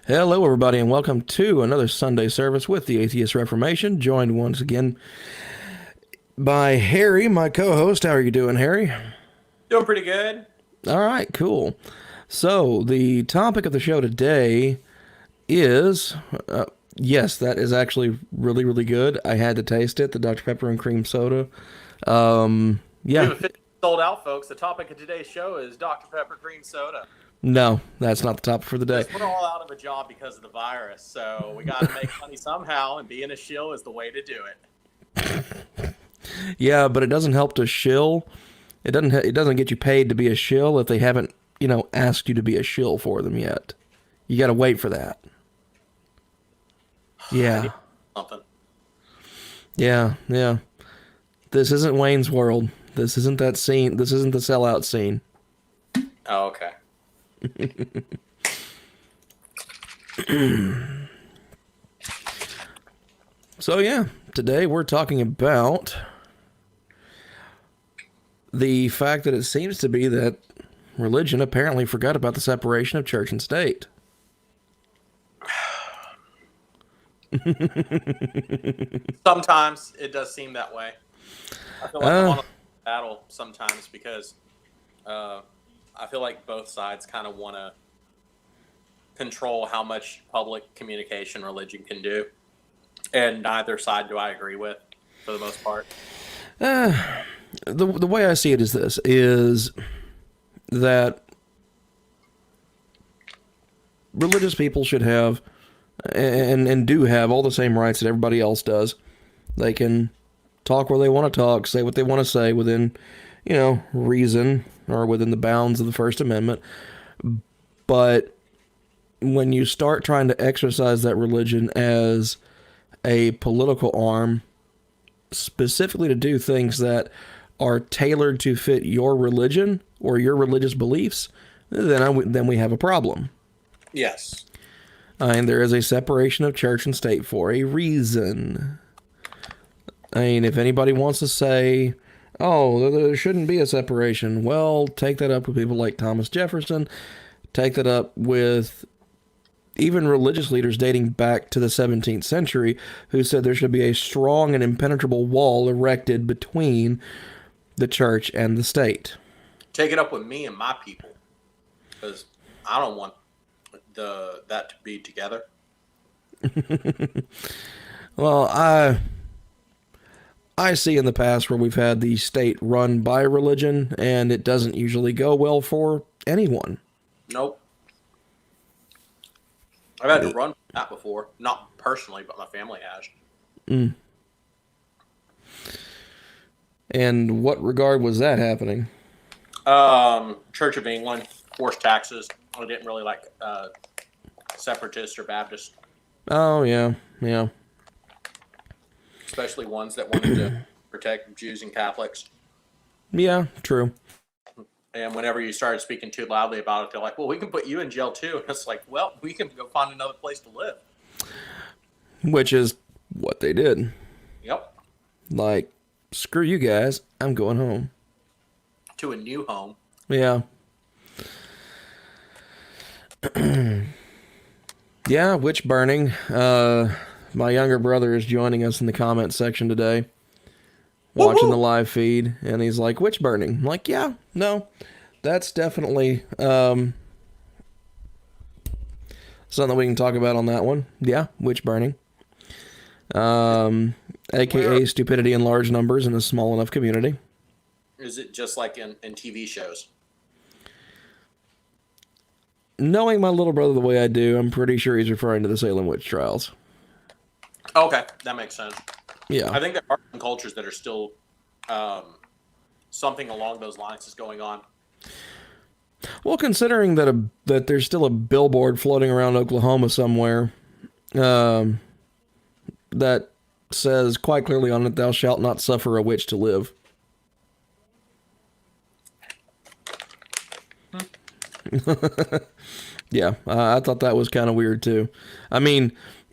Hello, everybody, and welcome to another Sunday service with the Atheist Reformation, joined once again by Harry, my co-host. How are you doing, Harry? Doing pretty good. All right, cool. So, the topic of the show today is, yes, that is actually really, really good. I had to taste it, the Dr. Pepper and cream soda. We Yeah, have officially sold out, folks. The topic of today's show is Dr. Pepper cream soda. no, that's not the topic for the day. We're all out of a job because of the virus, so we got to make money somehow, and being a shill is the way to do it. Yeah, but it doesn't help to shill. It doesn't get you paid to be a shill if they haven't, asked you to be a shill for them yet. You got to wait for that. Yeah. Something. Yeah, yeah. This isn't Wayne's World. This isn't that scene. This isn't the sellout scene. Oh, okay. So yeah, today we're talking about the fact that it seems to be that religion apparently forgot about the separation of church and state. Sometimes it does seem that way. I feel like I'm on a battle sometimes because I feel like both sides kind of want to control how much public communication religion can do. And neither side do I agree with, for the most part. The way I see it is this, is that religious people should have, and do have, all the same rights that everybody else does. They can talk where they want to talk, say what they want to say within, reason, or within the bounds of the First Amendment. But when you start trying to exercise that religion as a political arm, specifically to do things that are tailored to fit your religion or your religious beliefs, then we have a problem. Yes. And there is a separation of church and state for a reason. I mean, if anybody wants to say, oh, there shouldn't be a separation, well, take that up with people like Thomas Jefferson. Take that up with even religious leaders dating back to the 17th century who said there should be a strong and impenetrable wall erected between the church and the state. Take it up with me and my people, because I don't want that to be together. Well, I see in the past where we've had the state run by religion, and it doesn't usually go well for anyone. Nope. I've had to run from that before. Not personally, but my family has. Mm. And what regard was that happening? Church of England, forced taxes. I didn't really like separatists or Baptists. Oh, yeah, yeah. Especially ones that wanted to protect Jews and Catholics. Yeah, true. And whenever you started speaking too loudly about it, they're like, well, we can put you in jail too. And it's like, well, we can go find another place to live. Which is what they did. Yep. Like, screw you guys, I'm going home. To a new home. Yeah. Yeah, witch burning. My younger brother is joining us in the comments section today, watching the live feed, and he's like, witch burning. I'm like, yeah, no, that's definitely something we can talk about on that one. Yeah, witch burning. AKA stupidity in large numbers in a small enough community. Is it just like in TV shows? Knowing my little brother the way I do, I'm pretty sure he's referring to the Salem witch trials. Okay, that makes sense. Yeah. I think there are some cultures that are still something along those lines is going on. Well, considering that there's still a billboard floating around Oklahoma somewhere that says quite clearly on it, "Thou shalt not suffer a witch to live." Yeah, I thought that was kind of weird too. I mean,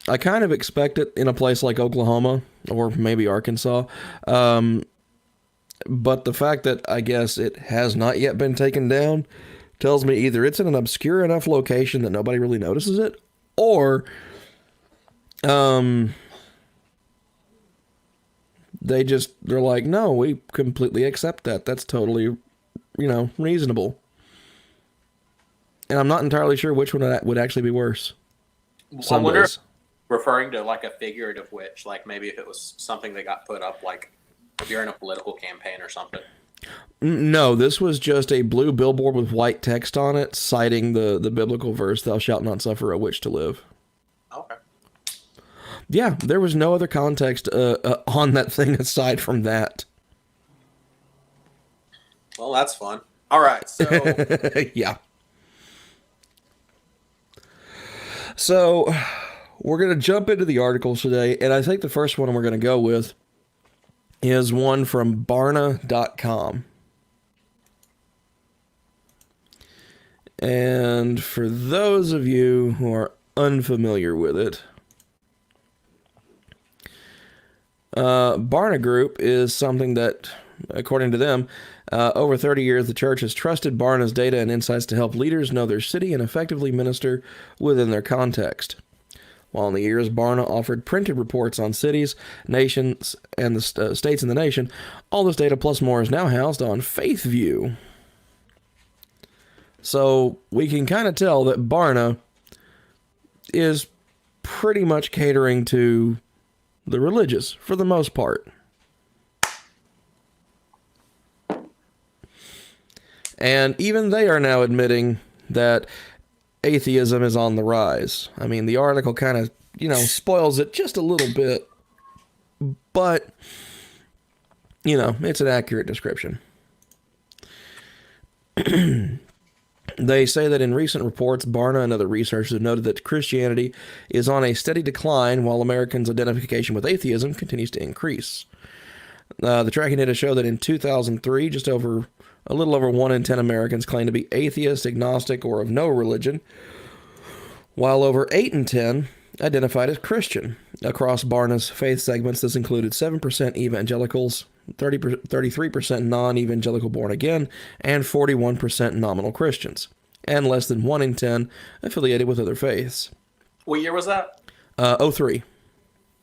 I kind of expect it in a place like Oklahoma or maybe Arkansas. But the fact that I guess it has not yet been taken down tells me either it's in an obscure enough location that nobody really notices it, or they're like, no, we completely accept that. That's totally, reasonable. And I'm not entirely sure which one would actually be worse. I wonder if referring to like a figurative witch, like maybe if it was something that got put up like during a political campaign or something. No, this was just a blue billboard with white text on it citing the biblical verse, thou shalt not suffer a witch to live. Okay. Yeah, there was no other context on that thing aside from that. Well, that's fun. All right, so... Yeah. So, we're going to jump into the articles today, and I think the first one we're going to go with is one from Barna.com. And for those of you who are unfamiliar with it, Barna Group is something that, according to them, over 30 years, the church has trusted Barna's data and insights to help leaders know their city and effectively minister within their context. While in the years, Barna offered printed reports on cities, nations, and the states in the nation, all this data plus more is now housed on FaithView. So we can kind of tell that Barna is pretty much catering to the religious for the most part. And even they are now admitting that atheism is on the rise. I mean, the article kind of, spoils it just a little bit, but, it's an accurate description. They say that in recent reports, Barna and other researchers have noted that Christianity is on a steady decline while Americans' identification with atheism continues to increase. The tracking data show that in 2003, a little over 1 in 10 Americans claimed to be atheist, agnostic, or of no religion, while over 8 in 10 identified as Christian. Across Barna's faith segments, this included 7% evangelicals, 33% non-evangelical born again, and 41% nominal Christians, and less than 1 in 10 affiliated with other faiths. What year was that? 03.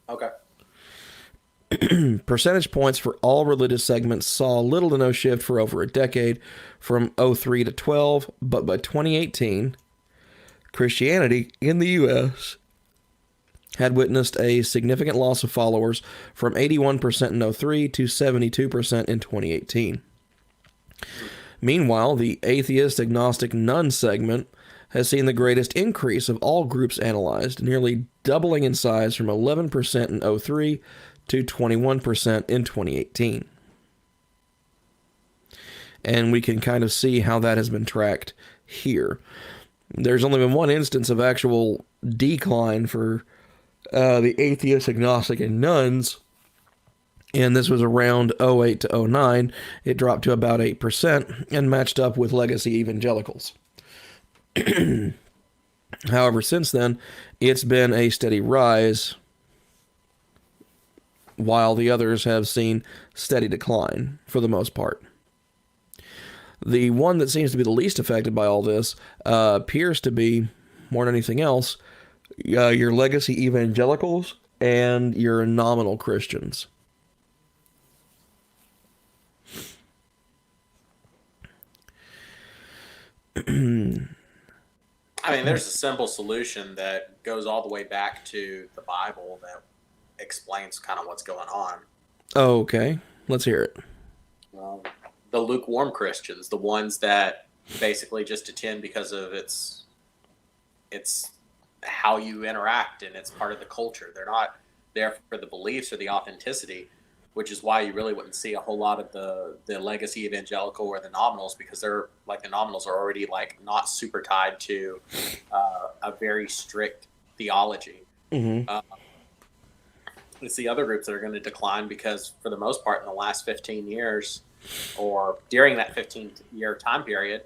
Okay. Percentage points for all religious segments saw little to no shift for over a decade from 03 to 12, but by 2018, Christianity in the U.S. had witnessed a significant loss of followers from 81% in 03 to 72% in 2018. Meanwhile, the atheist, agnostic, none segment has seen the greatest increase of all groups analyzed, nearly doubling in size from 11% in 03 to 21% in 2018. And we can kind of see how that has been tracked here. There's only been one instance of actual decline for the atheist, agnostic, and nuns, and this was around 08 to 09. It dropped to about 8% and matched up with legacy evangelicals. However, since then, it's been a steady rise, while the others have seen steady decline for the most part. The one that seems to be the least affected by all this appears to be, more than anything else, your legacy evangelicals and your nominal Christians. I mean, there's a simple solution that goes all the way back to the Bible that explains kind of what's going on. Okay, let's hear it. The lukewarm Christians, the ones that basically just attend because of it's how you interact and it's part of the culture. They're not there for the beliefs or the authenticity, which is why you really wouldn't see a whole lot of the legacy evangelical or the nominals, because they're like, the nominals are already like not super tied to a very strict theology. Mm-hmm. It's the other groups that are going to decline because for the most part in the last 15 years or during that 15-year time period,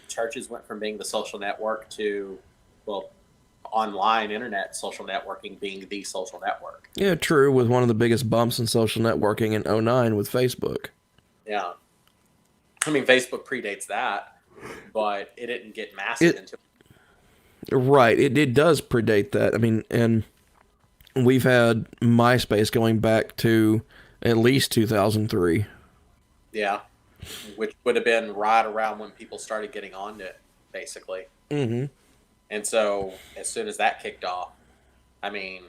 churches went from being the social network to, well, online internet social networking being the social network. Yeah, true, with one of the biggest bumps in social networking in 2009 with Facebook. Yeah. I mean, Facebook predates that, but it didn't get massive until... Right. It does predate that. I mean, and we've had MySpace going back to at least 2003. Yeah, which would have been right around when people started getting on it, basically. Mm-hmm. And so as soon as that kicked off, I mean,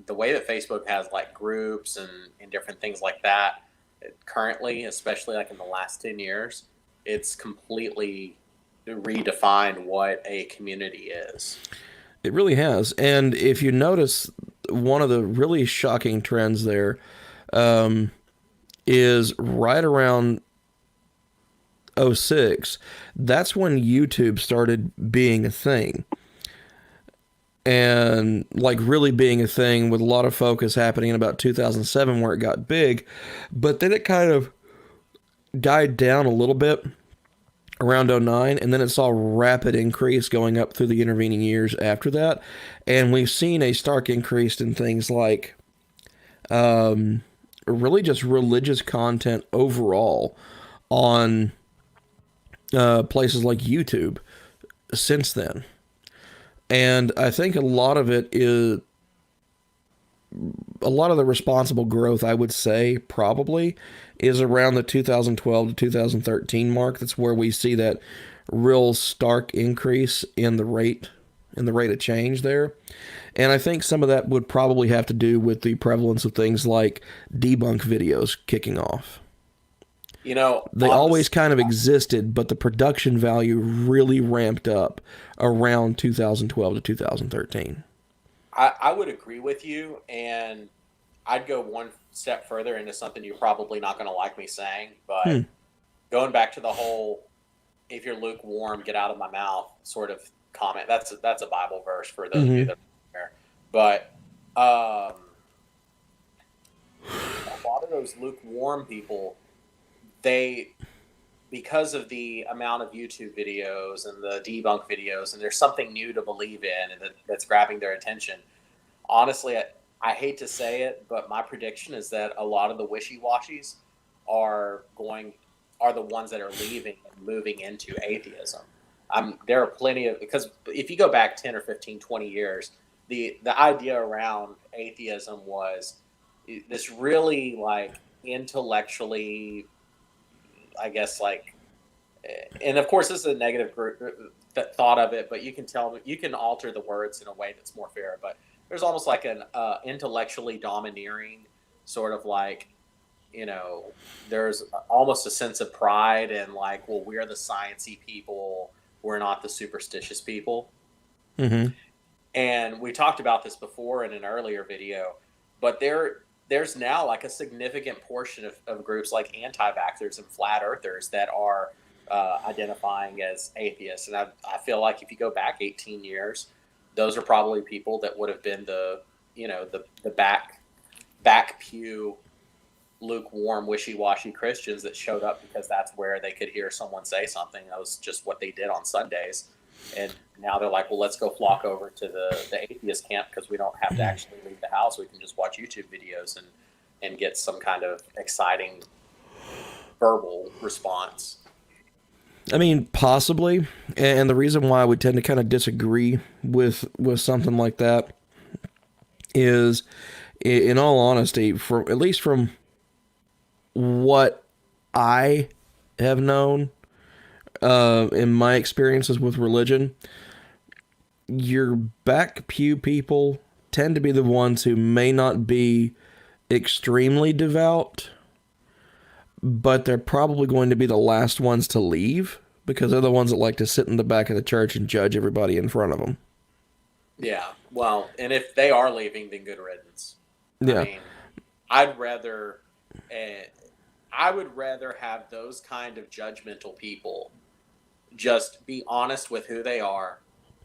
the way that Facebook has like groups and different things like that, currently, especially like in the last 10 years, it's completely redefined what a community is. It really has. And if you notice, one of the really shocking trends there is right around '06. That's when YouTube started being a thing. And like really being a thing with a lot of focus happening in about 2007 where it got big. But then it kind of died down a little bit around '09, and then it saw a rapid increase going up through the intervening years after that. And we've seen a stark increase in things like really just religious content overall on places like YouTube since then. And I think a lot of it is a lot of the responsible growth, I would say, probably is around the 2012 to 2013 mark. That's where we see that real stark increase in the rate of change there. And I think some of that would probably have to do with the prevalence of things like debunk videos kicking off. You know, They always kind of existed, but the production value really ramped up around 2012 to 2013. I would agree with you, and I'd go one step further into something you're probably not going to like me saying, but going back to the whole "if you're lukewarm, get out of my mouth" sort of comment. That's a Bible verse for those of you that are there. But a lot of those lukewarm people, they, because of the amount of YouTube videos and the debunk videos, and there's something new to believe in and that's grabbing their attention. Honestly, I hate to say it, but my prediction is that a lot of the wishy-washies are the ones that are leaving and moving into atheism. There are plenty of, because if you go back 10 or 15, 20 years, the idea around atheism was this really like intellectually, I guess, like, and of course this is a negative thought of it, but you can alter the words in a way that's more fair. But there's almost like an intellectually domineering sort of like, there's almost a sense of pride and like, well, we're the sciencey people, we're not the superstitious people. Mm-hmm. And we talked about this before in an earlier video, but there's now like a significant portion of groups like anti-vaxxers and flat earthers that are identifying as atheists. And I feel like if you go back 18 years, those are probably people that would have been the back pew, lukewarm, wishy-washy Christians that showed up because that's where they could hear someone say something. That was just what they did on Sundays. And now they're like, well, let's go flock over to the atheist camp because we don't have to actually leave the house. We can just watch YouTube videos and get some kind of exciting verbal response. I mean, possibly. And the reason why I would tend to kind of disagree with something like that is, in all honesty, at least from what I have known in my experiences with religion, your back pew people tend to be the ones who may not be extremely devout, but they're probably going to be the last ones to leave because they're the ones that like to sit in the back of the church and judge everybody in front of them. Yeah, well, and if they are leaving, then good riddance. Yeah. I mean, I would rather have those kind of judgmental people just be honest with who they are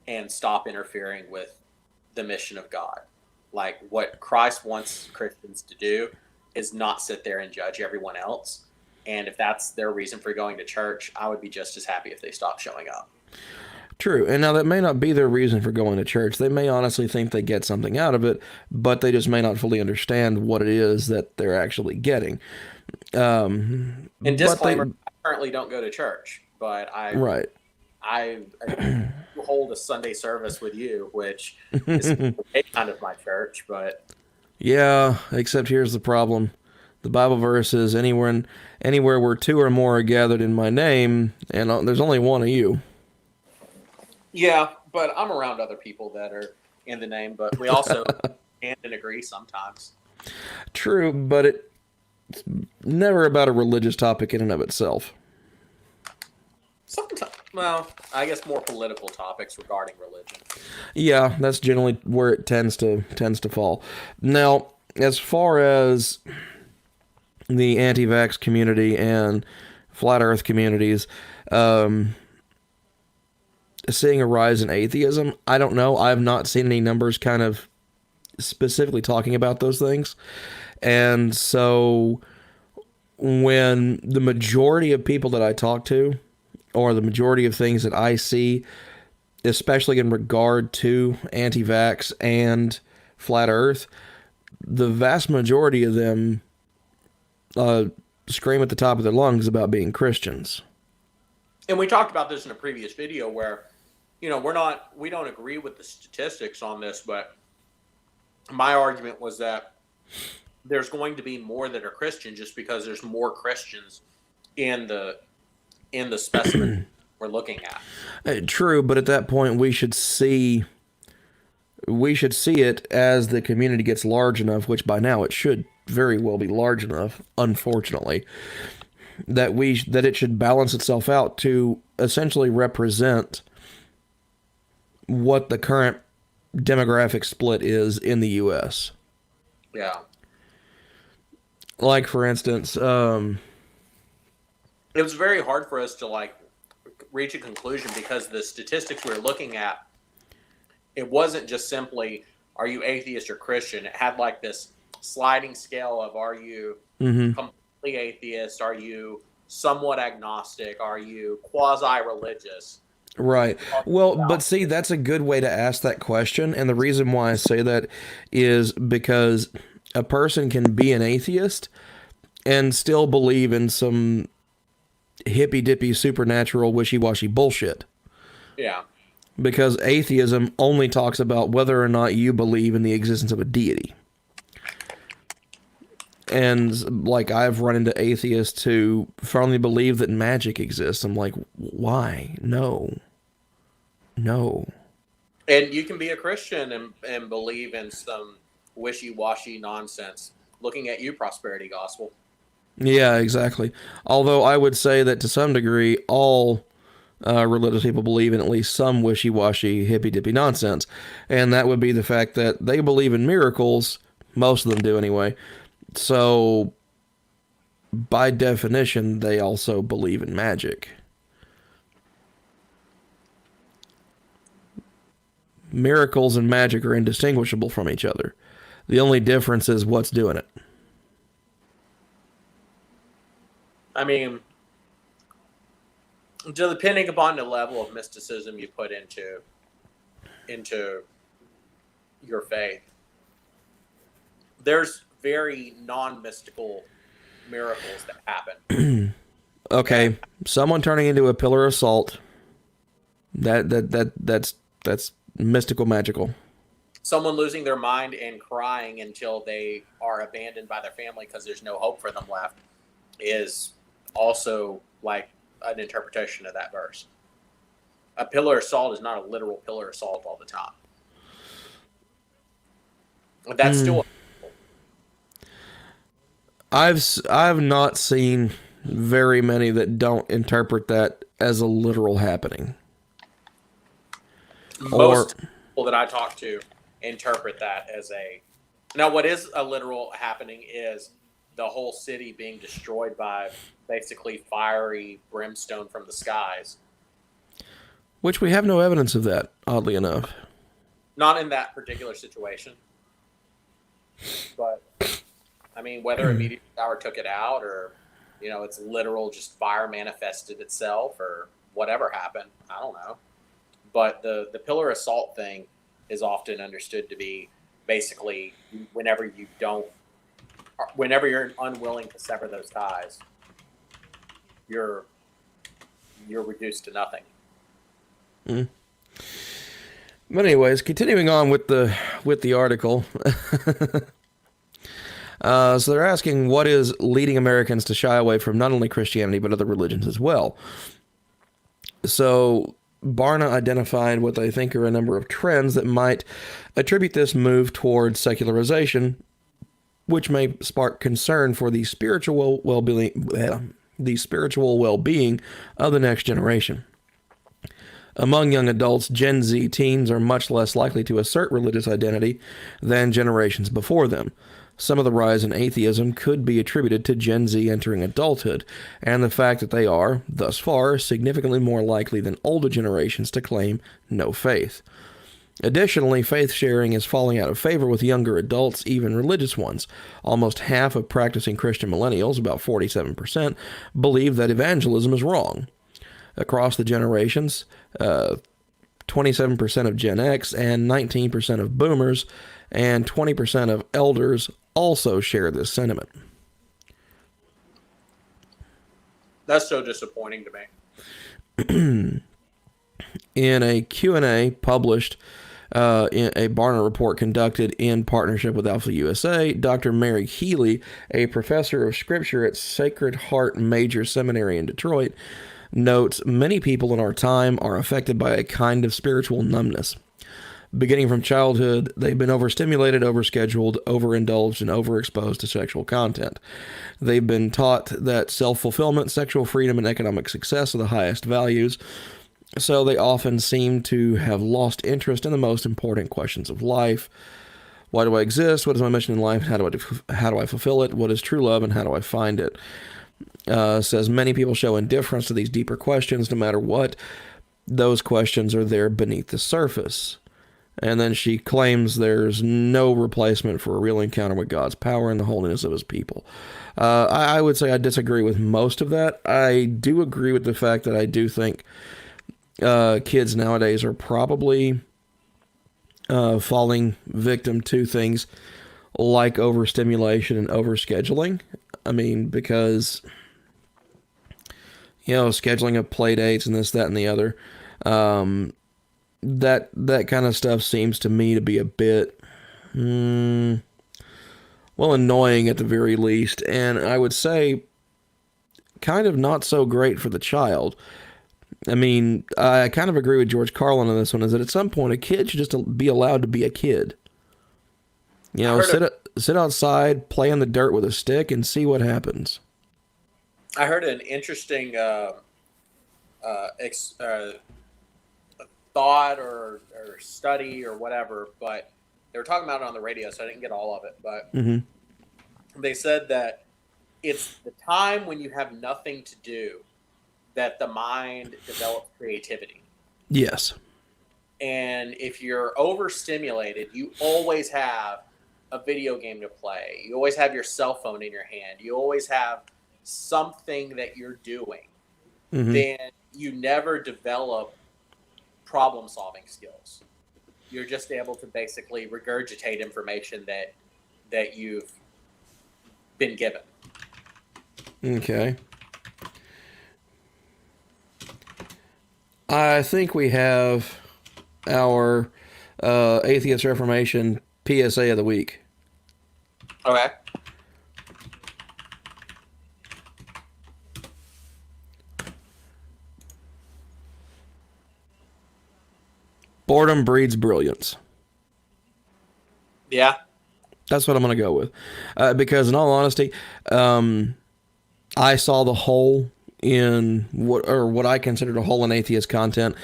and stop interfering with the mission of God. Like, what Christ wants Christians to do is not sit there and judge everyone else. And if that's their reason for going to church, I would be just as happy if they stopped showing up. True. And now that may not be their reason for going to church. They may honestly think they get something out of it, but they just may not fully understand what it is that they're actually getting. And disclaimer, I currently don't go to church, but right. I hold a Sunday service with you, which is kind of my church, but Yeah, except here's the problem. The Bible verse is anywhere where two or more are gathered in my name, and there's only one of you. yeah, but I'm around other people that are in the name, but we also can and agree sometimes. True, but it's never about a religious topic in and of itself. Sometimes, well, I guess more political topics regarding religion. Yeah, that's generally where it tends to fall. Now, as far as the anti-vax community and flat Earth communities, seeing a rise in atheism, I don't know. I have not seen any numbers kind of specifically talking about those things, and so when the majority of people that I talk to, or the majority of things that I see, especially in regard to anti-vax and flat Earth, the vast majority of them scream at the top of their lungs about being Christians. And we talked about this in a previous video where, we don't agree with the statistics on this, but my argument was that there's going to be more that are Christian just because there's more Christians in the specimen we're looking at. True, but at that point we should see it as the community gets large enough, which by now it should very well be large enough, unfortunately, that it should balance itself out to essentially represent what the current demographic split is in the US. Yeah. Like, for instance, it was very hard for us to reach a conclusion because the statistics we were looking at, it wasn't just simply, are you atheist or Christian? It had this sliding scale of, are you completely atheist? Are you somewhat agnostic? Are you quasi-religious? Right. Well, but see, that's a good way to ask that question. And the reason why I say that is because a person can be an atheist and still believe in some hippy-dippy supernatural wishy-washy bullshit. Yeah. Because atheism only talks about whether or not you believe in the existence of a deity. And I've run into atheists who firmly believe that magic exists. I'm like, why? No. And you can be a Christian and believe in some wishy-washy nonsense. Looking at you, prosperity gospel. Yeah, exactly. Although I would say that to some degree, all religious people believe in at least some wishy-washy, hippy-dippy nonsense. And that would be the fact that they believe in miracles. Most of them do anyway. So, by definition, they also believe in magic. Miracles and magic are indistinguishable from each other. The only difference is what's doing it. I mean, depending upon the level of mysticism you put into your faith, there's very non-mystical miracles that happen. Okay, someone turning into a pillar of salt. That's mystical, magical. Someone losing their mind and crying until they are abandoned by their family because there's no hope for them left is also an interpretation of that verse. A pillar of salt is not a literal pillar of salt all the time. That's still. I've not seen very many that don't interpret that as a literal happening. Most people that I talk to interpret that as now what is a literal happening is the whole city being destroyed by basically fiery brimstone from the skies. Which we have no evidence of that, oddly enough. Not in that particular situation. But, I mean, whether a meteor shower took it out or, it's literal just fire manifested itself or whatever happened, I don't know. But the pillar of salt thing is often understood to be basically whenever you're unwilling to sever those ties, you're reduced to nothing. Mm. But anyways, continuing on with the article. So they're asking what is leading Americans to shy away from not only Christianity but other religions as well. So Barna identified what they think are a number of trends that might attribute this move towards secularization, which may spark concern for the spiritual well-being of the next generation. Among young adults, Gen Z teens are much less likely to assert religious identity than generations before them. Some of the rise in atheism could be attributed to Gen Z entering adulthood, and the fact that they are, thus far, significantly more likely than older generations to claim no faith. Additionally, faith sharing is falling out of favor with younger adults, even religious ones. Almost half of practicing Christian millennials, about 47%, believe that evangelism is wrong. Across the generations, 27% of Gen X and 19% of boomers and 20% of elders also share this sentiment. That's so disappointing to me. In a Q&A published in a Barna report conducted in partnership with Alpha USA, Dr. Mary Healy, a professor of scripture at Sacred Heart Major Seminary in Detroit, notes many people in our time are affected by a kind of spiritual numbness. Beginning from childhood, they've been overstimulated, overscheduled, overindulged, and overexposed to sexual content. They've been taught that self-fulfillment, sexual freedom, and economic success are the highest values, so they often seem to have lost interest in the most important questions of life. Why do I exist? What is my mission in life? How do I fulfill it? What is true love, and how do I find it? Says many people show indifference to these deeper questions, no matter what. Those questions are there beneath the surface. And then she claims there's no replacement for a real encounter with God's power and the holiness of his people. I would say I disagree with most of that. I do agree with the fact that I do think kids nowadays are probably falling victim to things like overstimulation and overscheduling. I mean, because, scheduling of play dates and this, that, and the other, that kind of stuff seems to me to be a bit, annoying at the very least. And I would say kind of not so great for the child. I mean, I kind of agree with George Carlin on this one, is that at some point a kid should just be allowed to be a kid. Sit outside, play in the dirt with a stick, and see what happens. I heard an interesting thought or study or whatever, but they were talking about it on the radio, so I didn't get all of it. But they said that it's the time when you have nothing to do that the mind develops creativity. Yes. And if you're overstimulated, you always have a video game to play. You always have your cell phone in your hand. You always have something that you're doing. Then you never develop problem-solving skills. You're just able to basically regurgitate information that you've been given. Okay. I think we have our Atheist Reformation PSA of the week. Okay. Boredom breeds brilliance. Yeah. That's what I'm going to go with. Because in all honesty, I saw the hole in what I considered a hole in atheist content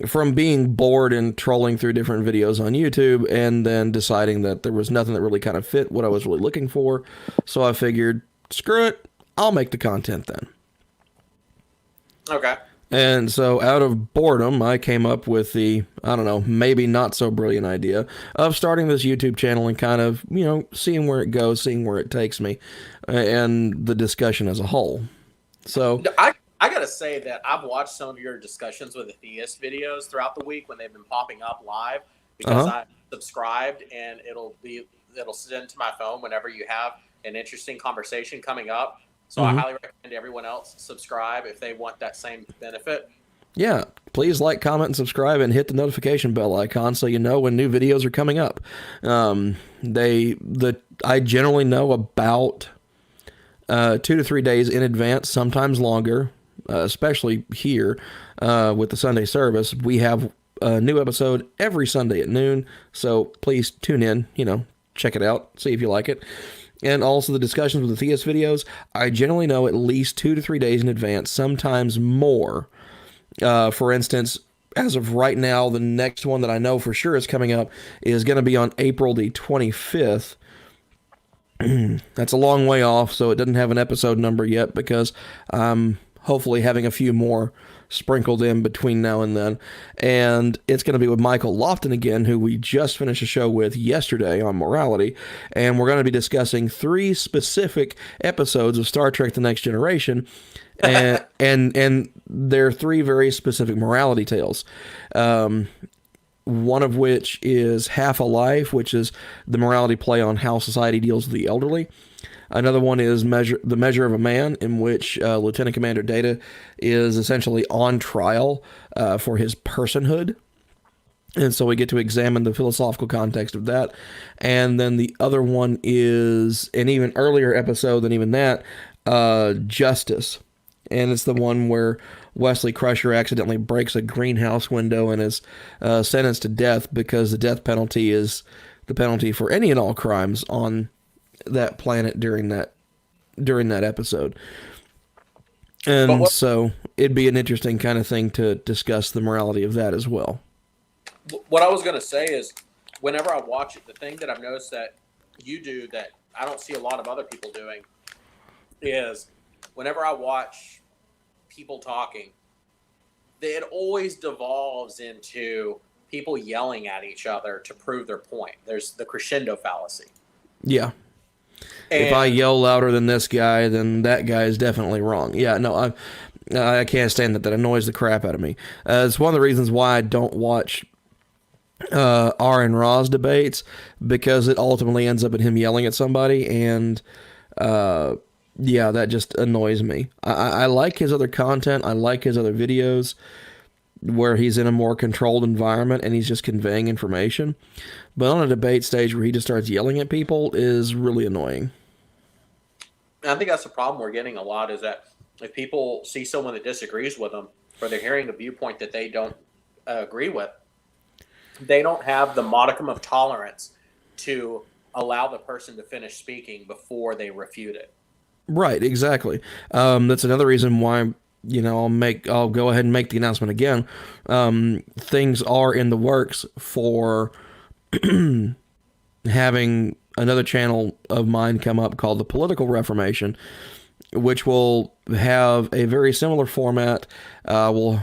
from being bored and trolling through different videos on YouTube, and then deciding that there was nothing that really kind of fit what I was really looking for. So I figured, screw it, I'll make the content then. Okay. And so out of boredom, I came up with the, maybe not so brilliant idea of starting this YouTube channel and kind of, seeing where it goes, seeing where it takes me, and the discussion as a whole. So I got to say that I've watched some of your discussions with atheist videos throughout the week when they've been popping up live, because I subscribed, and it'll send to my phone whenever you have an interesting conversation coming up. So I highly recommend everyone else subscribe if they want that same benefit. Yeah, please like, comment, and subscribe, and hit the notification bell icon so you know when new videos are coming up. I generally know about 2 to 3 days in advance, sometimes longer, especially here with the Sunday service. We have a new episode every Sunday at noon, so please tune in, check it out, see if you like it. And also the discussions with the theist videos, I generally know at least 2 to 3 days in advance, sometimes more. For instance, as of right now, the next one that I know for sure is coming up is going to be on April the 25th. That's a long way off, so it doesn't have an episode number yet because I'm hopefully having a few more sprinkled in between now and then. And it's going to be with Michael Lofton again, who we just finished a show with yesterday on morality. And we're going to be discussing 3 specific episodes of Star Trek: The Next Generation. And they're 3 very specific morality tales. One of which is Half a Life, which is the morality play on how society deals with the elderly. Another one is The Measure of a Man, in which Lieutenant Commander Data is essentially on trial for his personhood. And so we get to examine the philosophical context of that. And then the other one is an even earlier episode than even that, Justice. And it's the one where Wesley Crusher accidentally breaks a greenhouse window and is sentenced to death because the death penalty is the penalty for any and all crimes on that planet during that episode. And so it'd be an interesting kind of thing to discuss the morality of that as well. What I was going to say is, whenever I watch it, the thing that I've noticed that you do that I don't see a lot of other people doing is whenever I watch people talking, it always devolves into people yelling at each other to prove their point. There's the crescendo fallacy. Yeah. And if I yell louder than this guy, then that guy is definitely wrong. Yeah, no, I can't stand that. That annoys the crap out of me. It's one of the reasons why I don't watch R and Ra's debates, because it ultimately ends up in him yelling at somebody, and yeah, that just annoys me. I like his other content. I like his other videos where he's in a more controlled environment and he's just conveying information. But on a debate stage where he just starts yelling at people is really annoying. I think that's the problem we're getting a lot, is that if people see someone that disagrees with them, or they're hearing a viewpoint that they don't agree with, they don't have the modicum of tolerance to allow the person to finish speaking before they refute it. Right, exactly. That's another reason why, I'll go ahead and make the announcement again. Things are in the works for having another channel of mine come up called the Political Reformation, which will have a very similar format. We'll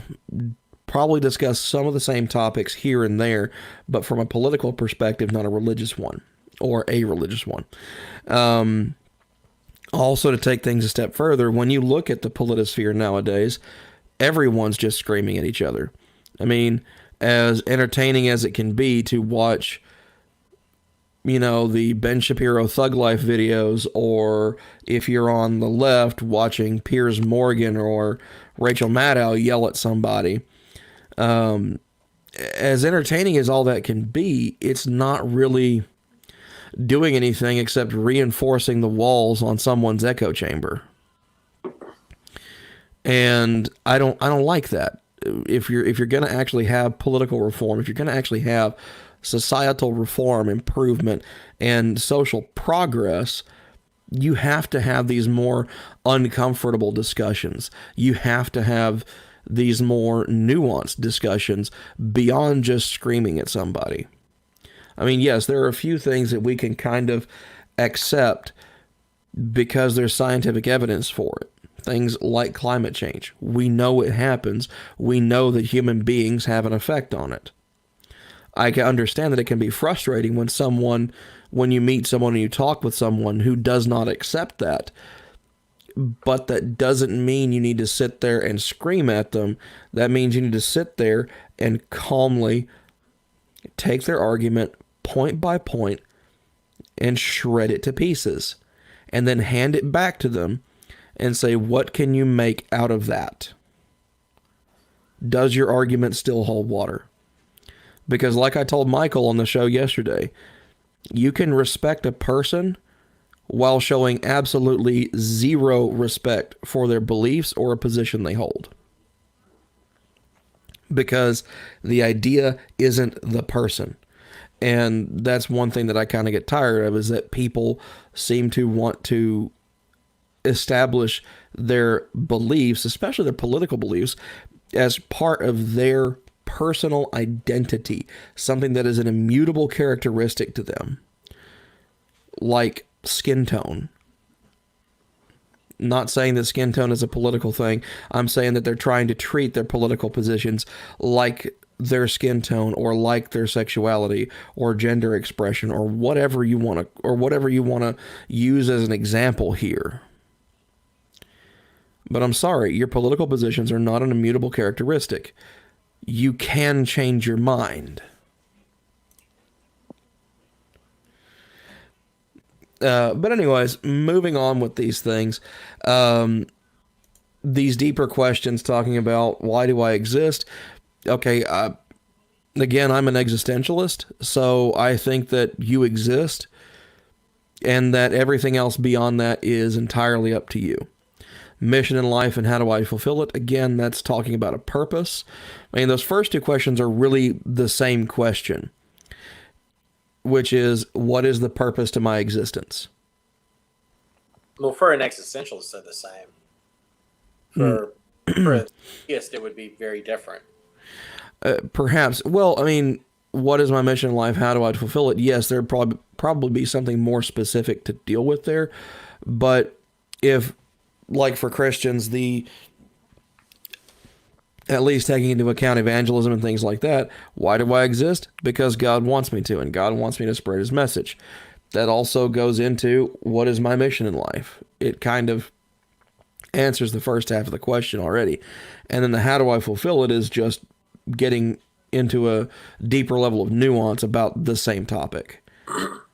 probably discuss some of the same topics here and there, but from a political perspective, not a religious one, or a religious one. Also, to take things a step further, when you look at the politisphere nowadays, everyone's just screaming at each other. I mean, as entertaining as it can be to watch, the Ben Shapiro Thug Life videos, or if you're on the left watching Piers Morgan or Rachel Maddow yell at somebody, as entertaining as all that can be, it's not really doing anything except reinforcing the walls on someone's echo chamber. And I don't like that. If you're going to actually have political reform, if you're going to actually have societal reform, improvement, and social progress, you have to have these more uncomfortable discussions. You have to have these more nuanced discussions beyond just screaming at somebody. I mean, yes, there are a few things that we can kind of accept because there's scientific evidence for it. Things like climate change. We know it happens. We know that human beings have an effect on it. I can understand that it can be frustrating when you meet someone and you talk with someone who does not accept that. But that doesn't mean you need to sit there and scream at them. That means you need to sit there and calmly take their argument point by point and shred it to pieces, and then hand it back to them and say, what can you make out of that? does your argument still hold water? Because like I told Michael on the show yesterday, you can respect a person while showing absolutely zero respect for their beliefs or a position they hold. Because the idea isn't the person. And that's one thing that I kind of get tired of, is that people seem to want to establish their beliefs, especially their political beliefs, as part of their personal identity, something that is an immutable characteristic to them, like skin tone. Not saying that skin tone is a political thing. I'm saying that they're trying to treat their political positions like their skin tone, or like their sexuality or gender expression, or whatever you want to use as an example here. But I'm sorry, your political positions are not an immutable characteristic. You can change your mind. But anyways, moving on with these things, these deeper questions talking about why do I exist? Okay, again, I'm an existentialist, so I think that you exist and that everything else beyond that is entirely up to you. Mission in life and how do I fulfill it? Again, that's talking about a purpose. I mean, those first two questions are really the same question, which is, what is the purpose to my existence? Well, for an existentialist, they're the same. For a theist, it would be very different. Perhaps. Well, I mean, what is my mission in life? How do I fulfill it? Yes, there'd probably be something more specific to deal with there. But if, like for Christians, at least taking into account evangelism and things like that, why do I exist? Because God wants me to, and God wants me to spread his message. That also goes into, what is my mission in life? It kind of answers the first half of the question already. And then the how do I fulfill it is just getting into a deeper level of nuance about the same topic.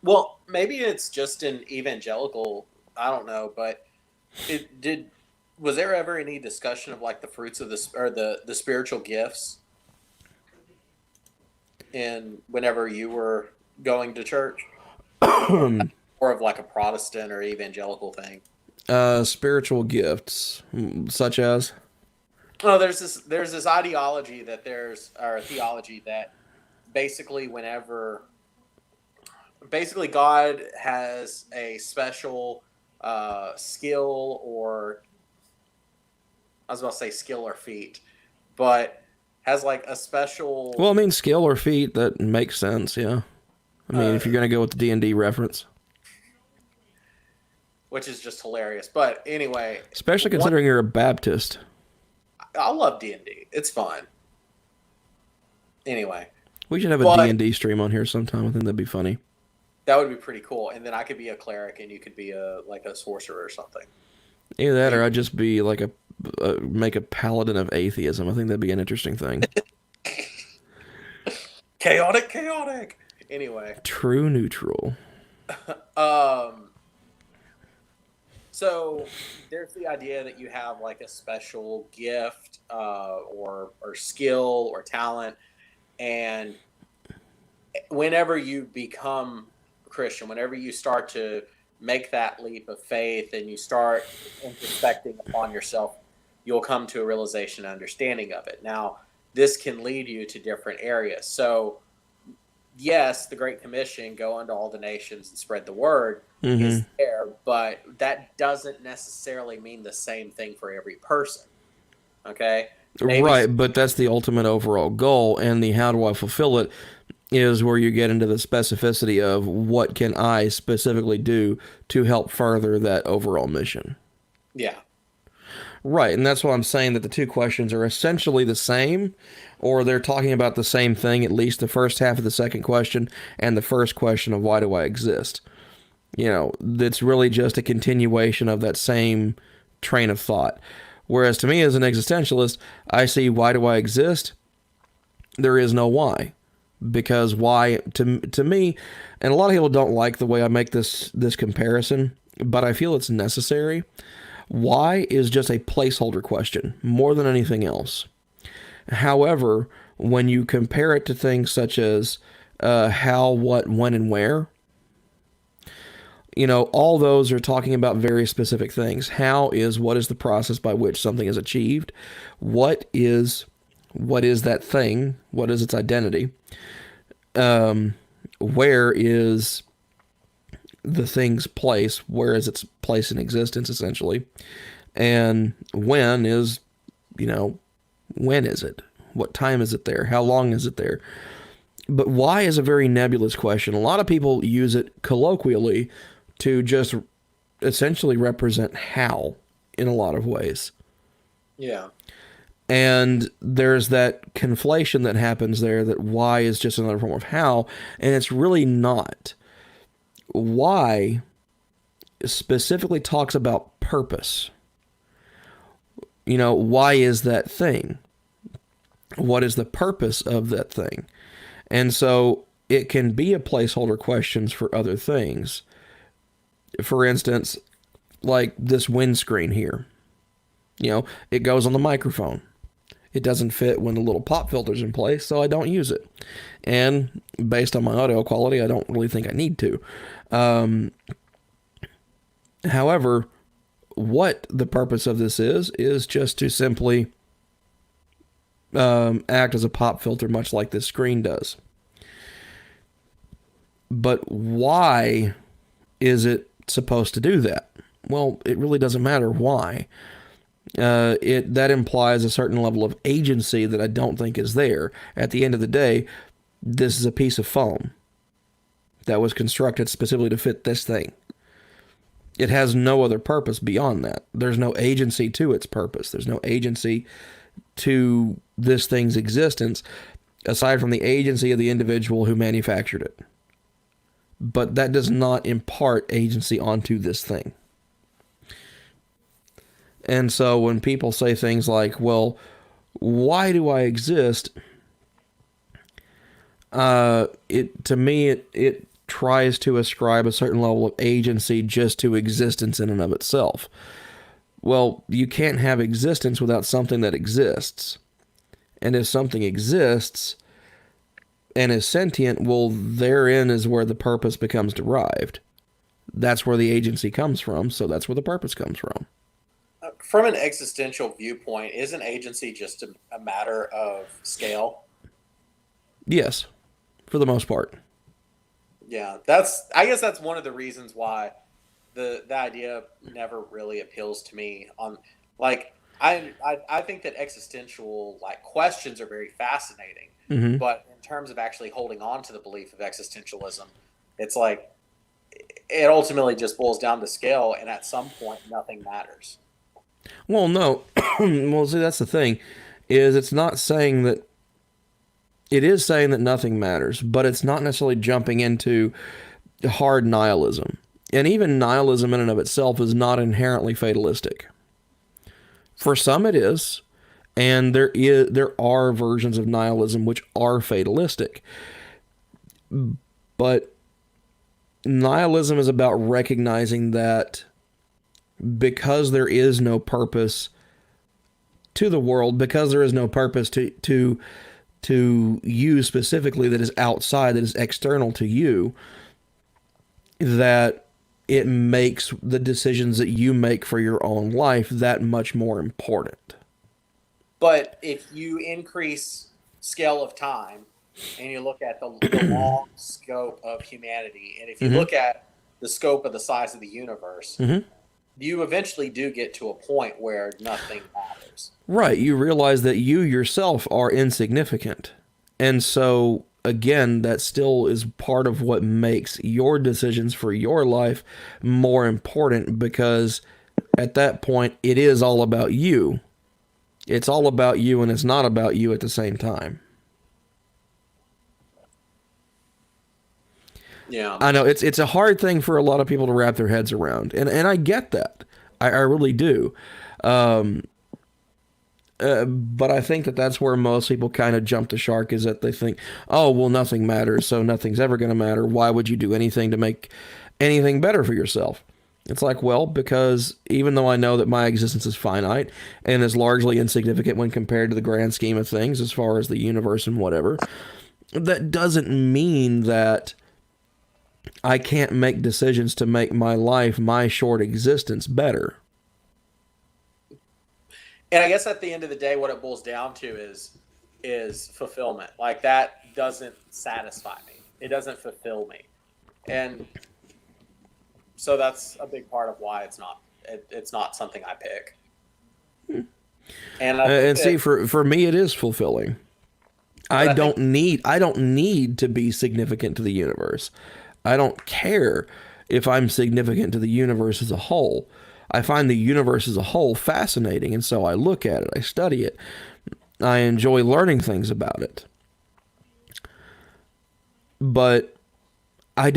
Well, maybe it's just an evangelical, I don't know, but was there ever any discussion of like the fruits of the spiritual gifts in whenever you were going to church? Or of like a Protestant or evangelical thing? Spiritual gifts, such as? Well, there's this ideology that or theology that basically God has a special skill, or I was about to say skill or feat, but has like a special. Well, I mean, skill or feat, that makes sense. Yeah, I mean, if you're gonna go with the D&D reference, which is just hilarious. But anyway, especially considering you're a Baptist. I love D&D. It's fun. Anyway, we should have a D&D stream on here sometime. I think that'd be funny. That would be pretty cool. And then I could be a cleric, and you could be a sorcerer or something. Either that, or I'd just be like make a paladin of atheism. I think that'd be an interesting thing. Chaotic. Anyway. True neutral. So there's the idea that you have like a special gift or skill or talent, and whenever you become Christian, whenever you start to make that leap of faith and you start introspecting upon yourself, you'll come to a realization and understanding of it. Now, this can lead you to different areas. So, yes, the Great Commission, go unto all the nations and spread the word, is there, but that doesn't necessarily mean the same thing for every person. Okay? Right, but that's the ultimate overall goal, and the how do I fulfill it is where you get into the specificity of what can I specifically do to help further that overall mission. Yeah. Right, and that's why I'm saying that the two questions are essentially the same, or they're talking about the same thing, at least the first half of the second question and the first question of why do I exist. You know, that's really just a continuation of that same train of thought. Whereas to me as an existentialist, I see why do I exist? There is no why. Because why, to me, and a lot of people don't like the way I make this comparison, but I feel it's necessary. Why is just a placeholder question more than anything else. However, when you compare it to things such as how, what, when, and where, all those are talking about very specific things. How is what is the process by which something is achieved? What is that thing? What is its identity? Where is the thing's place? Where is its place in existence, essentially? And when is, when is it? What time is it there? How long is it there? But why is a very nebulous question. A lot of people use it colloquially to just essentially represent how in a lot of ways. Yeah. And there's that conflation that happens there, that why is just another form of how, and it's really not. Why specifically talks about purpose. Why is that thing? What is the purpose of that thing? And so it can be a placeholder questions for other things. For instance, like this windscreen here. It goes on the microphone. It doesn't fit when the little pop filter's in place, so I don't use it. And based on my audio quality, I don't really think I need to. However, what the purpose of this is just to simply act as a pop filter, much like this screen does. But why is it supposed to do that? Well, it really doesn't matter why. That implies a certain level of agency that I don't think is there. At the end of the day, this is a piece of foam that was constructed specifically to fit this thing. It has no other purpose beyond that. There's no agency to its purpose. There's no agency to this thing's existence aside from the agency of the individual who manufactured it. But that does not impart agency onto this thing. And so when people say things like, well, why do I exist? To me, it tries to ascribe a certain level of agency just to existence in and of itself. Well, you can't have existence without something that exists. And if something exists and is sentient, well, therein is where the purpose becomes derived. That's where the agency comes from, so that's where the purpose comes from. From an existential viewpoint, isn't agency just a matter of scale? Yes, for the most part. Yeah, I guess that's one of the reasons why the idea never really appeals to me. I think that existential questions are very fascinating, Mm-hmm. but in terms of actually holding on to the belief of existentialism, it's like it ultimately just boils down to scale, and at some point, nothing matters. Well, no. Well, see, that's the thing, is it's not saying that, it is saying that nothing matters, but it's not necessarily jumping into hard nihilism. And even nihilism in and of itself is not inherently fatalistic. For some it is, and there are versions of nihilism which are fatalistic. But nihilism is about recognizing that because there is no purpose to the world, because there is no purpose to you specifically that is outside, that is external to you, that it makes the decisions that you make for your own life that much more important. But if you increase scale of time and you look at the long scope of humanity, and if you look at the scope of the size of the universe, you eventually do get to a point where nothing matters. Right. You realize that you yourself are insignificant. And so, again, that still is part of what makes your decisions for your life more important, because at that point, it is all about you. It's all about you, and it's not about you at the same time. Yeah, I know it's a hard thing for a lot of people to wrap their heads around, and I get that. I really do. But I think that's where most people kind of jump the shark, is that they think, oh, well, nothing matters, so nothing's ever going to matter. Why would you do anything to make anything better for yourself? It's like, well, because even though I know that my existence is finite and is largely insignificant when compared to the grand scheme of things as far as the universe and whatever, that doesn't mean that I can't make decisions to make my life, my short existence, better. And I guess at the end of the day, what it boils down to is fulfillment. Like, that doesn't satisfy me. It doesn't fulfill me. And so that's a big part of why it's not something I pick. And See, for me, it is fulfilling. I don't need to be significant to the universe. I don't care if I'm significant to the universe as a whole. I find the universe as a whole fascinating, and so I look at it, I study it, I enjoy learning things about it. But it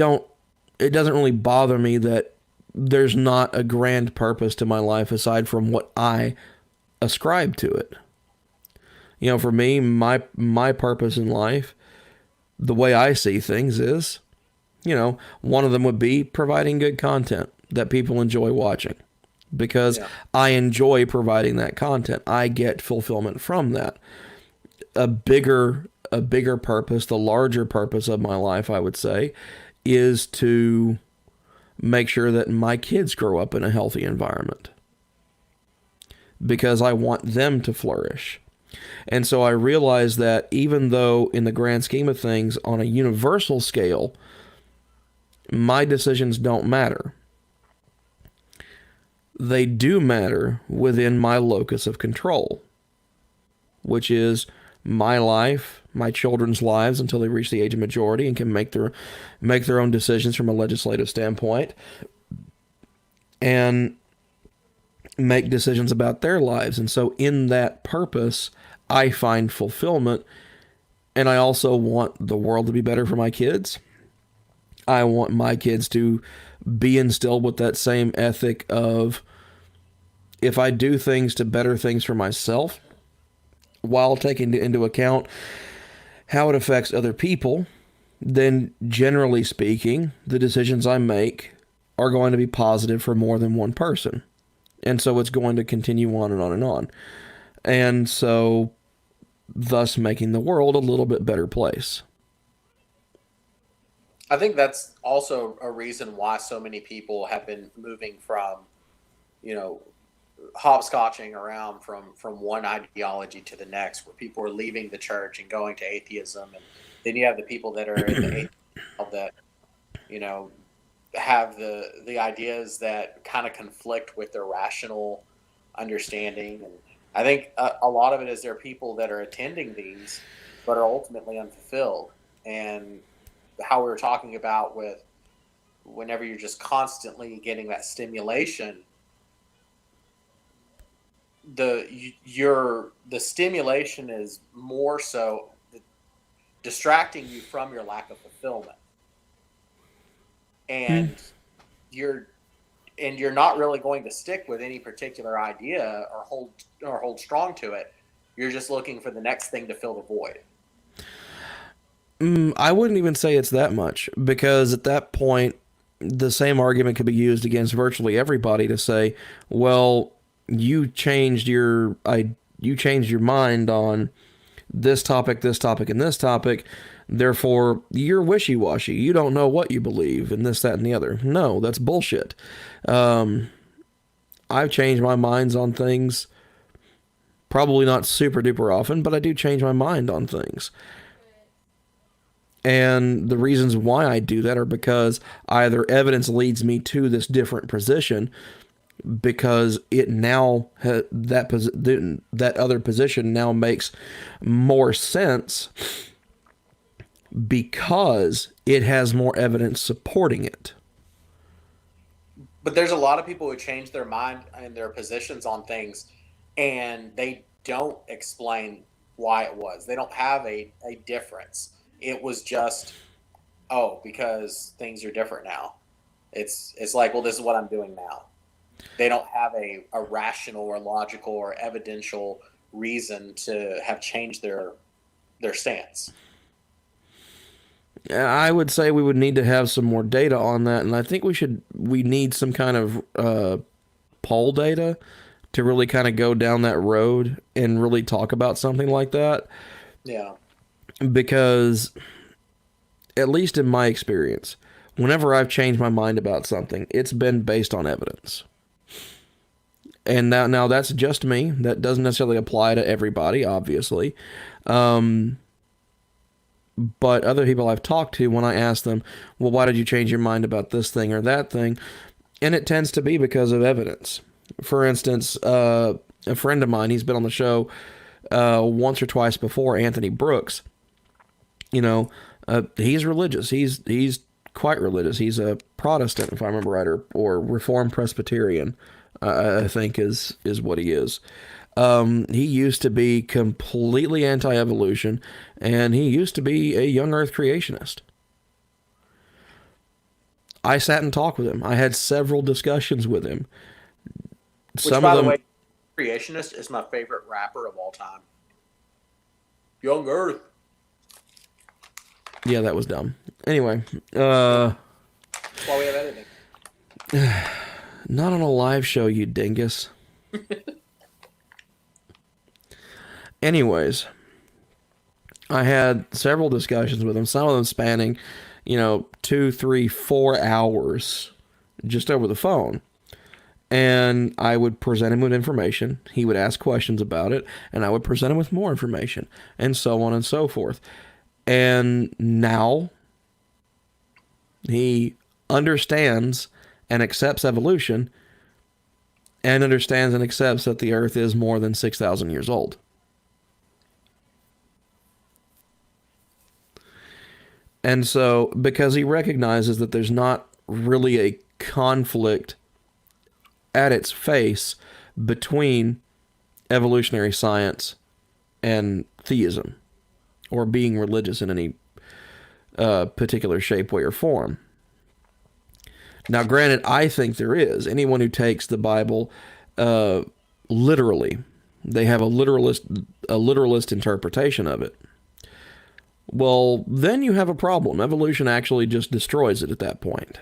doesn't really bother me that there's not a grand purpose to my life aside from what I ascribe to it. You know, for me, my purpose in life, the way I see things is, one of them would be providing good content that people enjoy watching. Because I enjoy providing that content. I get fulfillment from that. A bigger purpose, the larger purpose of my life, I would say, is to make sure that my kids grow up in a healthy environment. Because I want them to flourish. And so I realize that even though in the grand scheme of things, on a universal scale, my decisions don't matter, they do matter within my locus of control, which is my life, my children's lives until they reach the age of majority and can make their own decisions from a legislative standpoint and make decisions about their lives. And so in that purpose, I find fulfillment, and I also want the world to be better for my kids. I want my kids to be instilled with that same ethic of, if I do things to better things for myself, while taking into account how it affects other people, then generally speaking, the decisions I make are going to be positive for more than one person. And so it's going to continue on and on and on. And so, thus making the world a little bit better place. I think that's also a reason why so many people have been moving from, hopscotching around from one ideology to the next, where people are leaving the church and going to atheism. And then you have the people that are in the atheism that, have the ideas that kind of conflict with their rational understanding. And I think a lot of it is there are people that are attending these but are ultimately unfulfilled. And how we were talking about with whenever you're just constantly getting that stimulation, the stimulation is more so distracting you from your lack of fulfillment, and you're not really going to stick with any particular idea or hold strong to it. You're just looking for the next thing to fill the void. I wouldn't even say it's that much, because at that point, the same argument could be used against virtually everybody to say, well, you changed your mind on this topic, and this topic, therefore you're wishy-washy. You don't know what you believe, and this, that, and the other. No, that's bullshit. I've changed my minds on things, probably not super duper often, but I do change my mind on things. And the reasons why I do that are because either evidence leads me to this different position, because it now that other position now makes more sense because it has more evidence supporting it. But there's a lot of people who change their mind and their positions on things, and they don't explain why it was. They don't have a difference. It was just, because things are different now. It's like, well, this is what I'm doing now. They don't have a rational or logical or evidential reason to have changed their stance. I would say we would need to have some more data on that, and I think we need some kind of poll data to really kind of go down that road and really talk about something like that. Yeah. Because, at least in my experience, whenever I've changed my mind about something, it's been based on evidence. And now that's just me. That doesn't necessarily apply to everybody, obviously. But other people I've talked to, when I ask them, well, why did you change your mind about this thing or that thing? And it tends to be because of evidence. For instance, a friend of mine, he's been on the show once or twice before, Anthony Brooks. He's religious. He's quite religious. He's a Protestant, if I remember right, or Reformed Presbyterian, I think is what he is. He used to be completely anti-evolution, and he used to be a young Earth creationist. I sat and talked with him. I had several discussions with him. Which, by the way, Creationist is my favorite rapper of all time. Young Earth. Yeah, that was dumb. Anyway, that's why we have editing. Not on a live show, you dingus. Anyways, I had several discussions with him, some of them spanning, 2, 3, 4 hours just over the phone. And I would present him with information. He would ask questions about it, and I would present him with more information, and so on and so forth. And now he understands and accepts evolution, and understands and accepts that the Earth is more than 6,000 years old. And so, because he recognizes that there's not really a conflict at its face between evolutionary science and theism, or being religious in any particular shape, way, or form. Now, granted, I think there is. Anyone who takes the Bible literally, they have a literalist interpretation of it. Well, then you have a problem. Evolution actually just destroys it at that point.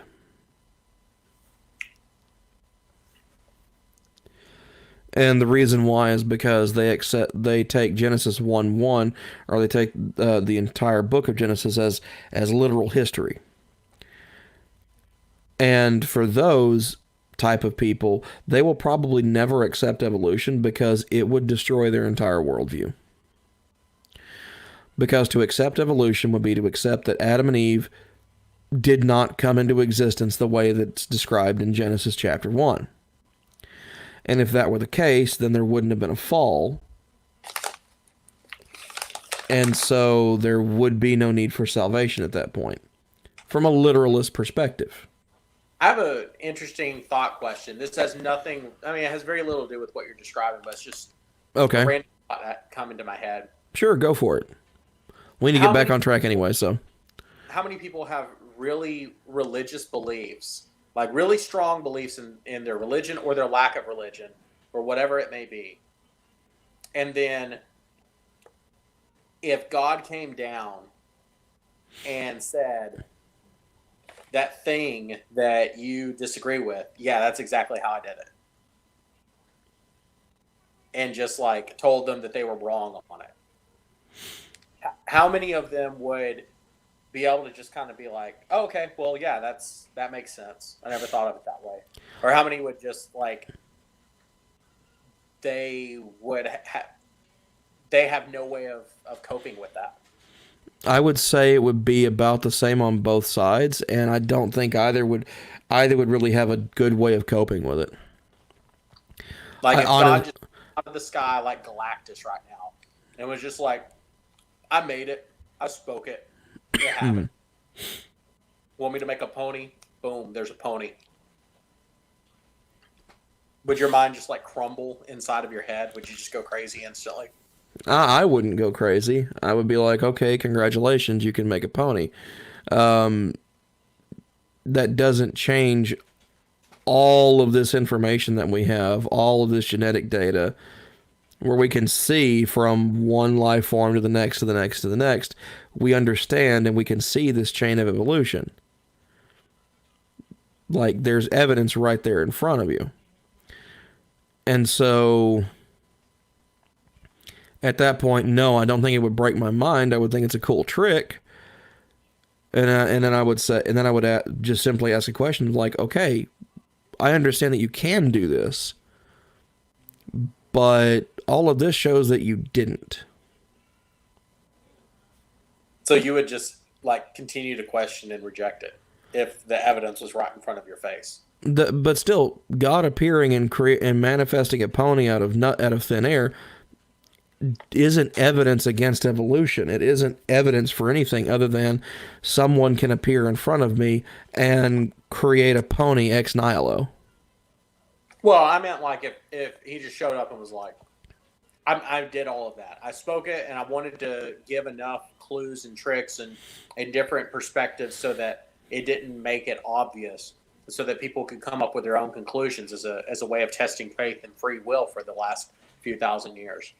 And the reason why is because they take Genesis 1:1, or they take the entire book of Genesis as literal history. And for those type of people, they will probably never accept evolution because it would destroy their entire worldview. Because to accept evolution would be to accept that Adam and Eve did not come into existence the way that's described in Genesis chapter 1. And if that were the case, then there wouldn't have been a fall. And so there would be no need for salvation at that point, from a literalist perspective. I have an interesting thought question. This has nothing, it has very little to do with what you're describing, but it's just okay. A random thought that come into my head. Sure, go for it. We need to get back on track anyway, so. How many people have really religious beliefs, like really strong beliefs in their religion or their lack of religion, or whatever it may be? And then if God came down and said, that thing that you disagree with, yeah, that's exactly how I did it. And just like told them that they were wrong on it. How many of them would be able to just kind of be like, oh, okay, well, yeah, that makes sense. I never thought of it that way. Or how many would just like, they have no way of coping with that? I would say it would be about the same on both sides, and I don't think either would really have a good way of coping with it. Like if God just out of the sky like Galactus right now, and was just like, I made it, I spoke it, it happened. Want me to make a pony? Boom, there's a pony. Would your mind just like crumble inside of your head? Would you just go crazy instantly? I wouldn't go crazy. I would be like, okay, congratulations, you can make a pony. That doesn't change all of this information that we have, all of this genetic data, where we can see from one life form to the next, to the next, to the next. We understand and we can see this chain of evolution. Like, there's evidence right there in front of you. And so, at that point, no, I don't think it would break my mind. I would think it's a cool trick. And then I would just simply ask a question like, okay, I understand that you can do this, but all of this shows that you didn't. So you would just like continue to question and reject it if the evidence was right in front of your face. But still, God appearing and manifesting a pony out of thin air isn't evidence against evolution. It isn't evidence for anything other than someone can appear in front of me and create a pony ex nihilo. Well, I meant like if he just showed up and was like, I did all of that. I spoke it, and I wanted to give enough clues and tricks and different perspectives so that it didn't make it obvious, so that people could come up with their own conclusions as a way of testing faith and free will for the last few thousand years.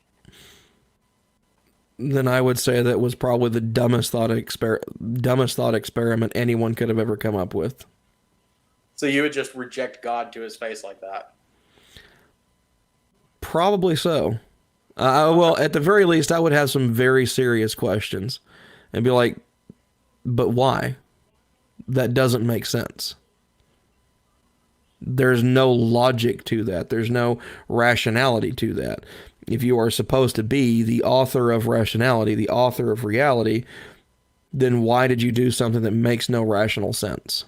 Then I would say that was probably the dumbest thought experiment anyone could have ever come up with. So you would just reject God to his face like that? Probably so. Well, at the very least, I would have some very serious questions and be like, but why? That doesn't make sense. There's no logic to that. There's no rationality to that. If you are supposed to be the author of rationality, the author of reality, then why did you do something that makes no rational sense?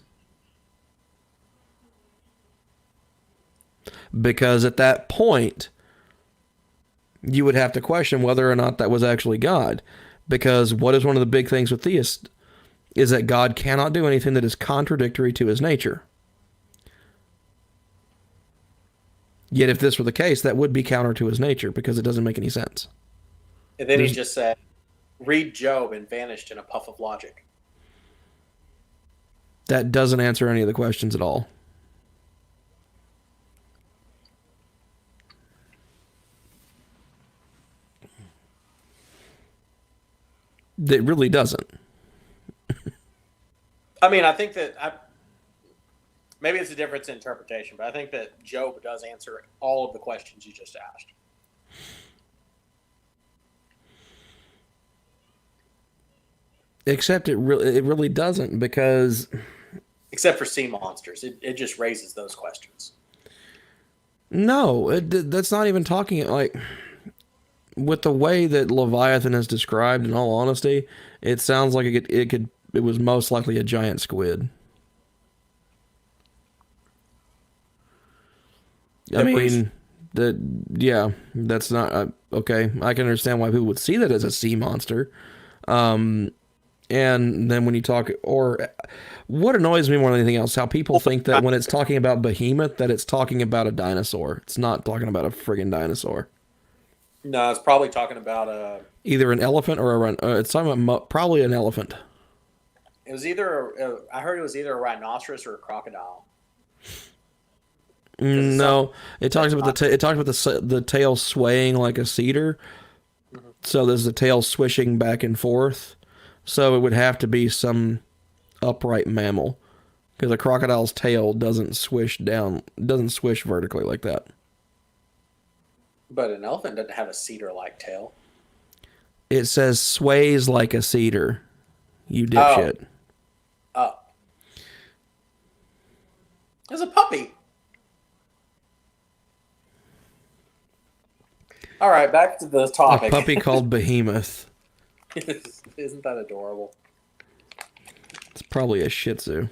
Because at that point, you would have to question whether or not that was actually God. Because what is one of the big things with theists is that God cannot do anything that is contradictory to his nature. Yet if this were the case, that would be counter to his nature because it doesn't make any sense. And then he just said, read Job, and vanished in a puff of logic. That doesn't answer any of the questions at all. It really doesn't. I mean, I think that maybe it's a difference in interpretation, but I think that Job does answer all of the questions you just asked. Except it really doesn't, because... Except for sea monsters. It just raises those questions. No, that's not even talking... Like, with the way that Leviathan is described, in all honesty, it sounds like it was most likely a giant squid. I mean, that's not... okay, I can understand why people would see that as a sea monster. And then when you talk... Or what annoys me more than anything else, how people think that when it's talking about behemoth, that it's talking about a dinosaur. It's not talking about a friggin' dinosaur. No, it's probably talking about either an elephant or it's talking about probably an elephant. It was either... I heard it was either a rhinoceros or a crocodile. No, it talks about the tail swaying like a cedar. Mm-hmm. So there's the tail swishing back and forth. So it would have to be some upright mammal, because a crocodile's tail doesn't swish vertically like that. But an elephant doesn't have a cedar-like tail. It says sways like a cedar. You dipshit. Oh. There's a puppy. All right, back to the topic. A puppy called Behemoth. Isn't that adorable? It's probably a Shih Tzu.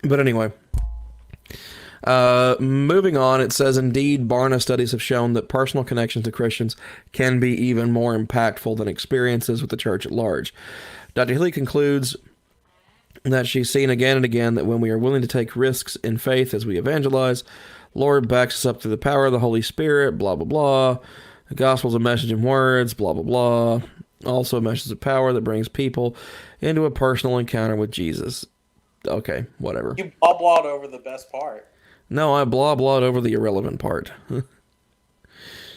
But anyway, moving on, it says, indeed, Barna studies have shown that personal connections to Christians can be even more impactful than experiences with the church at large. Dr. Healy concludes that she's seen again and again that when we are willing to take risks in faith as we evangelize, Lord backs us up through the power of the Holy Spirit, blah, blah, blah. The gospel's a message in words, blah, blah, blah. Also a message of power that brings people into a personal encounter with Jesus. Okay, whatever. You blah blah'd over the best part. No, I blah blahed over the irrelevant part. You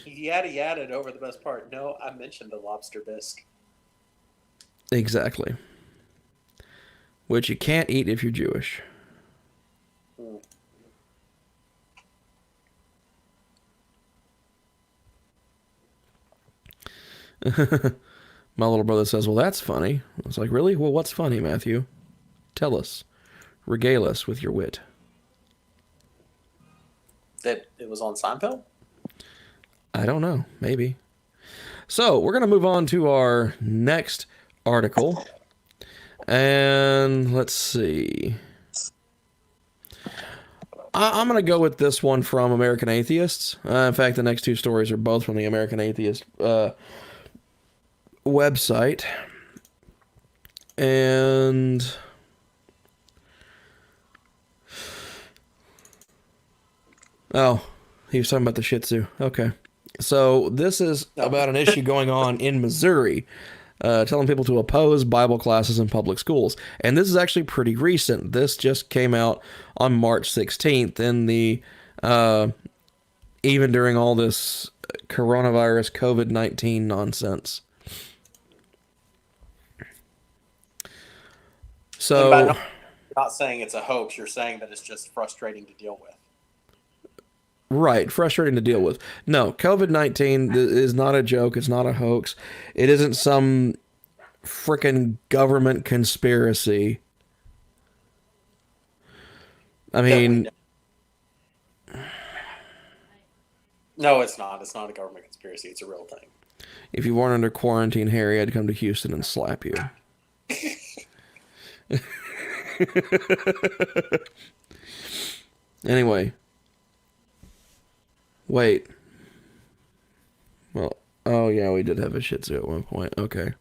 yada over the best part. No, I mentioned the lobster bisque. Exactly. Which you can't eat if you're Jewish. Mm. My little brother says, well, that's funny. I was like, really? Well, what's funny, Matthew? Tell us. Regale us with your wit. That it was on Seinfeld? I don't know. Maybe. So, we're going to move on to our next article. And let's see. I'm going to go with this one from American Atheists. In fact, the next two stories are both from the American Atheist website. And oh, he was talking about the Shih Tzu. Okay. So this is about an issue going on in Missouri, telling people to oppose Bible classes in public schools. And this is actually pretty recent. This just came out on March 16th in the, even during all this coronavirus COVID-19 nonsense. So, you're not saying it's a hoax. You're saying that it's just frustrating to deal with. Right, frustrating to deal with. No, COVID-19 is not a joke. It's not a hoax. It isn't some frickin' government conspiracy. I mean, no, it's not. It's not a government conspiracy. It's a real thing. If you weren't under quarantine, Harry, I'd come to Houston and slap you. Anyway. Wait. Well, oh yeah, we did have a Shih Tzu at one point. Okay.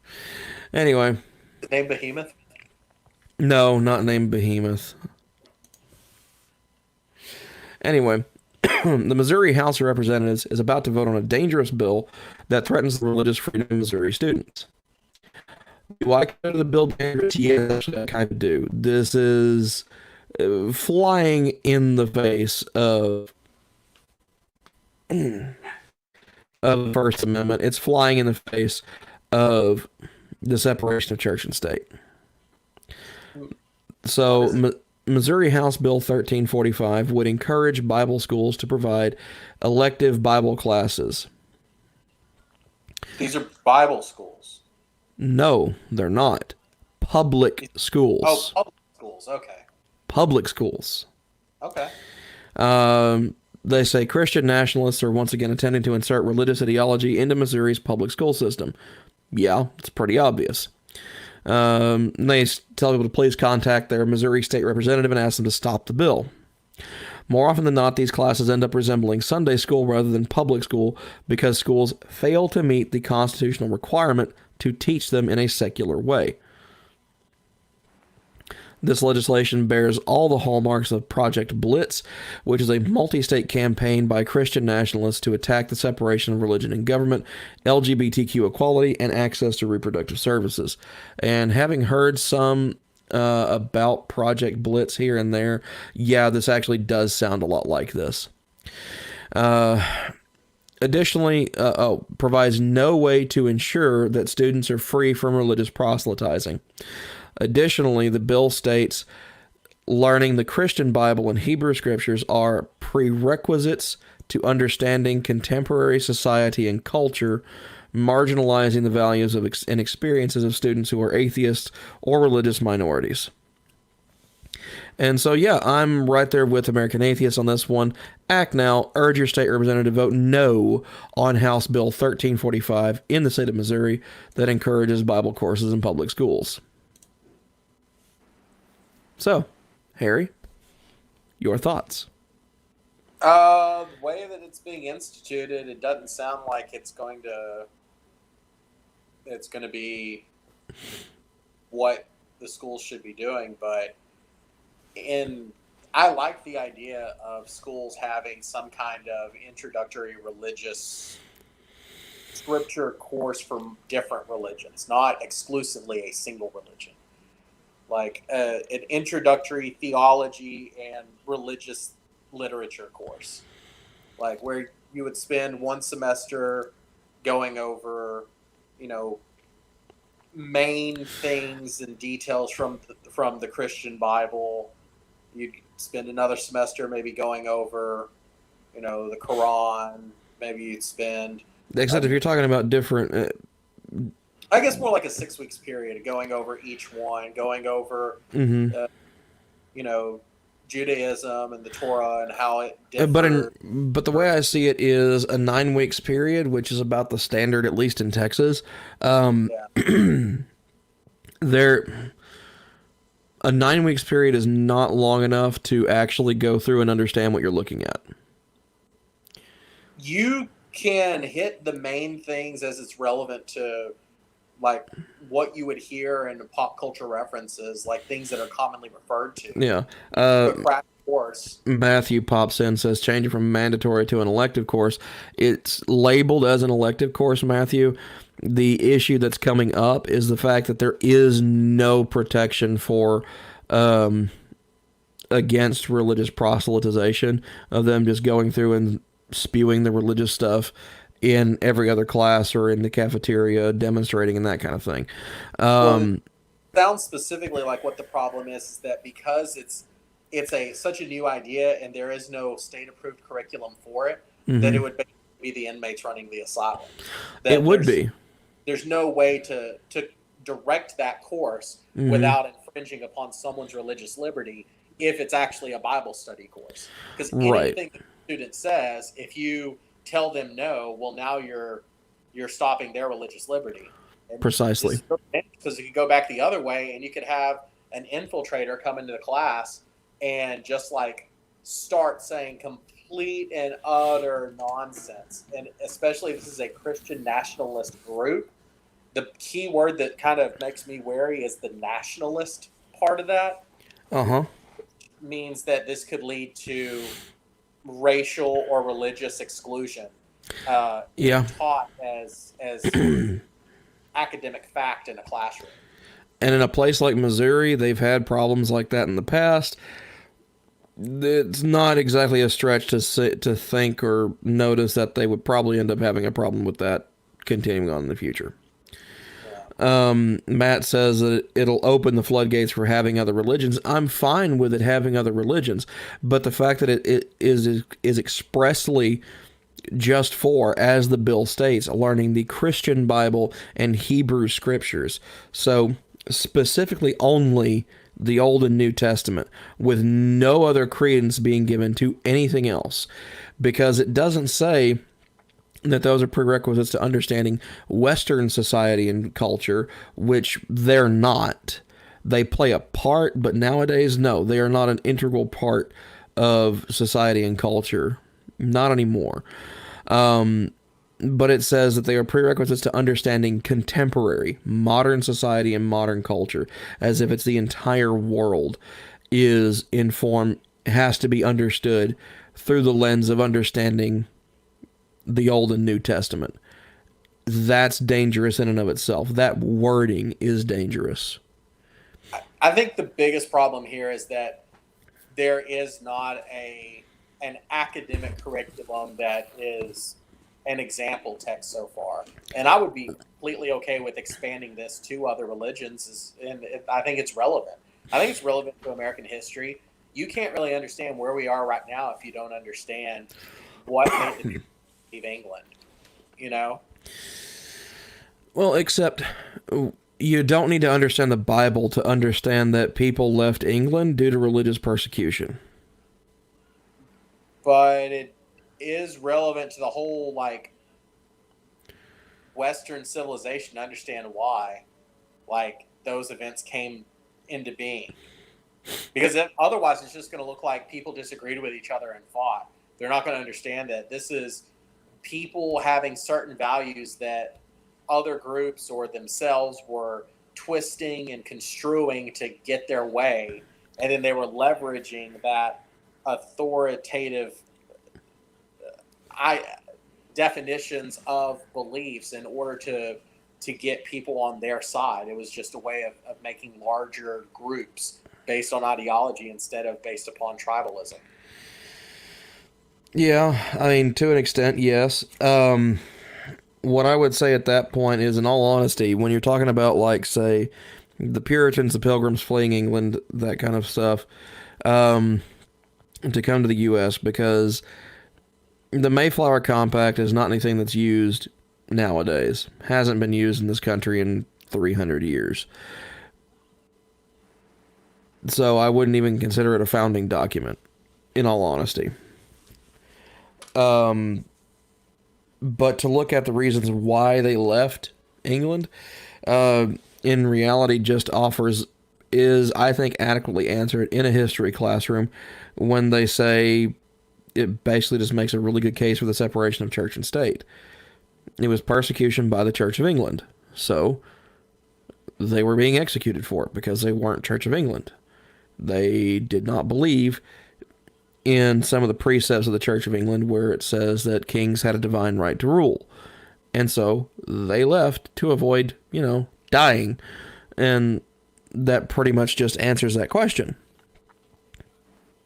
Anyway. The name Behemoth? No, not named Behemoth. Anyway, the Missouri House of Representatives is about to vote on a dangerous bill that threatens the religious freedom of Missouri students. Do I consider the bill dangerous? Yes, I kind of do. This is flying in the face of the First Amendment. It's flying in the face of the separation of church and state. So, Missouri House Bill 1345 would encourage Bible schools to provide elective Bible classes. These are Bible schools. No, they're not. Public schools. Oh, public schools. Okay. Public schools. Okay. They say Christian nationalists are once again attempting to insert religious ideology into Missouri's public school system. Yeah, it's pretty obvious. They tell people to please contact their Missouri state representative and ask them to stop the bill. More often than not, these classes end up resembling Sunday school rather than public school because schools fail to meet the constitutional requirement to teach them in a secular way. This legislation bears all the hallmarks of Project Blitz, which is a multi-state campaign by Christian nationalists to attack the separation of religion and government, LGBTQ equality, and access to reproductive services. And having heard some about Project Blitz here and there, yeah, this actually does sound a lot like this. Additionally, provides no way to ensure that students are free from religious proselytizing. Additionally, the bill states learning the Christian Bible and Hebrew scriptures are prerequisites to understanding contemporary society and culture, marginalizing the values of and experiences of students who are atheists or religious minorities. And so, yeah, I'm right there with American Atheists on this one. Act now. Urge your state representative to vote no on House Bill 1345 in the state of Missouri that encourages Bible courses in public schools. So, Harry, your thoughts? The way that it's being instituted, it doesn't sound like it's going to be what the schools should be doing, but I like the idea of schools having some kind of introductory religious scripture course for different religions, not exclusively a single religion. like an introductory theology and religious literature course, like where you would spend one semester going over, you know, main things and details from the Christian Bible. You'd spend another semester maybe going over, you know, the Quran. Maybe you'd spend, Except if you're talking about different, I guess, more like a 6 weeks period going over each one, going over, mm-hmm. You know, Judaism and the Torah and how it differs. But the way I see it is a 9 weeks period, which is about the standard, at least in Texas. Yeah. A 9 weeks period is not long enough to actually go through and understand what you're looking at. You can hit the main things as it's relevant to, like, what you would hear in pop culture references, like things that are commonly referred to. Yeah. But crash course. Matthew pops in, says, changing from mandatory to an elective course. It's labeled as an elective course, Matthew. The issue that's coming up is the fact that there is no protection for against religious proselytization, of them just going through and spewing the religious stuff in every other class or in the cafeteria, demonstrating and that kind of thing. Well, sounds specifically like what the problem is that because it's such a new idea and there is no state-approved curriculum for it, that it would be the inmates running the asylum. That it would be. There's no way to direct that course without infringing upon someone's religious liberty if it's actually a Bible study course. Because anything that the student says, if you tell them no, well, now you're stopping their religious liberty. And precisely. Because you could go back the other way and you could have an infiltrator come into the class and just like start saying complete and utter nonsense. And especially if this is a Christian nationalist group, the key word that kind of makes me wary is the nationalist part of that. Uh-huh. Means that this could lead to racial or religious exclusion. Taught as academic fact in a classroom. And in a place like Missouri, they've had problems like that in the past. It's not exactly a stretch to think or notice that they would probably end up having a problem with that continuing on in the future. Matt says that it'll open the floodgates for having other religions. I'm fine with it having other religions, but the fact that it is expressly just for, as the bill states, learning the Christian Bible and Hebrew scriptures. So specifically only the Old and New Testament, with no other credence being given to anything else, because it doesn't say that those are prerequisites to understanding Western society and culture, which they're not. They play a part, but nowadays, no, they are not an integral part of society and culture. Not anymore. But it says that they are prerequisites to understanding contemporary, modern society and modern culture, as if it's the entire world is informed, has to be understood through the lens of understanding the Old and New Testament. That's dangerous in and of itself. That wording is dangerous. I think the biggest problem here is that there is not an academic curriculum that is an example text so far. And I would be completely okay with expanding this to other religions, and I think it's relevant. I think it's relevant to American history. You can't really understand where we are right now if you don't understand what made the people leave England, you know? Well, except you don't need to understand the Bible to understand that people left England due to religious persecution. But it is relevant to the whole, like, Western civilization to understand why, like, those events came into being. Because otherwise it's just going to look like people disagreed with each other and fought. They're not going to understand that this is people having certain values that other groups or themselves were twisting and construing to get their way, and then they were leveraging that authoritative definitions of beliefs in order to to get people on their side. It was just a way of making larger groups based on ideology instead of based upon tribalism. Yeah, I mean, to an extent, yes. What I would say at that point is, in all honesty, when you're talking about, like, say, the Puritans, the Pilgrims fleeing England, that kind of stuff, to come to the U.S., because the Mayflower Compact is not anything that's used nowadays. Hasn't been used in this country in 300 years. So I wouldn't even consider it a founding document, in all honesty. But to look at the reasons why they left England, in reality just is, I think, adequately answered in a history classroom when they say it basically just makes a really good case for the separation of church and state. It was persecution by the Church of England. So they were being executed for it because they weren't Church of England. They did not believe in some of the precepts of the Church of England where it says that kings had a divine right to rule. And so they left to avoid, dying. And that pretty much just answers that question.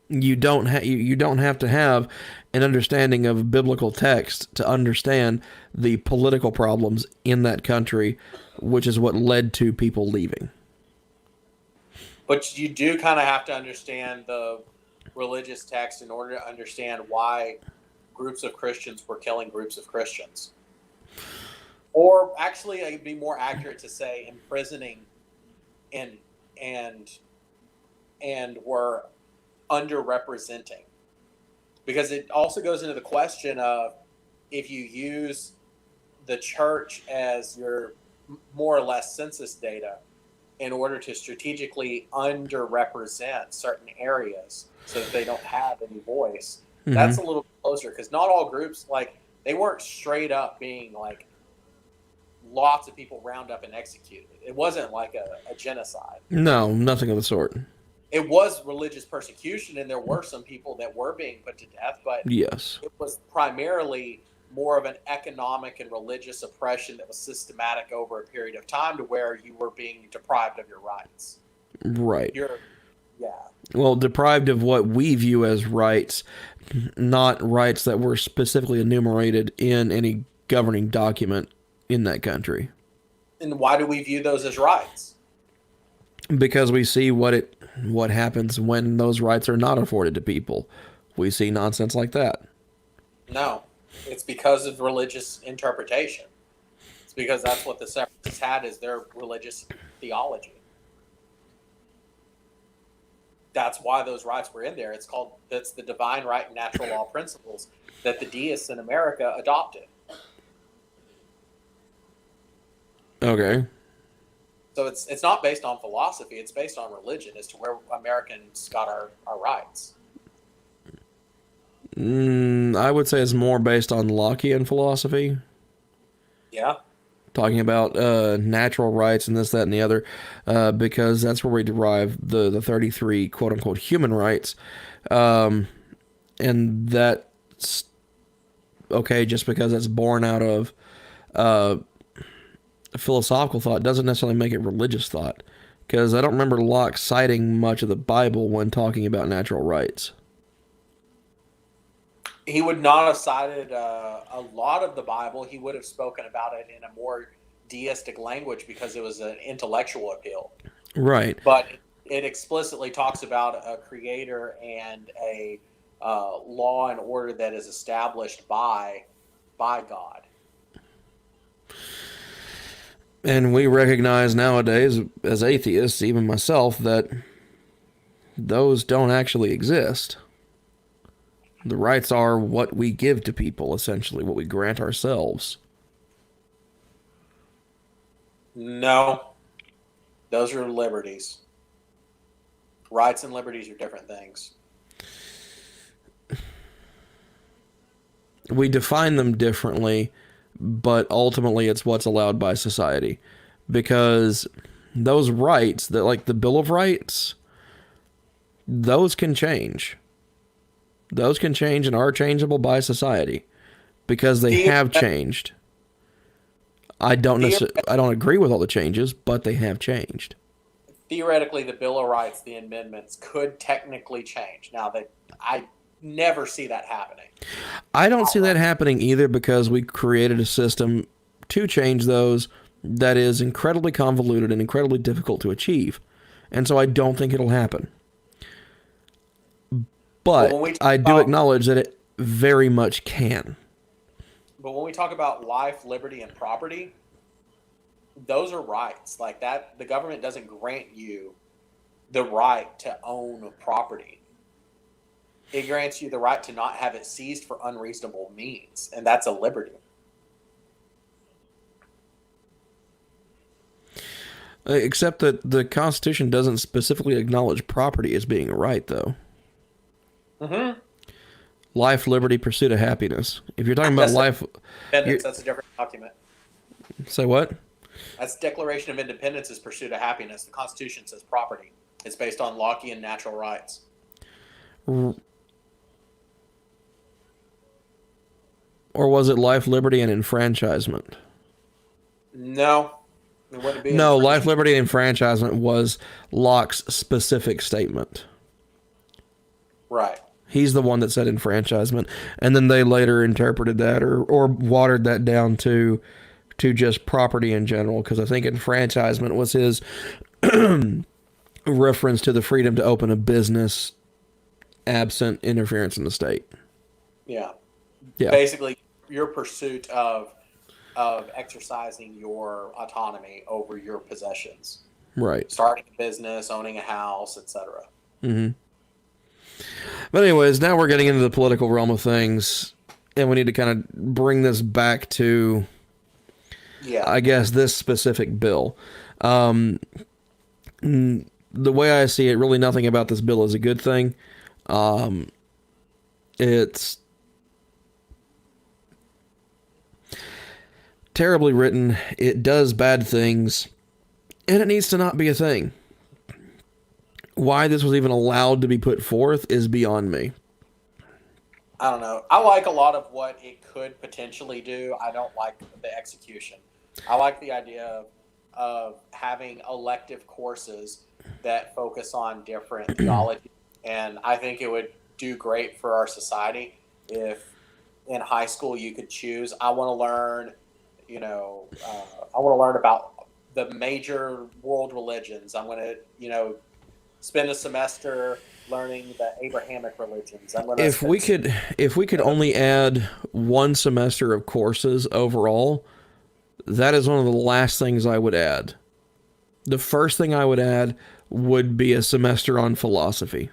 You don't have to have an understanding of biblical text to understand the political problems in that country, which is what led to people leaving. But you do kind of have to understand the religious text in order to understand why groups of Christians were killing groups of Christians. Or actually, it'd be more accurate to say imprisoning and were underrepresenting. Because it also goes into the question of if you use the church as your more or less census data in order to strategically underrepresent certain areas so that they don't have any voice, that's a little closer. Because not all groups, they weren't straight up being lots of people round up and executed. It wasn't like a genocide. No, nothing of the sort. It was religious persecution, and there were some people that were being put to death, but yes, it was primarily more of an economic and religious oppression that was systematic over a period of time to where you were being deprived of your rights. Right. Yeah. Well, deprived of what we view as rights, not rights that were specifically enumerated in any governing document in that country. And why do we view those as rights? Because we see what happens when those rights are not afforded to people. We see nonsense like that. No, it's because of religious interpretation. It's because that's what the separatists had as their religious theology. That's why those rights were in there. It's the divine right and natural law principles that the deists in America adopted. Okay. So it's not based on philosophy, it's based on religion as to where Americans got our rights. I would say it's more based on Lockean philosophy. Yeah. Talking about natural rights and this, that, and the other, because that's where we derive the 33 quote-unquote human rights. And that's okay just because it's born out of philosophical thought doesn't necessarily make it religious thought, because I don't remember Locke citing much of the Bible when talking about natural rights. He would not have cited a lot of the Bible. He would have spoken about it in a more deistic language because it was an intellectual appeal. Right. But it explicitly talks about a creator and a law and order that is established by God. And we recognize nowadays, as atheists, even myself, that those don't actually exist. The rights are what we give to people, essentially, what we grant ourselves. No, those are liberties. Rights and liberties are different things. We define them differently, but ultimately it's what's allowed by society. Because those rights, like the Bill of Rights, those can change. Those can change and are changeable by society because they have changed. I don't agree with all the changes, but they have changed. Theoretically, the Bill of Rights, the amendments, could technically change. Now, that I never see that happening. I don't see that happening either, because we created a system to change those that is incredibly convoluted and incredibly difficult to achieve. And so I don't think it'll happen. But I do acknowledge that it very much can. But when we talk about life, liberty, and property, those are rights. Like that, the government doesn't grant you the right to own property. It grants you the right to not have it seized for unreasonable means, and that's a liberty. Except that the Constitution doesn't specifically acknowledge property as being a right, though. Mm-hmm. Life, liberty, pursuit of happiness. If you're talking about life... That's a different document. Say what? That's Declaration of Independence is pursuit of happiness. The Constitution says property. It's based on Lockean natural rights. Or was it life, liberty, and enfranchisement? No. It wouldn't be. No, life, liberty, and enfranchisement was Locke's specific statement. Right. He's the one that said enfranchisement. And then they later interpreted that or watered that down to just property in general, because I think enfranchisement was his reference to the freedom to open a business absent interference in the state. Yeah. Basically, your pursuit of exercising your autonomy over your possessions. Right. Starting a business, owning a house, etc. Mm-hmm. But anyways, now we're getting into the political realm of things, and we need to kind of bring this back to, I guess, this specific bill. The way I see it, really nothing about this bill is a good thing. It's terribly written. It does bad things, and it needs to not be a thing. Why this was even allowed to be put forth is beyond me. I don't know. I like a lot of what it could potentially do. I don't like the execution. I like the idea of having elective courses that focus on different theology, and I think it would do great for our society if in high school you could choose. I want to learn, I want to learn about the major world religions. I'm going to, spend a semester learning the Abrahamic religions. If we could only add one semester of courses overall, that is one of the last things I would add. The first thing I would add would be a semester on philosophy.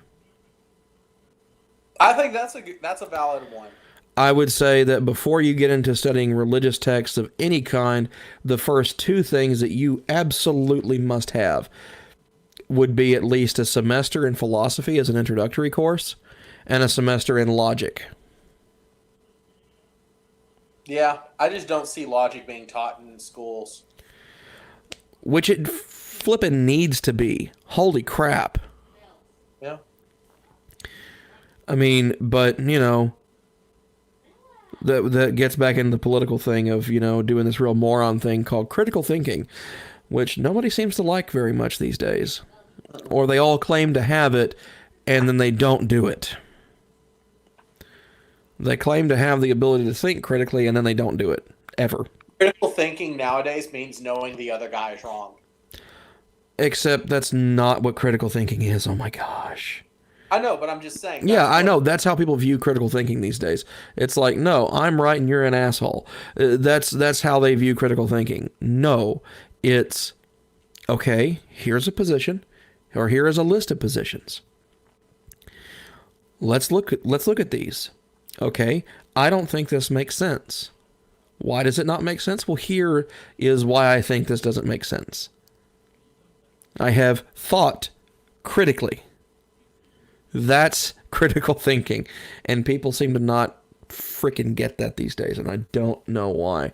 I think that's a valid one. I would say that before you get into studying religious texts of any kind, the first two things that you absolutely must have would be at least a semester in philosophy as an introductory course and a semester in logic. Yeah, I just don't see logic being taught in schools. Which it flippin' needs to be. Holy crap. Yeah. I mean, but, that gets back into the political thing of, doing this real moron thing called critical thinking, which nobody seems to like very much these days. Or they all claim to have it, and then they don't do it. They claim to have the ability to think critically, and then they don't do it, ever. Critical thinking nowadays means knowing the other guy is wrong. Except that's not what critical thinking is. Oh my gosh. I know, but I'm just saying. Yeah, I know. That's how people view critical thinking these days. It's like, no, I'm right and you're an asshole. That's how they view critical thinking. No, it's, okay, here's a position, or here is a list of positions. Let's look at these. Okay, I don't think this makes sense. Why does it not make sense? Well, here is why I think this doesn't make sense. I have thought critically. That's critical thinking. And people seem to not freaking get that these days, and I don't know why.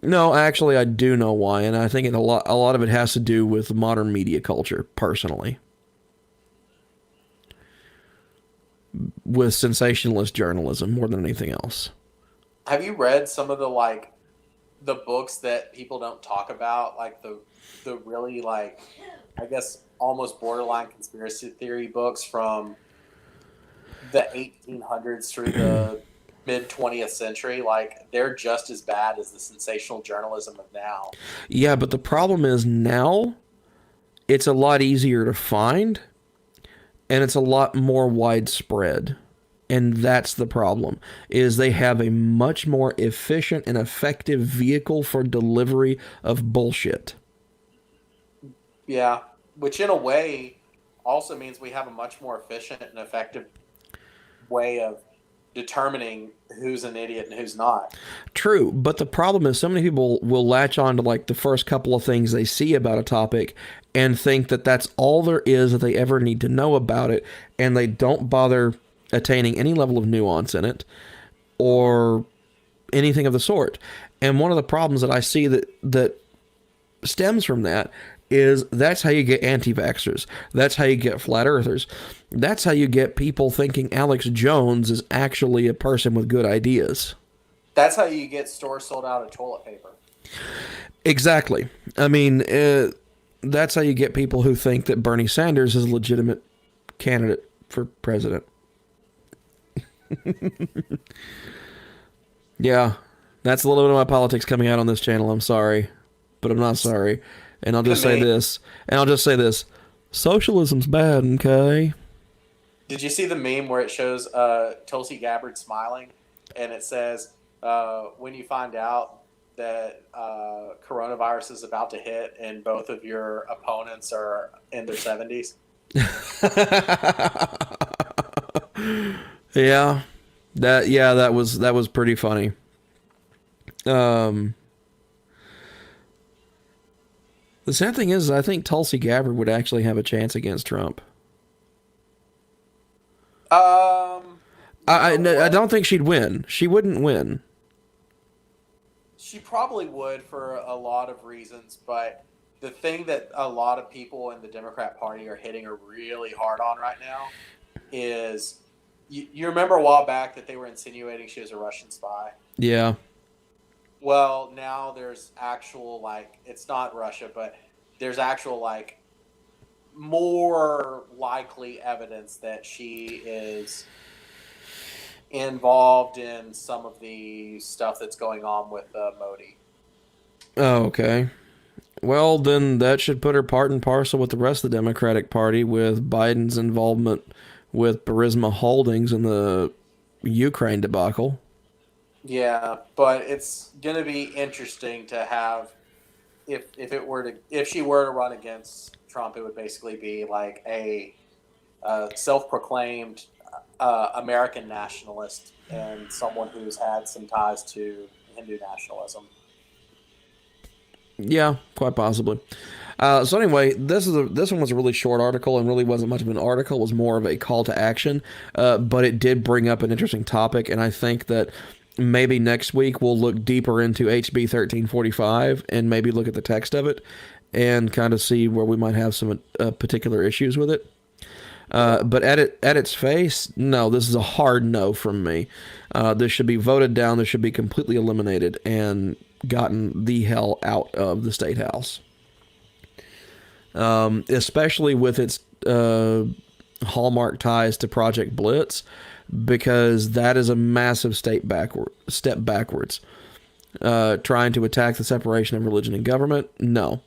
No, actually, I do know why, and I think a lot of it has to do with modern media culture, personally. With sensationalist journalism more than anything else. Have you read some of the the books that people don't talk about, like the really, like, I guess almost borderline conspiracy theory books from the 1800s through the mid 20th century, like they're just as bad as the sensational journalism of now. Yeah, but the problem is now it's a lot easier to find and it's a lot more widespread. And that's the problem, is they have a much more efficient and effective vehicle for delivery of bullshit. Yeah, which in a way also means we have a much more efficient and effective way of determining who's an idiot and who's not. True, but the problem is so many people will latch on to like the first couple of things they see about a topic and think that that's all there is that they ever need to know about it, and they don't bother attaining any level of nuance in it or anything of the sort. And one of the problems that I see that stems from that is that's how you get anti-vaxxers. That's how you get flat earthers. That's how you get people thinking Alex Jones is actually a person with good ideas. That's how you get stores sold out of toilet paper. Exactly. I mean, that's how you get people who think that Bernie Sanders is a legitimate candidate for president. Yeah, that's a little bit of my politics coming out on this channel. I'm sorry, but I'm not sorry. And I'll just say this. Socialism's bad, okay? Did you see the meme where it shows Tulsi Gabbard smiling, and it says, when you find out that coronavirus is about to hit and both of your opponents are in their 70s? Yeah. That was pretty funny. The sad thing is, I think Tulsi Gabbard would actually have a chance against Trump. I don't think she'd win. She wouldn't win. She probably would for a lot of reasons, but the thing that a lot of people in the Democrat Party are hitting her really hard on right now is, you remember a while back that they were insinuating she was a Russian spy? Yeah. Well, now there's actual, like, it's not Russia, but there's actual, like, more likely evidence that she is involved in some of the stuff that's going on with Modi. Oh, okay. Well, then that should put her part and parcel with the rest of the Democratic Party, with Biden's involvement with Burisma Holdings and the Ukraine debacle. Yeah, but it's going to be interesting to have, if she were to run against Trump, it would basically be like a self-proclaimed American nationalist and someone who's had some ties to Hindu nationalism. Yeah, quite possibly. So anyway, this one was a really short article and really wasn't much of an article. It was more of a call to action, but it did bring up an interesting topic, and I think that maybe next week we'll look deeper into HB 1345 and maybe look at the text of it and kind of see where we might have some particular issues with it. But at its face, no, this is a hard no from me. This should be voted down. This should be completely eliminated and gotten the hell out of the State House. Especially with its hallmark ties to Project Blitz, because that is a massive step backwards. Trying to attack the separation of religion and government, no.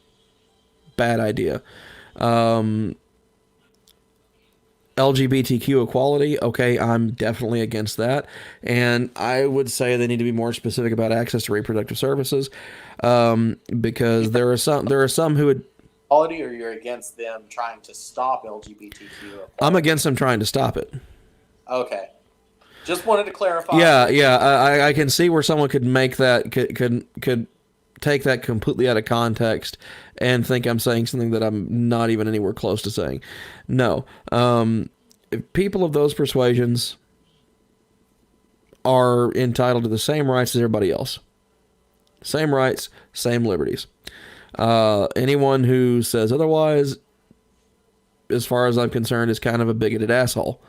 Bad idea. LGBTQ equality, okay, I'm definitely against that. And I would say they need to be more specific about access to reproductive services, because there are some who would... Equality, or you're against them trying to stop LGBTQ equality? I'm against them trying to stop it. Okay. Just wanted to clarify. Yeah. I can see where someone could make that, could take that completely out of context and think I'm saying something that I'm not even anywhere close to saying. No. People of those persuasions are entitled to the same rights as everybody else. Same rights, same liberties. Anyone who says otherwise, as far as I'm concerned, is kind of a bigoted asshole.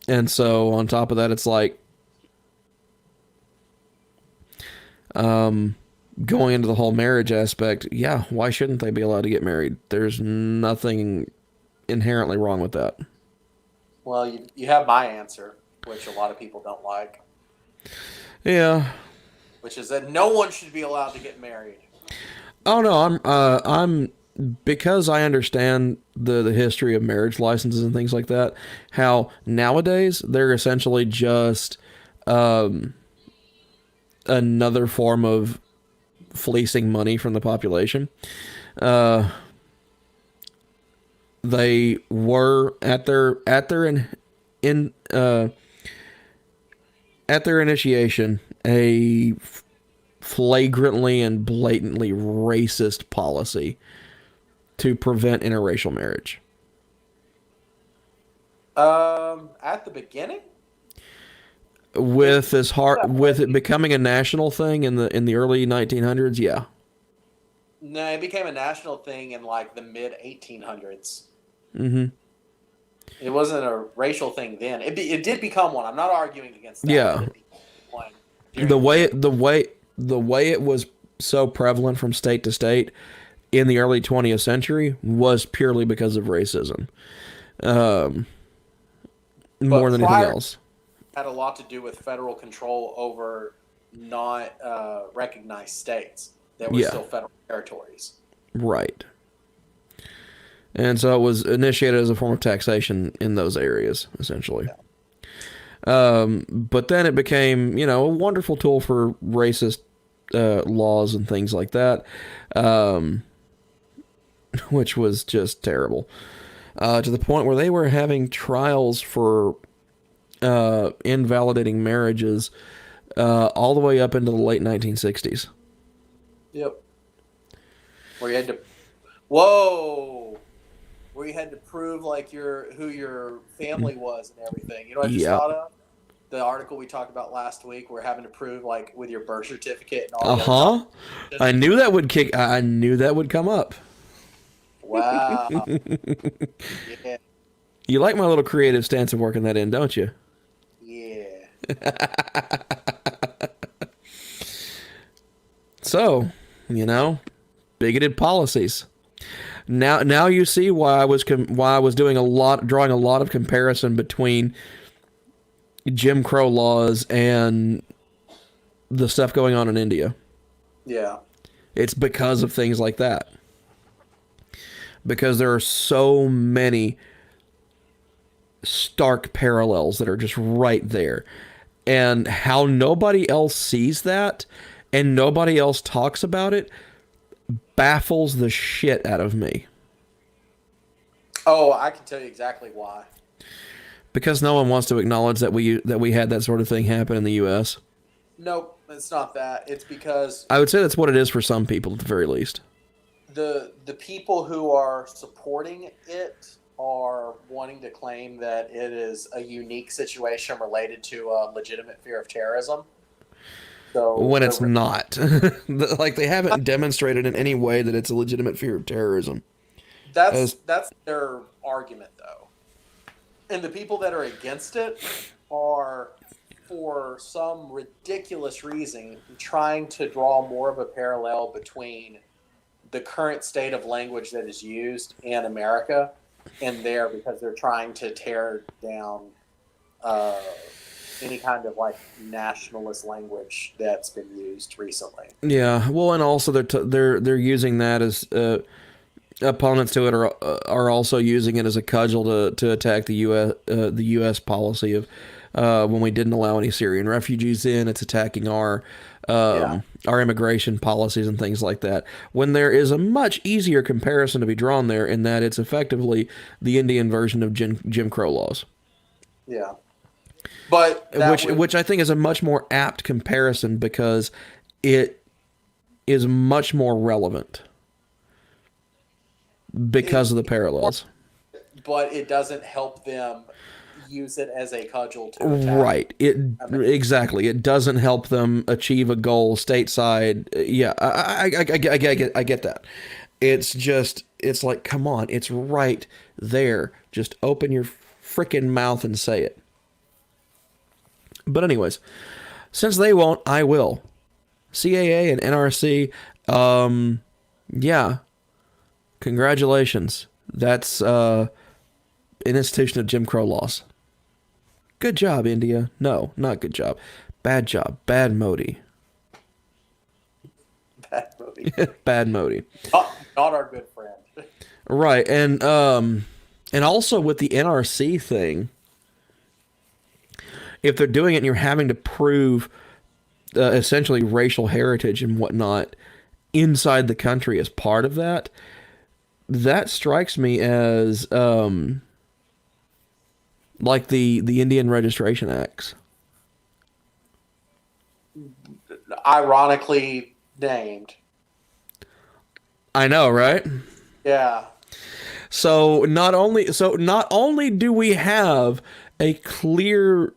And so on top of that, it's like, going into the whole marriage aspect, yeah, why shouldn't they be allowed to get married? There's nothing inherently wrong with that. Well, you have my answer, which a lot of people don't like, Yeah. which is that no one should be allowed to get married. Oh no, I'm because I understand the history of marriage licenses and things like that. How nowadays they're essentially just another form of fleecing money from the population. They were at their initiation a flagrantly and blatantly racist policy to prevent interracial marriage. At the beginning, With it becoming a national thing in the early 1900s, yeah. no, it became a national thing in like the mid 1800s. Mm-hmm. It wasn't a racial thing then. It did become one. I'm not arguing against that. Yeah. It became one during The way it was so prevalent from state to state in the early 20th century was purely because of racism, more than anything else. Had a lot to do with federal control over not recognized states that were still federal territories. Right. And so it was initiated as a form of taxation in those areas, essentially. Yeah. But then it became, a wonderful tool for racist laws and things like that, which was just terrible. To the point where they were having trials for invalidating marriages all the way up into the late 1960s. Yep. Where you had to prove like who your family was and everything. You know what I just thought of? The article we talked about last week, we're having to prove like with your birth certificate and all that. I knew that would come up. Wow. Yeah. You like my little creative stance of working that in, don't you? Yeah. So, bigoted policies. Now you see why I was drawing a lot of comparison between Jim Crow laws and the stuff going on in India. Yeah. It's because of things like that. Because there are so many stark parallels that are just right there. And how nobody else sees that and nobody else talks about it baffles the shit out of me. Oh, I can tell you exactly why. Because no one wants to acknowledge that we had that sort of thing happen in the U.S. Nope, it's not that. It's because I would say that's what it is for some people, at the very least. The people who are supporting it are wanting to claim that it is a unique situation related to a legitimate fear of terrorism. So when it's not. Like, they haven't demonstrated in any way that it's a legitimate fear of terrorism. That's their argument, though. And the people that are against it are, for some ridiculous reason, trying to draw more of a parallel between the current state of language that is used in America and there, because they're trying to tear down any kind of like nationalist language that's been used recently. Yeah, well, and also they're using that as opponents to it are also using it as a cudgel to attack the U.S. policy of when we didn't allow any Syrian refugees in. It's attacking our immigration policies and things like that. When there is a much easier comparison to be drawn there, in that it's effectively the Indian version of Jim Crow laws. Yeah. But which I think is a much more apt comparison because it is much more relevant because of the parallels. But it doesn't help them use it as a cudgel to attack. Right. Exactly. It doesn't help them achieve a goal stateside. Yeah, I get that. It's like, come on, it's right there. Just open your freaking mouth and say it. But anyways, since they won't, I will. CAA and NRC, yeah, congratulations. That's an institution of Jim Crow laws. Good job, India. No, not good job. Bad job. Bad Modi. Bad Modi. Bad Modi. Not our good friend. Right, and also with the NRC thing, if they're doing it and you're having to prove essentially racial heritage and whatnot inside the country as part of that, that strikes me as like the Indian Registration Acts. Ironically named. I know, right? Yeah. So not only do we have a clear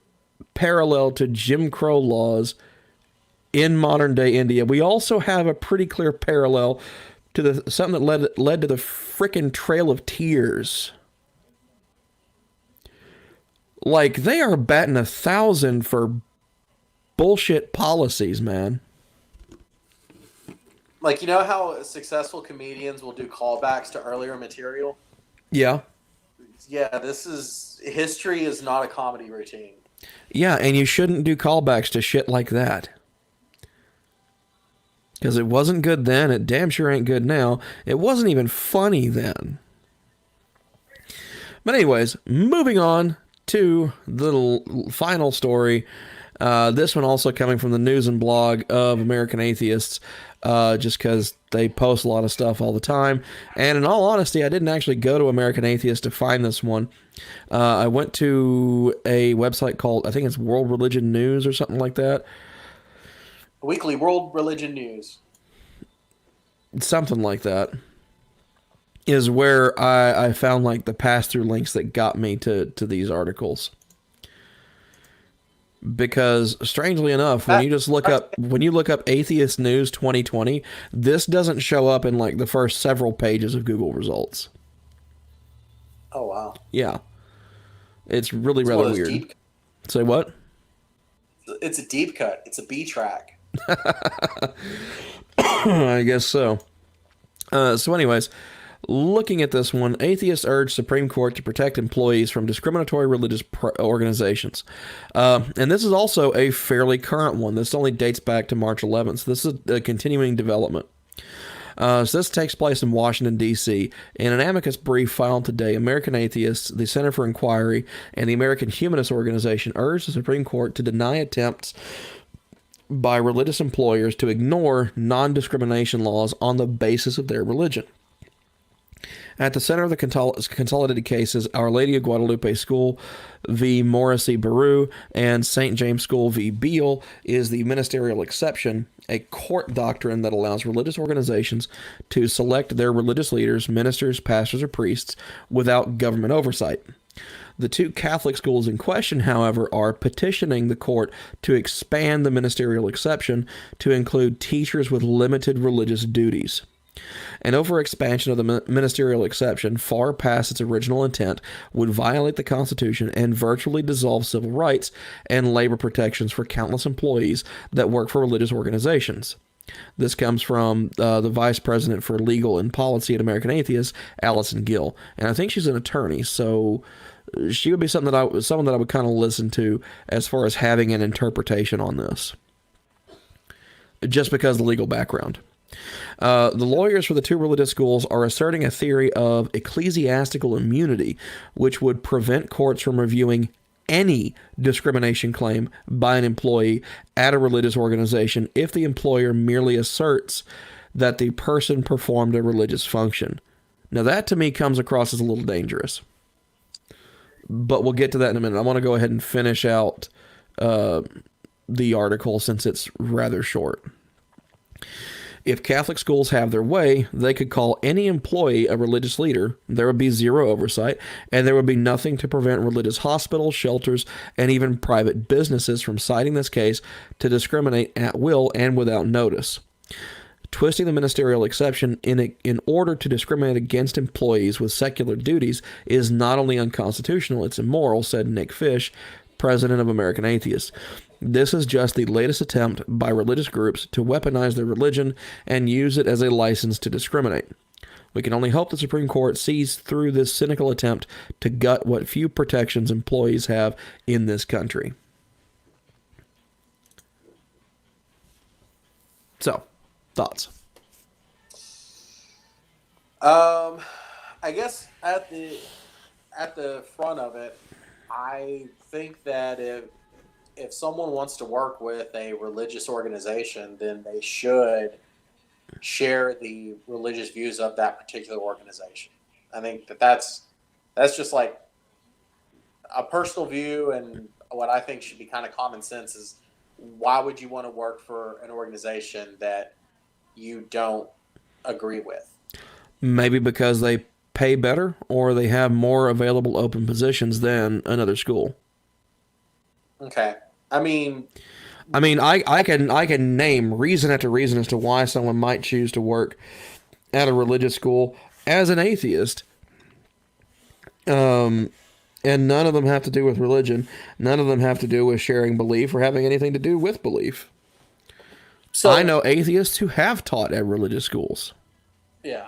parallel to Jim Crow laws in modern day India, we also have a pretty clear parallel to something that led to the frickin' Trail of Tears. Like, they are batting 1,000 for bullshit policies, man. Like, you know how successful comedians will do callbacks to earlier material? Yeah. Yeah, history is not a comedy routine. Yeah, and you shouldn't do callbacks to shit like that. Because it wasn't good then, it damn sure ain't good now. It wasn't even funny then. But anyways, moving on to the final story. This one also coming from the news and blog of American Atheists, just because they post a lot of stuff all the time. And in all honesty, I didn't actually go to American Atheist to find this one. I went to a website called, I think it's World Religion News or something like that. Weekly World Religion News. Something like that. Is where I found like the pass-through links that got me to these articles. Because strangely enough, when you look up Atheist News 2020, this doesn't show up in like the first several pages of Google results. Oh wow. Yeah. It's really rather weird. Say what? It's a deep cut. It's a B track. I guess so. So anyways, looking at this one, atheists urge Supreme Court to protect employees from discriminatory religious organizations. And this is also a fairly current one. This only dates back to March 11th. So this is a continuing development. So this takes place in Washington, D.C. In an amicus brief filed today, American Atheists, the Center for Inquiry, and the American Humanist Organization urged the Supreme Court to deny attempts by religious employers to ignore non-discrimination laws on the basis of their religion. At the center of the consolidated cases, Our Lady of Guadalupe School v. Morrissey Baru and St. James School v. Beale is the ministerial exception, a court doctrine that allows religious organizations to select their religious leaders, ministers, pastors, or priests without government oversight. The two Catholic schools in question, however, are petitioning the court to expand the ministerial exception to include teachers with limited religious duties. An overexpansion of the ministerial exception far past its original intent would violate the Constitution and virtually dissolve civil rights and labor protections for countless employees that work for religious organizations. This comes from the Vice President for Legal and Policy at American Atheists, Allison Gill. And I think she's an attorney, so she would be someone that I would kind of listen to as far as having an interpretation on this. Just because of the legal background. The lawyers for the two religious schools are asserting a theory of ecclesiastical immunity, which would prevent courts from reviewing any discrimination claim by an employee at a religious organization if the employer merely asserts that the person performed a religious function. Now that to me comes across as a little dangerous. But we'll get to that in a minute. I want to go ahead and finish out the article since it's rather short. If Catholic schools have their way, they could call any employee a religious leader. There would be zero oversight, and there would be nothing to prevent religious hospitals, shelters, and even private businesses from citing this case to discriminate at will and without notice. Twisting the ministerial exception in order to discriminate against employees with secular duties is not only unconstitutional, it's immoral, said Nick Fish, president of American Atheists. This is just the latest attempt by religious groups to weaponize their religion and use it as a license to discriminate. We can only hope the Supreme Court sees through this cynical attempt to gut what few protections employees have in this country. So, thoughts? I guess at the front of it, I think that if someone wants to work with a religious organization, then they should share the religious views of that particular organization. I think that's just like a personal view, and what I think should be kind of common sense is, why would you want to work for an organization that you don't agree with? Maybe because they pay better, or they have more available open positions than another school. Okay. I mean, I can name reason after reason as to why someone might choose to work at a religious school as an atheist. And none of them have to do with religion. None of them have to do with sharing belief or having anything to do with belief. So I know atheists who have taught at religious schools. Yeah.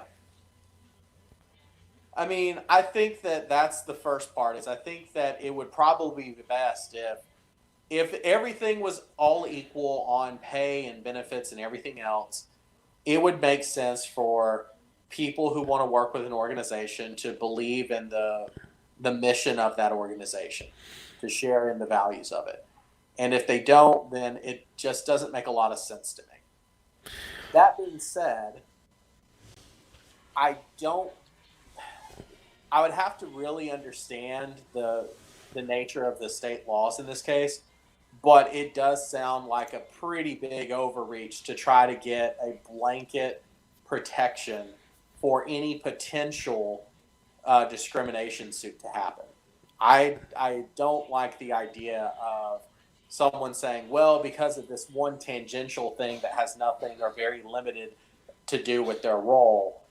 I mean, I think that's the first part. Is I think that it would probably be best if everything was all equal on pay and benefits and everything else. It would make sense for people who want to work with an organization to believe in the mission of that organization, to share in the values of it. And if they don't, then it just doesn't make a lot of sense to me. That being said, I would have to really understand the nature of the state laws in this case, but it does sound like a pretty big overreach to try to get a blanket protection for any potential discrimination suit to happen. I don't like the idea of someone saying, well, because of this one tangential thing that has nothing or very limited to do with their role,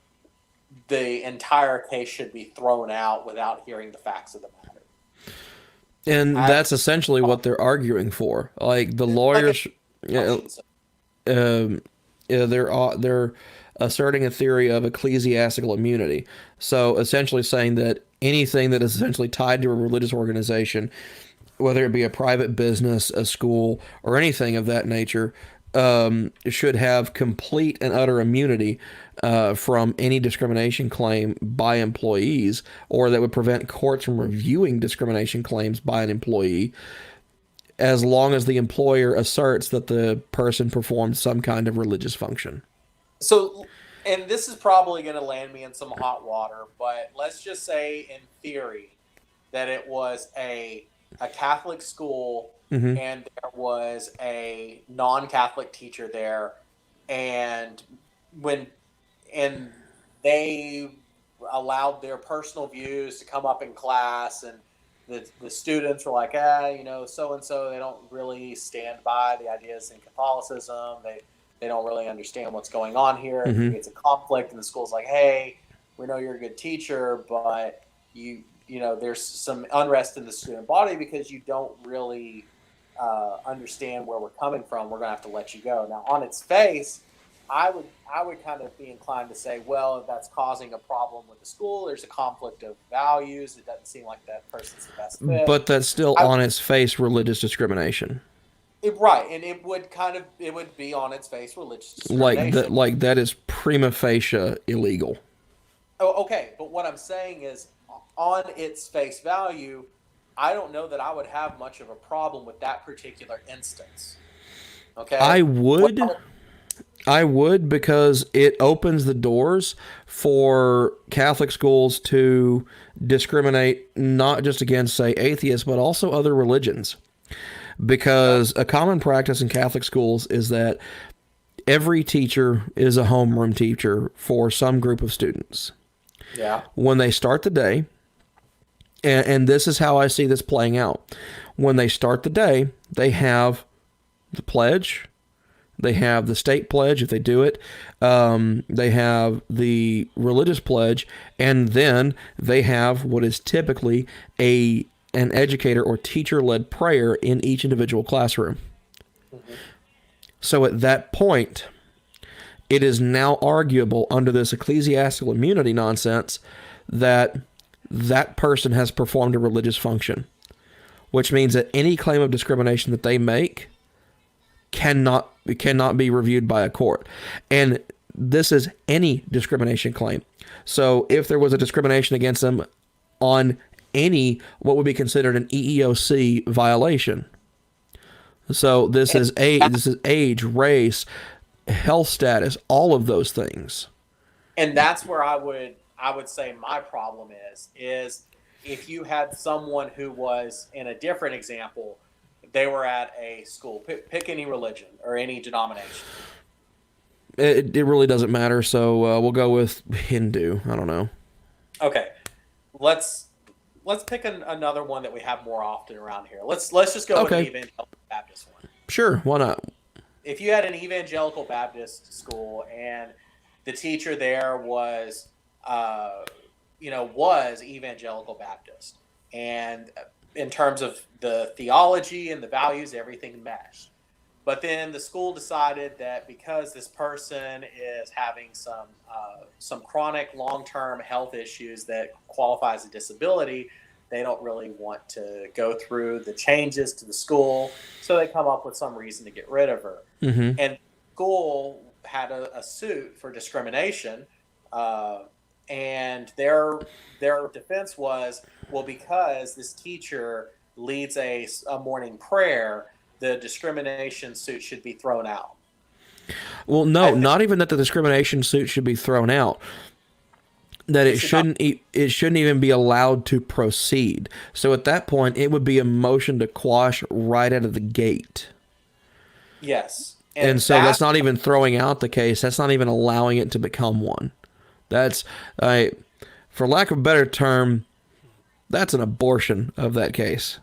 the entire case should be thrown out without hearing the facts of the matter. And that's essentially what they're arguing for. Like the lawyers, they're asserting a theory of ecclesiastical immunity. So essentially saying that anything that is essentially tied to a religious organization, whether it be a private business, a school, or anything of that nature, should have complete and utter immunity from any discrimination claim by employees, or that would prevent courts from reviewing discrimination claims by an employee, as long as the employer asserts that the person performed some kind of religious function. So, and this is probably going to land me in some hot water, but let's just say in theory that it was a Catholic school, mm-hmm. and there was a non-Catholic teacher there, and they allowed their personal views to come up in class, and the students were like, so-and-so, they don't really stand by the ideas in Catholicism. They don't really understand what's going on here. Mm-hmm. It's a conflict, and the school's like, hey, we know you're a good teacher, but you know, there's some unrest in the student body because you don't really understand where we're coming from. We're going to have to let you go. Now, on its face, I would kind of be inclined to say, well, if that's causing a problem with the school, there's a conflict of values. It doesn't seem like that person's the best fit. But that's still on its face religious discrimination. Right, and it would be on its face religious discrimination. Like that is prima facie illegal. Oh, okay, but what I'm saying is, on its face value, I don't know that I would have much of a problem with that particular instance. Okay? I would, because it opens the doors for Catholic schools to discriminate not just against, say, atheists, but also other religions. Because a common practice in Catholic schools is that every teacher is a homeroom teacher for some group of students. Yeah. When they start the day, and this is how I see this playing out. When they start the day, they have the pledge, they have the state pledge if they do it, they have the religious pledge, and then they have what is typically an an educator or teacher-led prayer in each individual classroom. Mm-hmm. So at that point, it is now arguable under this ecclesiastical immunity nonsense that that person has performed a religious function, which means that any claim of discrimination that they make cannot be reviewed by a court. And this is any discrimination claim. So if there was a discrimination against them on any what would be considered an EEOC violation. So this is age, race, health status, all of those things. And that's where I would say my problem is if you had someone who was, in a different example, they were at a school, pick any religion or any denomination. It really doesn't matter, so we'll go with Hindu. I don't know. Okay, let's pick another one that we have more often around here. Let's just go with the Evangelical Baptist one. Sure, why not? If you had an Evangelical Baptist school and the teacher there was Evangelical Baptist, and in terms of the theology and the values, everything meshed. But then the school decided that because this person is having some chronic long-term health issues that qualify as a disability, they don't really want to go through the changes to the school, so they come up with some reason to get rid of her. Mm-hmm. And the school had a suit for discrimination, and their defense was, well, because this teacher leads a morning prayer, the discrimination suit should be thrown out. Well, no, not even that the discrimination suit should be thrown out. That it shouldn't even be allowed to proceed. So at that point, it would be a motion to quash right out of the gate. Yes. And so that's not even throwing out the case. That's not even allowing it to become one. That's, for lack of a better term, that's an abortion of that case.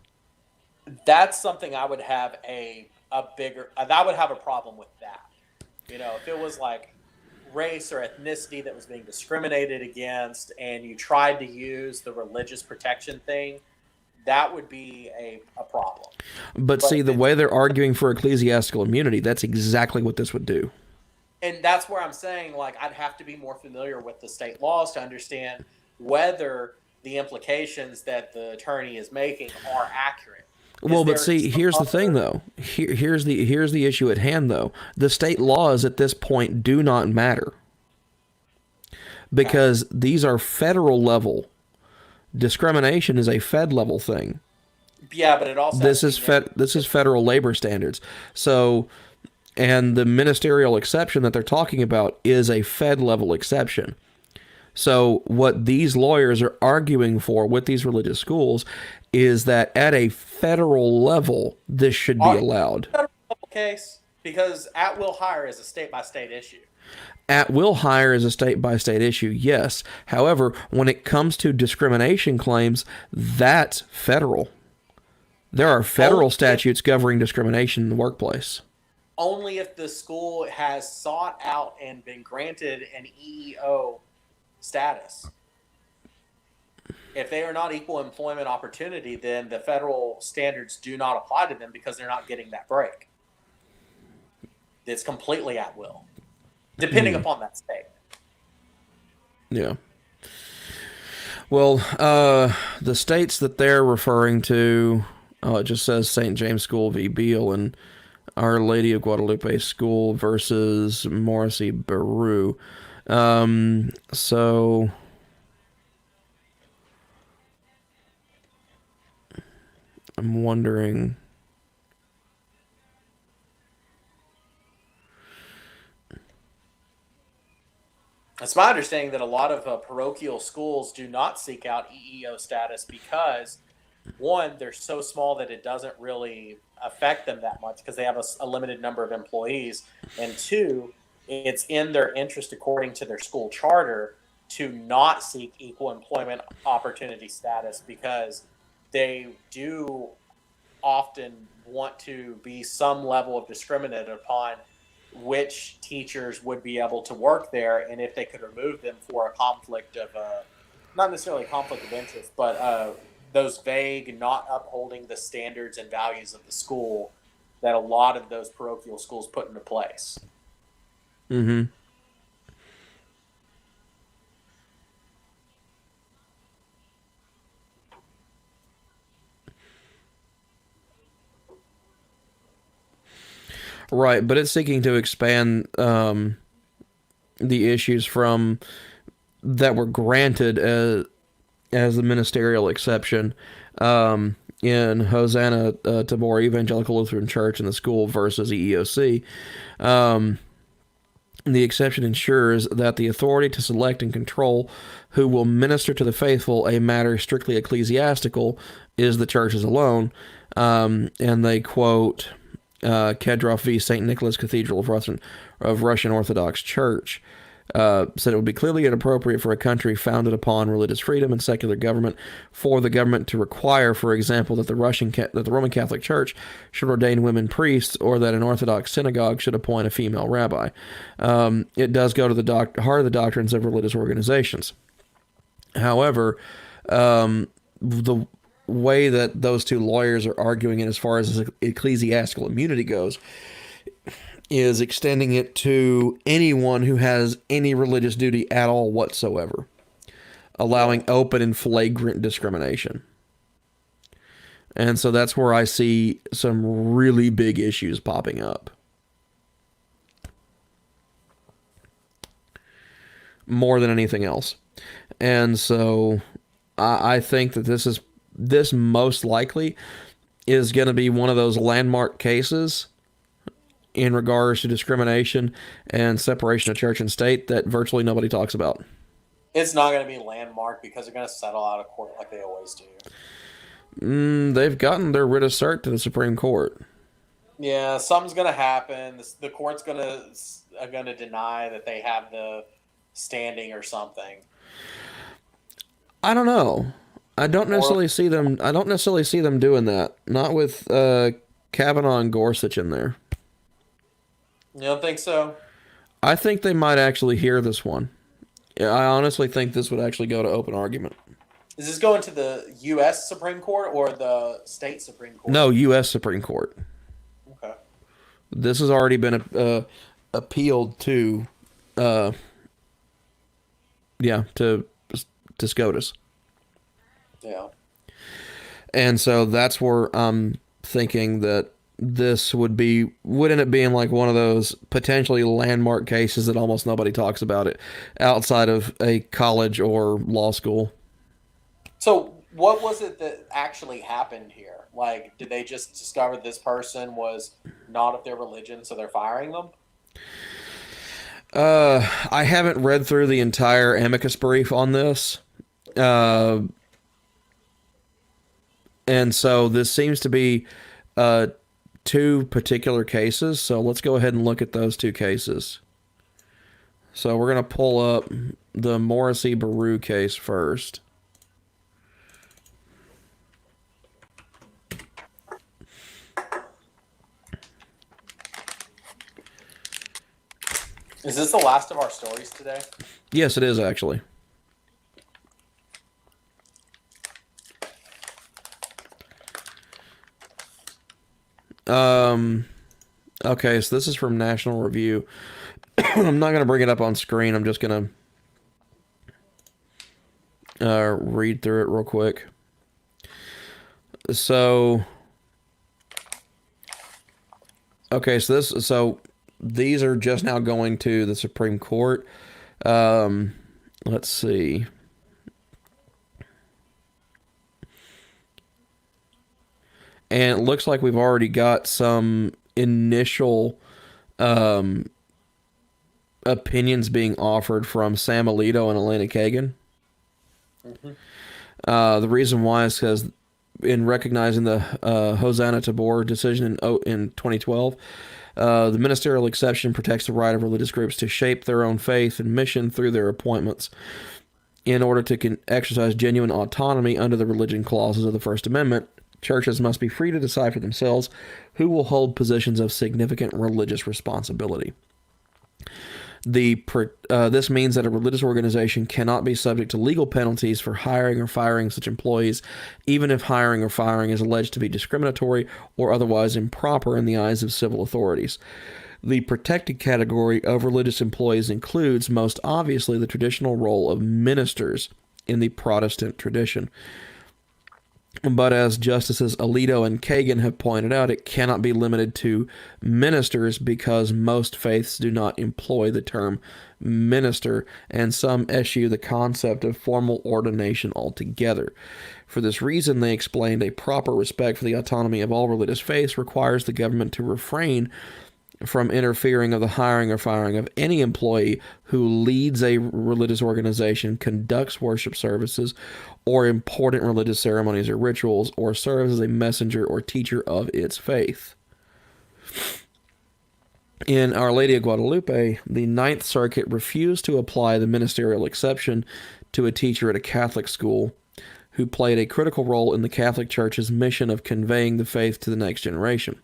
That's something I would have I would have a problem with that. If it was like race or ethnicity that was being discriminated against and you tried to use the religious protection thing, that would be a problem. But see, the way they're arguing for ecclesiastical immunity, that's exactly what this would do. And that's where I'm saying, like, I'd have to be more familiar with the state laws to understand whether the implications that the attorney is making are accurate. Well, but see, here's the thing, though. Here's the issue at hand, though. The state laws at this point do not matter because these are federal level. Discrimination is a Fed level thing. Yeah, but it also this is federal labor standards. So, and the ministerial exception that they're talking about is a Fed level exception. So what these lawyers are arguing for with these religious schools is that at a federal level, this should be allowed. Federal case, because at-will hire is a state-by-state issue. At-will hire is a state-by-state issue, yes. However, when it comes to discrimination claims, that's federal. There are federal statutes governing discrimination in the workplace. Only if the school has sought out and been granted an EEO status. If they are not equal employment opportunity, then the federal standards do not apply to them because they're not getting that break. It's completely at will, depending upon that state. Yeah. Well, the states that they're referring to, it just says St. James School v. Beale and Our Lady of Guadalupe School versus Morrissey Baru. So I'm wondering. It's my understanding that a lot of parochial schools do not seek out EEO status because, one, they're so small that it doesn't really affect them that much because they have a limited number of employees, and two, it's in their interest, according to their school charter, to not seek equal employment opportunity status because they do often want to be some level of discriminated upon which teachers would be able to work there, and if they could remove them for a conflict of not necessarily a conflict of interest, but those vague, not upholding the standards and values of the school that a lot of those parochial schools put into place. Mm-hmm. Right, but it's seeking to expand the issues from that were granted as the ministerial exception in Hosanna Tabor Evangelical Lutheran Church and the school versus EEOC. The exception ensures that the authority to select and control who will minister to the faithful, a matter strictly ecclesiastical, is the church's alone. And they quote Kedrov v. St. Nicholas Cathedral of Russian Orthodox Church. Said it would be clearly inappropriate for a country founded upon religious freedom and secular government for the government to require, for example, that the Roman Catholic Church should ordain women priests, or that an Orthodox synagogue should appoint a female rabbi. It does go to the heart of the doctrines of religious organizations. However, the way that those two lawyers are arguing it as far as ecclesiastical immunity goes is extending it to anyone who has any religious duty at all whatsoever, allowing open and flagrant discrimination. And so that's where I see some really big issues popping up. More than anything else. And so I think that this most likely is going to be one of those landmark cases in regards to discrimination and separation of church and state that virtually nobody talks about. It's not going to be landmark because they're going to settle out of court like they always do. They've gotten their writ of cert to the Supreme Court. Yeah, something's going to happen. The court's going to deny that they have the standing or something. I don't know. I don't necessarily see them doing that. Not with Kavanaugh and Gorsuch in there. You don't think so? I think they might actually hear this one. I honestly think this would actually go to open argument. Is this going to the U.S. Supreme Court or the state Supreme Court? No, U.S. Supreme Court. Okay. This has already been appealed to, to SCOTUS. Yeah. And so that's where I'm thinking that this would end up being like one of those potentially landmark cases that almost nobody talks about it outside of a college or law school. So what was it that actually happened here? Like, did they just discover this person was not of their religion, so they're firing them? I haven't read through the entire amicus brief on this. And so this seems to be two particular cases. So let's go ahead and look at those two cases. So we're going to pull up the Morrissey-Baru case first. Is this the last of our stories today? Yes, it is actually. Okay, so this is from National Review. I'm not going to bring it up on screen. I'm just going to read through it real quick. So, okay, so these are just now going to the Supreme Court. Let's see. And it looks like we've already got some initial opinions being offered from Sam Alito and Elena Kagan. Mm-hmm. The reason why is because in recognizing the Hosanna Tabor decision in 2012, the ministerial exception protects the right of religious groups to shape their own faith and mission through their appointments in order to exercise genuine autonomy under the religion clauses of the First Amendment. Churches must be free to decide for themselves who will hold positions of significant religious responsibility. This means that a religious organization cannot be subject to legal penalties for hiring or firing such employees, even if hiring or firing is alleged to be discriminatory or otherwise improper in the eyes of civil authorities. The protected category of religious employees includes, most obviously, the traditional role of ministers in the Protestant tradition. But as Justices Alito and Kagan have pointed out, it cannot be limited to ministers because most faiths do not employ the term minister, and some eschew the concept of formal ordination altogether. For this reason, they explained, a proper respect for the autonomy of all religious faiths requires the government to refrain from interfering of the hiring or firing of any employee who leads a religious organization, conducts worship services, or important religious ceremonies or rituals, or serves as a messenger or teacher of its faith. In Our Lady of Guadalupe, the Ninth Circuit refused to apply the ministerial exception to a teacher at a Catholic school who played a critical role in the Catholic Church's mission of conveying the faith to the next generation.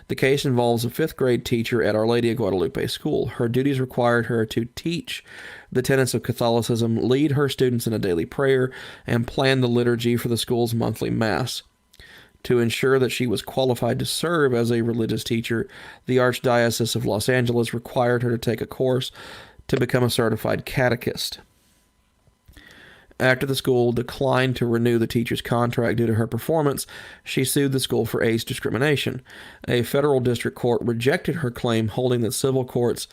The case involves a fifth-grade teacher at Our Lady of Guadalupe School. Her duties required her to teach the tenets of Catholicism, lead her students in a daily prayer, and plan the liturgy for the school's monthly Mass. To ensure that she was qualified to serve as a religious teacher, the Archdiocese of Los Angeles required her to take a course to become a certified catechist. After the school declined to renew the teacher's contract due to her performance, she sued the school for age discrimination. A federal district court rejected her claim, holding that civil courts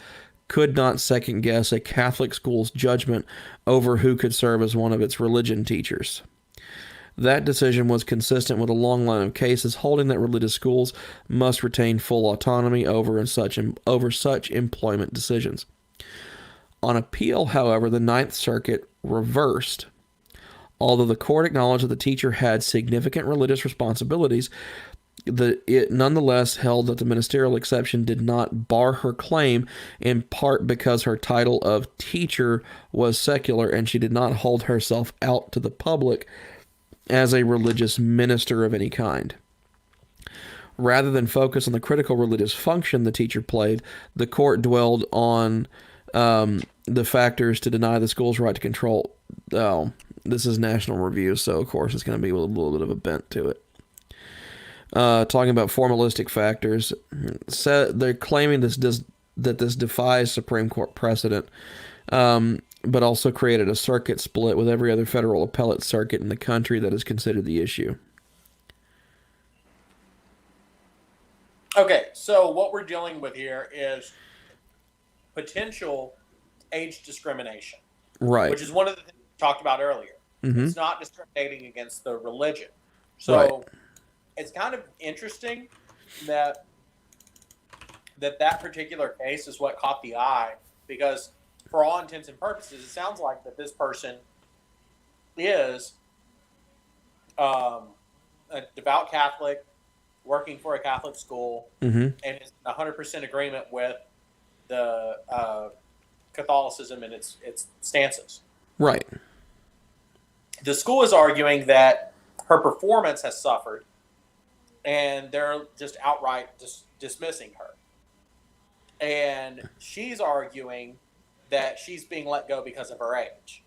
could not second-guess a Catholic school's judgment over who could serve as one of its religion teachers. That decision was consistent with a long line of cases holding that religious schools must retain full autonomy over such employment decisions. On appeal, however, the Ninth Circuit reversed. Although the court acknowledged that the teacher had significant religious responsibilities, it nonetheless held that the ministerial exception did not bar her claim, in part because her title of teacher was secular and she did not hold herself out to the public as a religious minister of any kind. Rather than focus on the critical religious function the teacher played, the court dwelled on the factors to deny the school's right to control. Oh, this is National Review, so of course it's going to be with a little bit of a bent to it. Talking about formalistic factors, they're claiming that this defies Supreme Court precedent, but also created a circuit split with every other federal appellate circuit in the country that has considered the issue. Okay, so what we're dealing with here is potential age discrimination. Right. Which is one of the things we talked about earlier. Mm-hmm. It's not discriminating against the religion. So right. It's kind of interesting that particular case is what caught the eye, because for all intents and purposes, it sounds like that this person is a devout Catholic working for a Catholic school, mm-hmm. and is 100% agreement with the Catholicism and its stances. Right. The school is arguing that her performance has suffered, and they're just outright dismissing her. And she's arguing that she's being let go because of her age.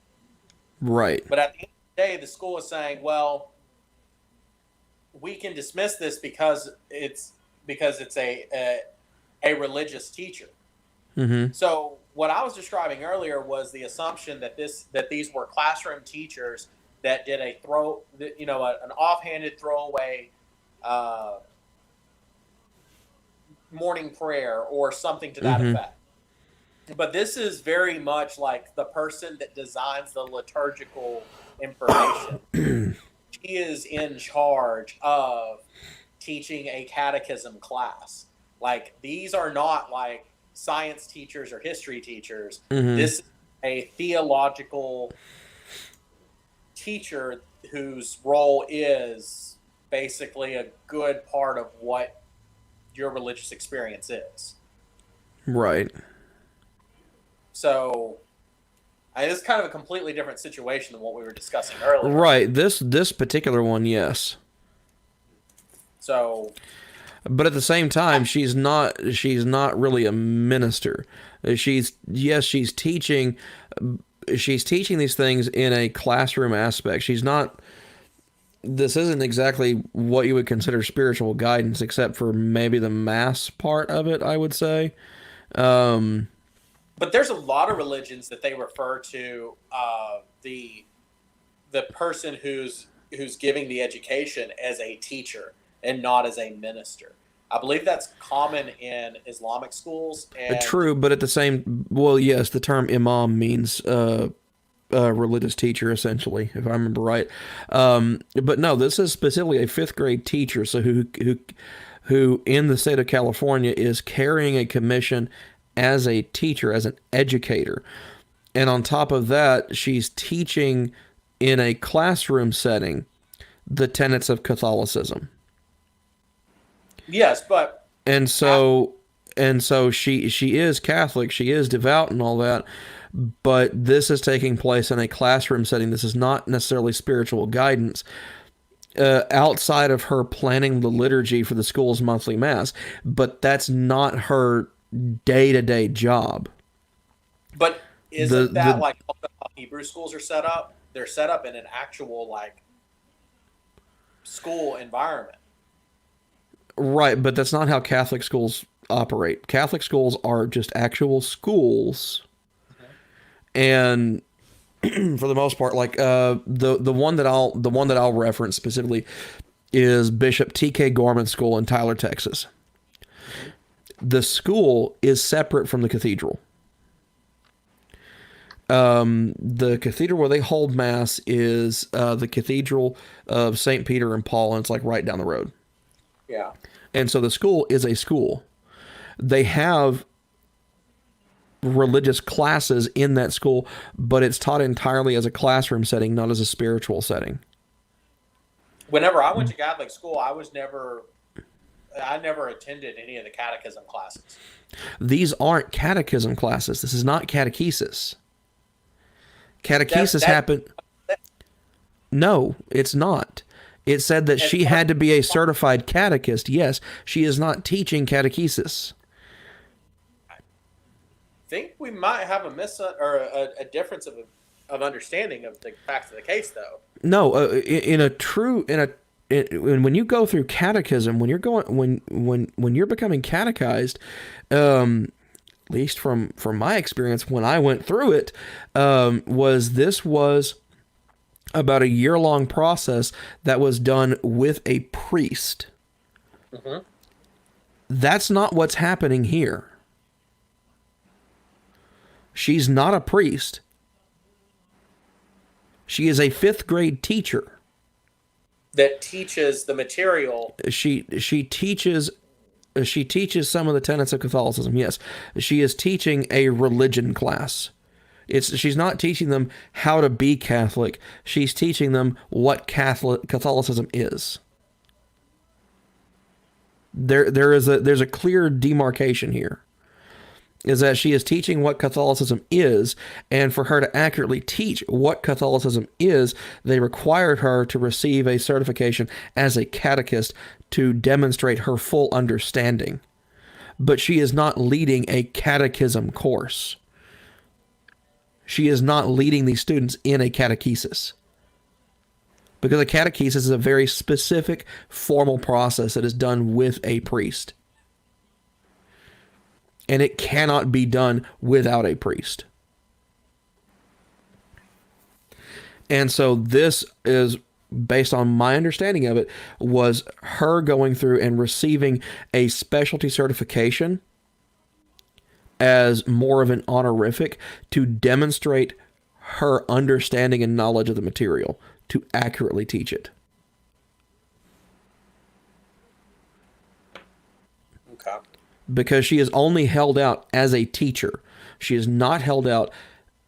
Right. But at the end of the day, the school is saying, well, we can dismiss this because it's a religious teacher. Mm-hmm. So what I was describing earlier was the assumption that these were classroom teachers that did an offhanded throwaway morning prayer or something to that mm-hmm. effect. But this is very much like the person that designs the liturgical information. She is in charge of teaching a catechism class. Like, these are not like science teachers or history teachers. Mm-hmm. This is a theological teacher whose role is basically a good part of what your religious experience is. Right. So, this is kind of a completely different situation than what we were discussing earlier. Right. This particular one, yes. So, But at the same time, she's not really a minister. She's teaching these things in a classroom aspect. She's not. This isn't exactly what you would consider spiritual guidance, except for maybe the mass part of it, I would say. But there's a lot of religions that they refer to the person who's giving the education as a teacher and not as a minister. I believe that's common in Islamic schools. And True, but at the same, well, yes, the term imam means religious teacher, essentially, if I remember right. But no, this is specifically a 5th grade teacher, so who in the state of California is carrying a commission as a teacher, as an educator. And on top of that, she's teaching in a classroom setting the tenets of Catholicism. Yes, but and so she is Catholic, she is devout and all that, but this is taking place in a classroom setting. This is not necessarily spiritual guidance. Outside of her planning the liturgy for the school's monthly mass, but that's not her day-to-day job. But isn't that like how Hebrew schools are set up? They're set up in an actual like school environment. Right, but that's not how Catholic schools operate. Catholic schools are just actual schools. And for the most part, like the one that I'll reference specifically is Bishop T.K. Gorman's school in Tyler, Texas. The school is separate from the cathedral. The cathedral where they hold mass is the Cathedral of St. Peter and Paul, and it's like right down the road. Yeah. And so the school is a school. They have religious classes in that school, but it's taught entirely as a classroom setting, not as a spiritual setting. Whenever I went to Catholic school, I never attended any of the catechism classes. These aren't catechism classes. This is not catechesis. Catechesis happened. No, it's not. It said that she had to be a certified catechist. Yes, she is not teaching catechesis. I think we might have a difference of understanding of the facts of the case, though. No, when you go through catechism, when you're becoming catechized, at least from my experience when I went through it, was about a year-long process that was done with a priest. Mm-hmm. That's not what's happening here. She's not a priest. She is a 5th grade teacher that teaches the material. She teaches some of the tenets of Catholicism. Yes, she is teaching a religion class. She's not teaching them how to be Catholic. She's teaching them what Catholicism is. There's a clear demarcation here. Is that she is teaching what Catholicism is, and for her to accurately teach what Catholicism is, they required her to receive a certification as a catechist to demonstrate her full understanding. But she is not leading a catechism course. She is not leading these students in a catechesis. Because a catechesis is a very specific, formal process that is done with a priest. And it cannot be done without a priest. And so this is, based on my understanding of it, was her going through and receiving a specialty certification as more of an honorific to demonstrate her understanding and knowledge of the material, to accurately teach it. Okay. Because she is only held out as a teacher. She is not held out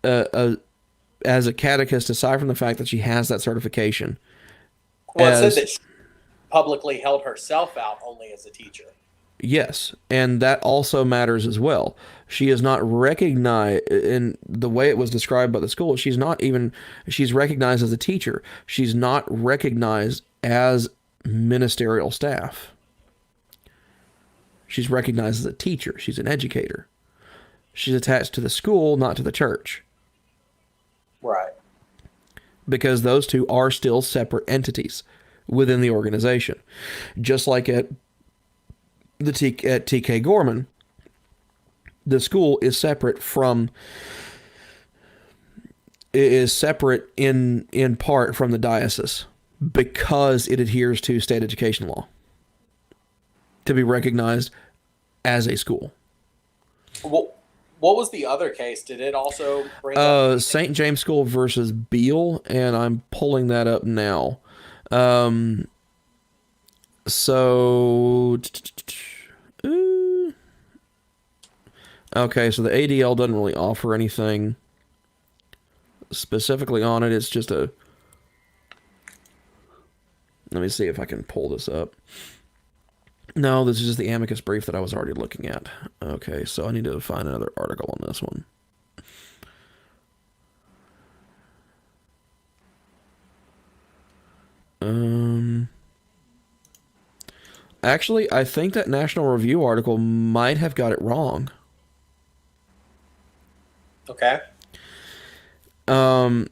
as a catechist, aside from the fact that she has that certification. Well, it said that she publicly held herself out only as a teacher. Yes, and that also matters as well. She is not recognized in the way it was described by the school. She's recognized as a teacher. She's not recognized as ministerial staff. She's recognized as a teacher. She's an educator. She's attached to the school, not to the church. Right. Because those two are still separate entities within the organization. Just like at TK Gorman, the school is separate in part from the diocese because it adheres to state education law to be recognized as a school. Well, what was the other case? Did it also bring up St. James School versus Beale, and I'm pulling that up now. Okay, so the ADL doesn't really offer anything specifically on it. It's just let me see if I can pull this up. No, this is just the amicus brief that I was already looking at. Okay, so I need to find another article on this one. Actually, I think that National Review article might have got it wrong. Okay. No.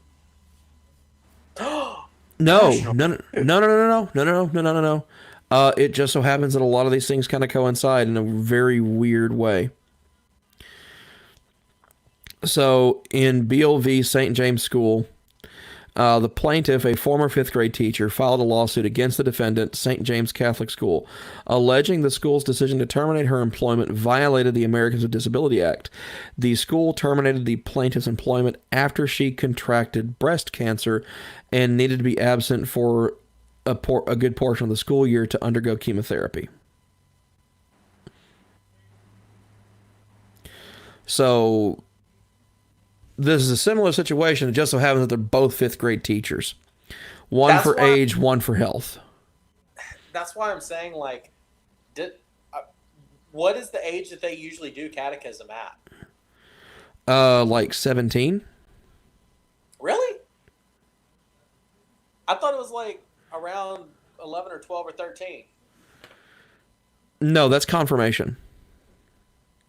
It just so happens that a lot of these things kind of coincide in a very weird way. So, in Beale v. St. James School, the plaintiff, a former fifth grade teacher, filed a lawsuit against the defendant, St. James Catholic School, alleging the school's decision to terminate her employment violated the Americans with Disability Act. The school terminated the plaintiff's employment after she contracted breast cancer and needed to be absent for a good portion of the school year to undergo chemotherapy. So this is a similar situation. It just so happens that they're both fifth grade teachers. One for age, one for health. That's why I'm saying, like, what is the age that they usually do catechism at? Like 17. Really? I thought it was like around 11 or 12 or 13. No, that's confirmation.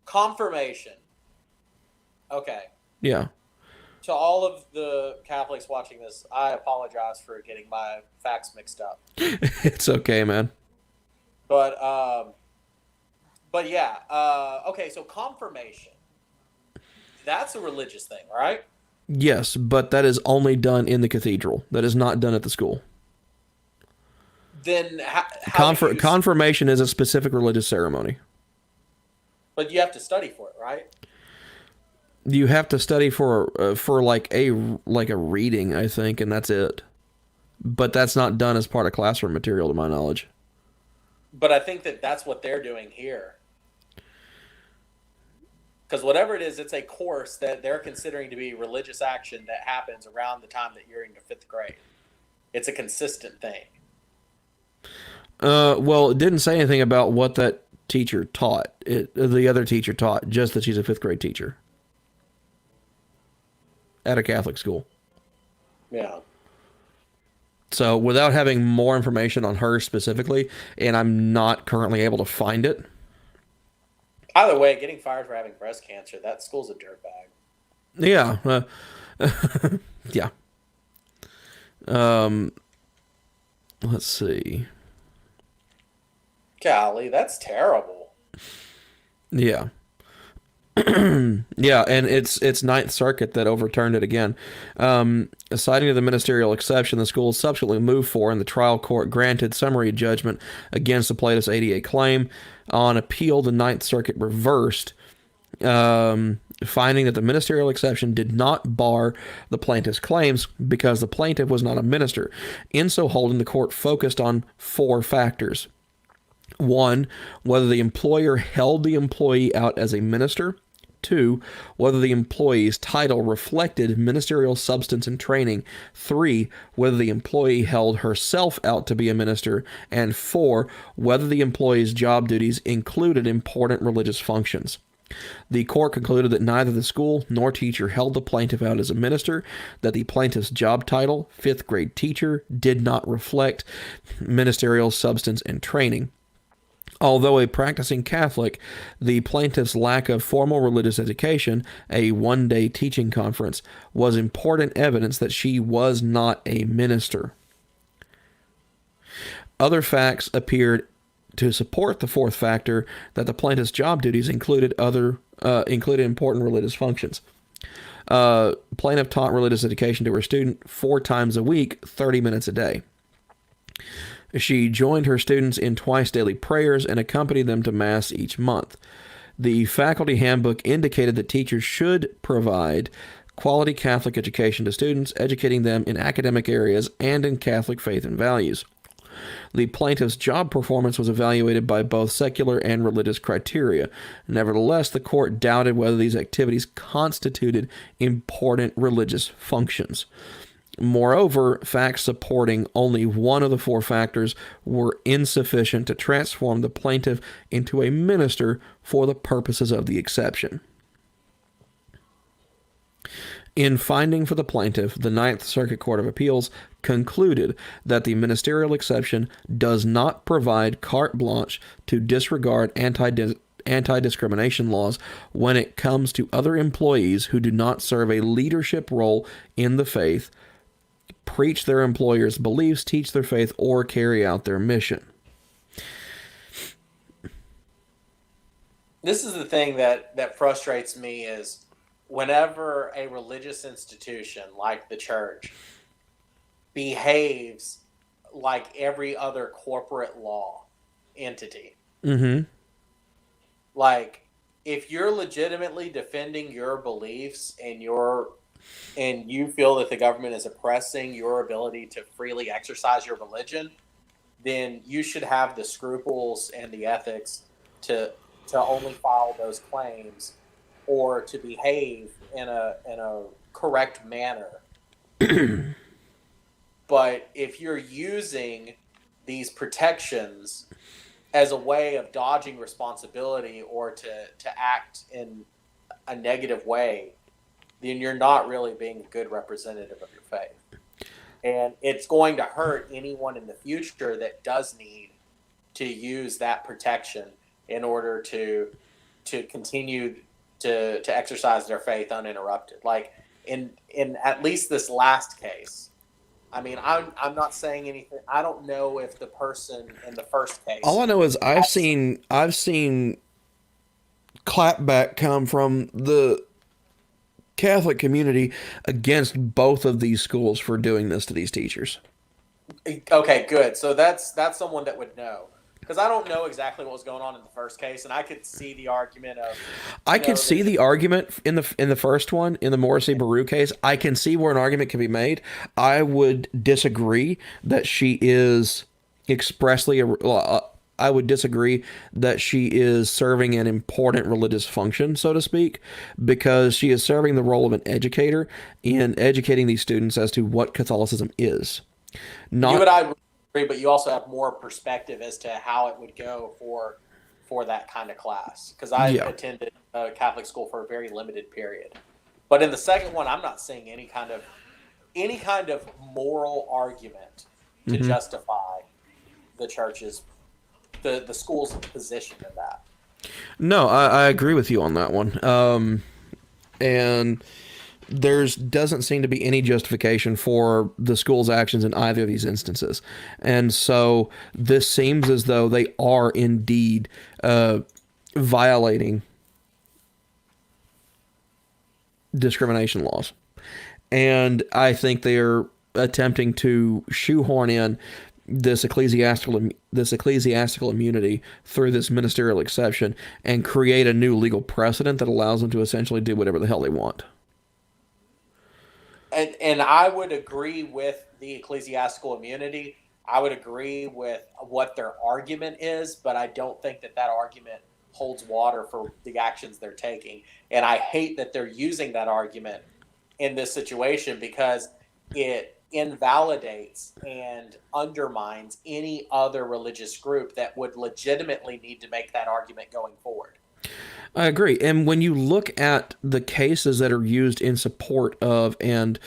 Confirmation. Okay. Yeah. To all of the Catholics watching this, I apologize for getting my facts mixed up. It's okay, man. But yeah. Okay, so confirmation. That's a religious thing, right? Yes, but that is only done in the cathedral. That is not done at the school. Then confirmation is a specific religious ceremony. But you have to study for it, right? You have to study for like a reading, I think, and that's it. But that's not done as part of classroom material, to my knowledge. But I think that's what they're doing here. Because whatever it is, it's a course that they're considering to be religious action that happens around the time that you're in your fifth grade. It's a consistent thing. Well, it didn't say anything about what that teacher taught. The other teacher taught just that she's a fifth grade teacher at a Catholic school. Yeah. So without having more information on her specifically, and I'm not currently able to find it. Either way, getting fired for having breast cancer, that school's a dirtbag. Yeah. Yeah. Let's see. Golly, that's terrible. Yeah. Yeah, and it's Ninth Circuit that overturned it again. Citing to the ministerial exception, the school subsequently moved for, and the trial court granted summary judgment against the plaintiff's ADA claim. On appeal, the Ninth Circuit reversed, finding that the ministerial exception did not bar the plaintiff's claims because the plaintiff was not a minister. In so holding, the court focused on 4 factors. 1, whether the employer held the employee out as a minister. 2, whether the employee's title reflected ministerial substance and training. 3, whether the employee held herself out to be a minister. And 4, whether the employee's job duties included important religious functions. The court concluded that neither the school nor teacher held the plaintiff out as a minister, that the plaintiff's job title, fifth grade teacher, did not reflect ministerial substance and training. Although a practicing Catholic, the plaintiff's lack of formal religious education, a one-day teaching conference, was important evidence that she was not a minister. Other facts appeared to support the fourth factor that the plaintiff's job duties included important religious functions. Plaintiff taught religious education to her student 4 times a week, 30 minutes a day. She joined her students in twice daily prayers and accompanied them to Mass each month. The faculty handbook indicated that teachers should provide quality Catholic education to students, educating them in academic areas and in Catholic faith and values. The plaintiff's job performance was evaluated by both secular and religious criteria. Nevertheless, the court doubted whether these activities constituted important religious functions. Moreover, facts supporting only one of the 4 factors were insufficient to transform the plaintiff into a minister for the purposes of the exception. In finding for the plaintiff, the Ninth Circuit Court of Appeals concluded that the ministerial exception does not provide carte blanche to disregard anti-discrimination laws when it comes to other employees who do not serve a leadership role in the faith, preach their employer's beliefs, teach their faith, or carry out their mission. This is the thing that frustrates me is whenever a religious institution like the church behaves like every other corporate law entity. Mm-hmm. Like, if you're legitimately defending your beliefs and you feel that the government is oppressing your ability to freely exercise your religion, then you should have the scruples and the ethics to only file those claims or to behave in a correct manner. But if you're using these protections as a way of dodging responsibility or to act in a negative way, then you're not really being a good representative of your faith. And it's going to hurt anyone in the future that does need to use that protection in order to continue to exercise their faith uninterrupted. Like in at least this last case, I mean, I'm not saying anything. I don't know if the person in the first case. All I know is I've seen clapback come from the Catholic community against both of these schools for doing this to these teachers. Okay, good. So that's someone that would know. Because I don't know exactly what was going on in the first case, and I could see the argument of. I could see the argument in the first one, in the Morrissey Baru case. I can see where an argument can be made. I would disagree that she is expressly. I would disagree that she is serving an important religious function, so to speak, because she is serving the role of an educator in educating these students as to what Catholicism is. Not. You and I agree, but you also have more perspective as to how it would go for that kind of class. Because I attended a Catholic school for a very limited period. But in the second one, I'm not seeing any kind of moral argument to justify the church's the school's position in that. No, I agree with you on that one. And doesn't seem to be any justification for the school's actions in either of these instances. And so this seems as though they are indeed violating discrimination laws. And I think they are attempting to shoehorn in this ecclesiastical immunity through this ministerial exception and create a new legal precedent that allows them to essentially do whatever the hell they want. And I would agree with the ecclesiastical immunity. I would agree with what their argument is, but I don't think that argument holds water for the actions they're taking. And I hate that they're using that argument in this situation because it invalidates and undermines any other religious group that would legitimately need to make that argument going forward. I agree. And when you look at the cases that are used in support of and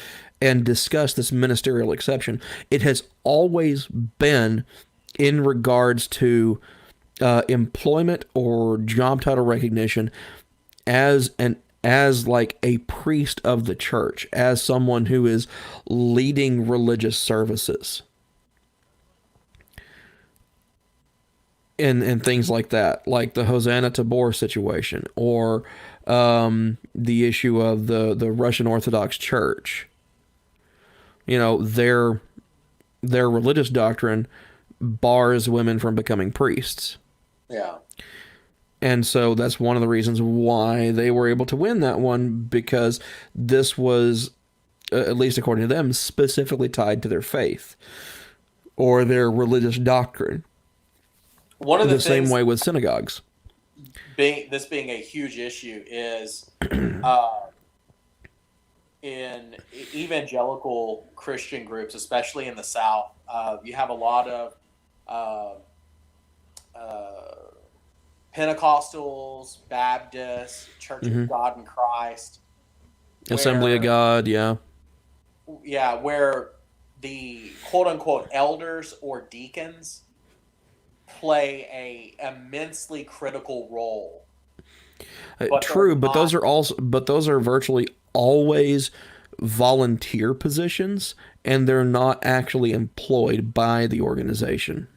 discuss this ministerial exception, it has always been in regards to employment or job title recognition as like a priest of the church, as someone who is leading religious services and things like that, like the Hosanna Tabor situation, or the issue of the Russian Orthodox Church. You know, their religious doctrine bars women from becoming priests. Yeah. And so that's one of the reasons why they were able to win that one, because this was, at least according to them, specifically tied to their faith or their religious doctrine. One of the same way with synagogues. Being a huge issue is in evangelical Christian groups, especially in the South, you have a lot of Pentecostals, Baptists, Church of God in Christ, Assembly of God, yeah. Yeah, where the quote-unquote elders or deacons play a immensely critical role. True, but those are virtually always volunteer positions, and they're not actually employed by the organization.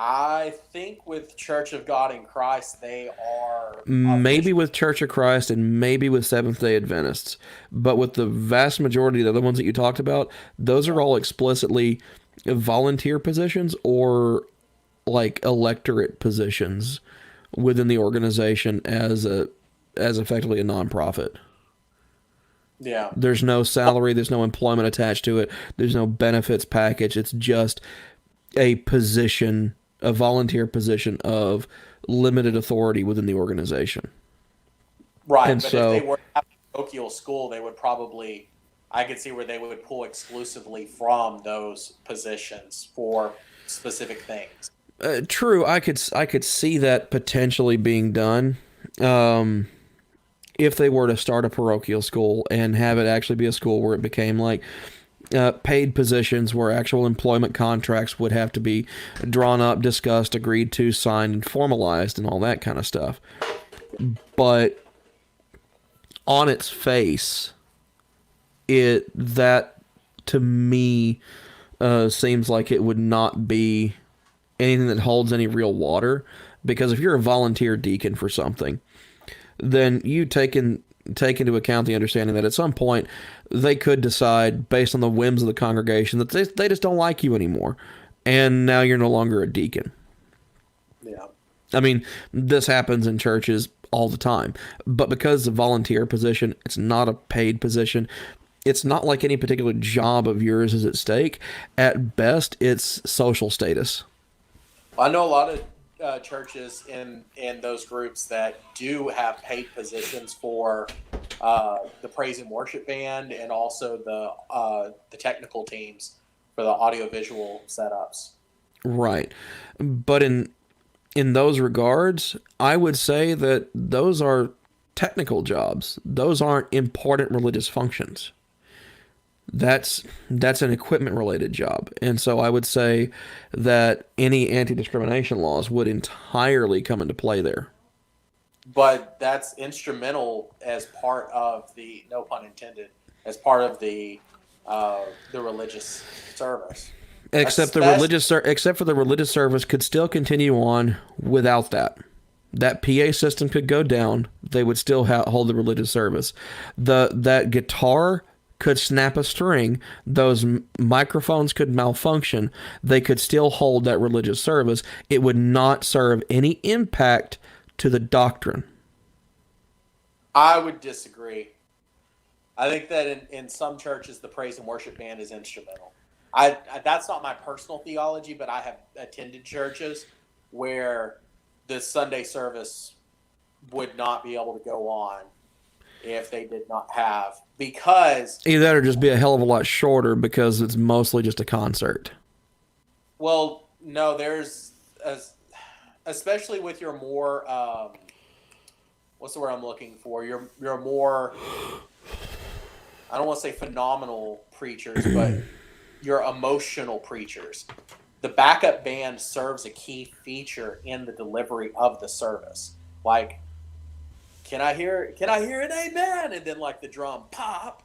I think with Church of God in Christ, they are... Maybe with Church of Christ and maybe with Seventh-day Adventists. But with the vast majority of the other ones that you talked about, those are all explicitly volunteer positions or like electorate positions within the organization as effectively a nonprofit. Yeah. There's no salary, there's no employment attached to it, there's no benefits package. It's just a position, a volunteer position of limited authority within the organization. Right, and but so, if they were at a parochial school, they would probably, I could see where they would pull exclusively from those positions for specific things. True, I could see that potentially being done. If they were to start a parochial school and have it actually be a school where it became like paid positions, where actual employment contracts would have to be drawn up, discussed, agreed to, signed, and formalized, and all that kind of stuff. But on its face, that to me seems like it would not be anything that holds any real water, because if you're a volunteer deacon for something, then you take into account the understanding that at some point they could decide, based on the whims of the congregation, that they just don't like you anymore, and now you're no longer a deacon. Yeah. I mean, this happens in churches all the time, but because it's a volunteer position, it's not a paid position. It's not like any particular job of yours is at stake. At best, it's social status. I know a lot of churches in those groups that do have paid positions for the praise and worship band, and also the technical teams for the audiovisual setups. Right, but in those regards, I would say that those are technical jobs. Those aren't important religious functions. That's an equipment-related job. And so I would say that any anti-discrimination laws would entirely come into play there. But that's instrumental as part of the, no pun intended, as part of the religious service. Except for the religious service could still continue on without that. That PA system could go down. They would still hold the religious service. That guitar could snap a string, those microphones could malfunction, they could still hold that religious service. It would not serve any impact to the doctrine. I would disagree. I think that in some churches, the praise and worship band is instrumental. That's not my personal theology, but I have attended churches where the Sunday service would not be able to go on if they did not have, because either that or just be a hell of a lot shorter because it's mostly just a concert. Well, no, there's especially with your more what's the word I'm looking for? Your more, I don't want to say phenomenal preachers, but your emotional preachers. the backup band serves a key feature in the delivery of the service. Like, can I hear an amen? And then like the drum pop.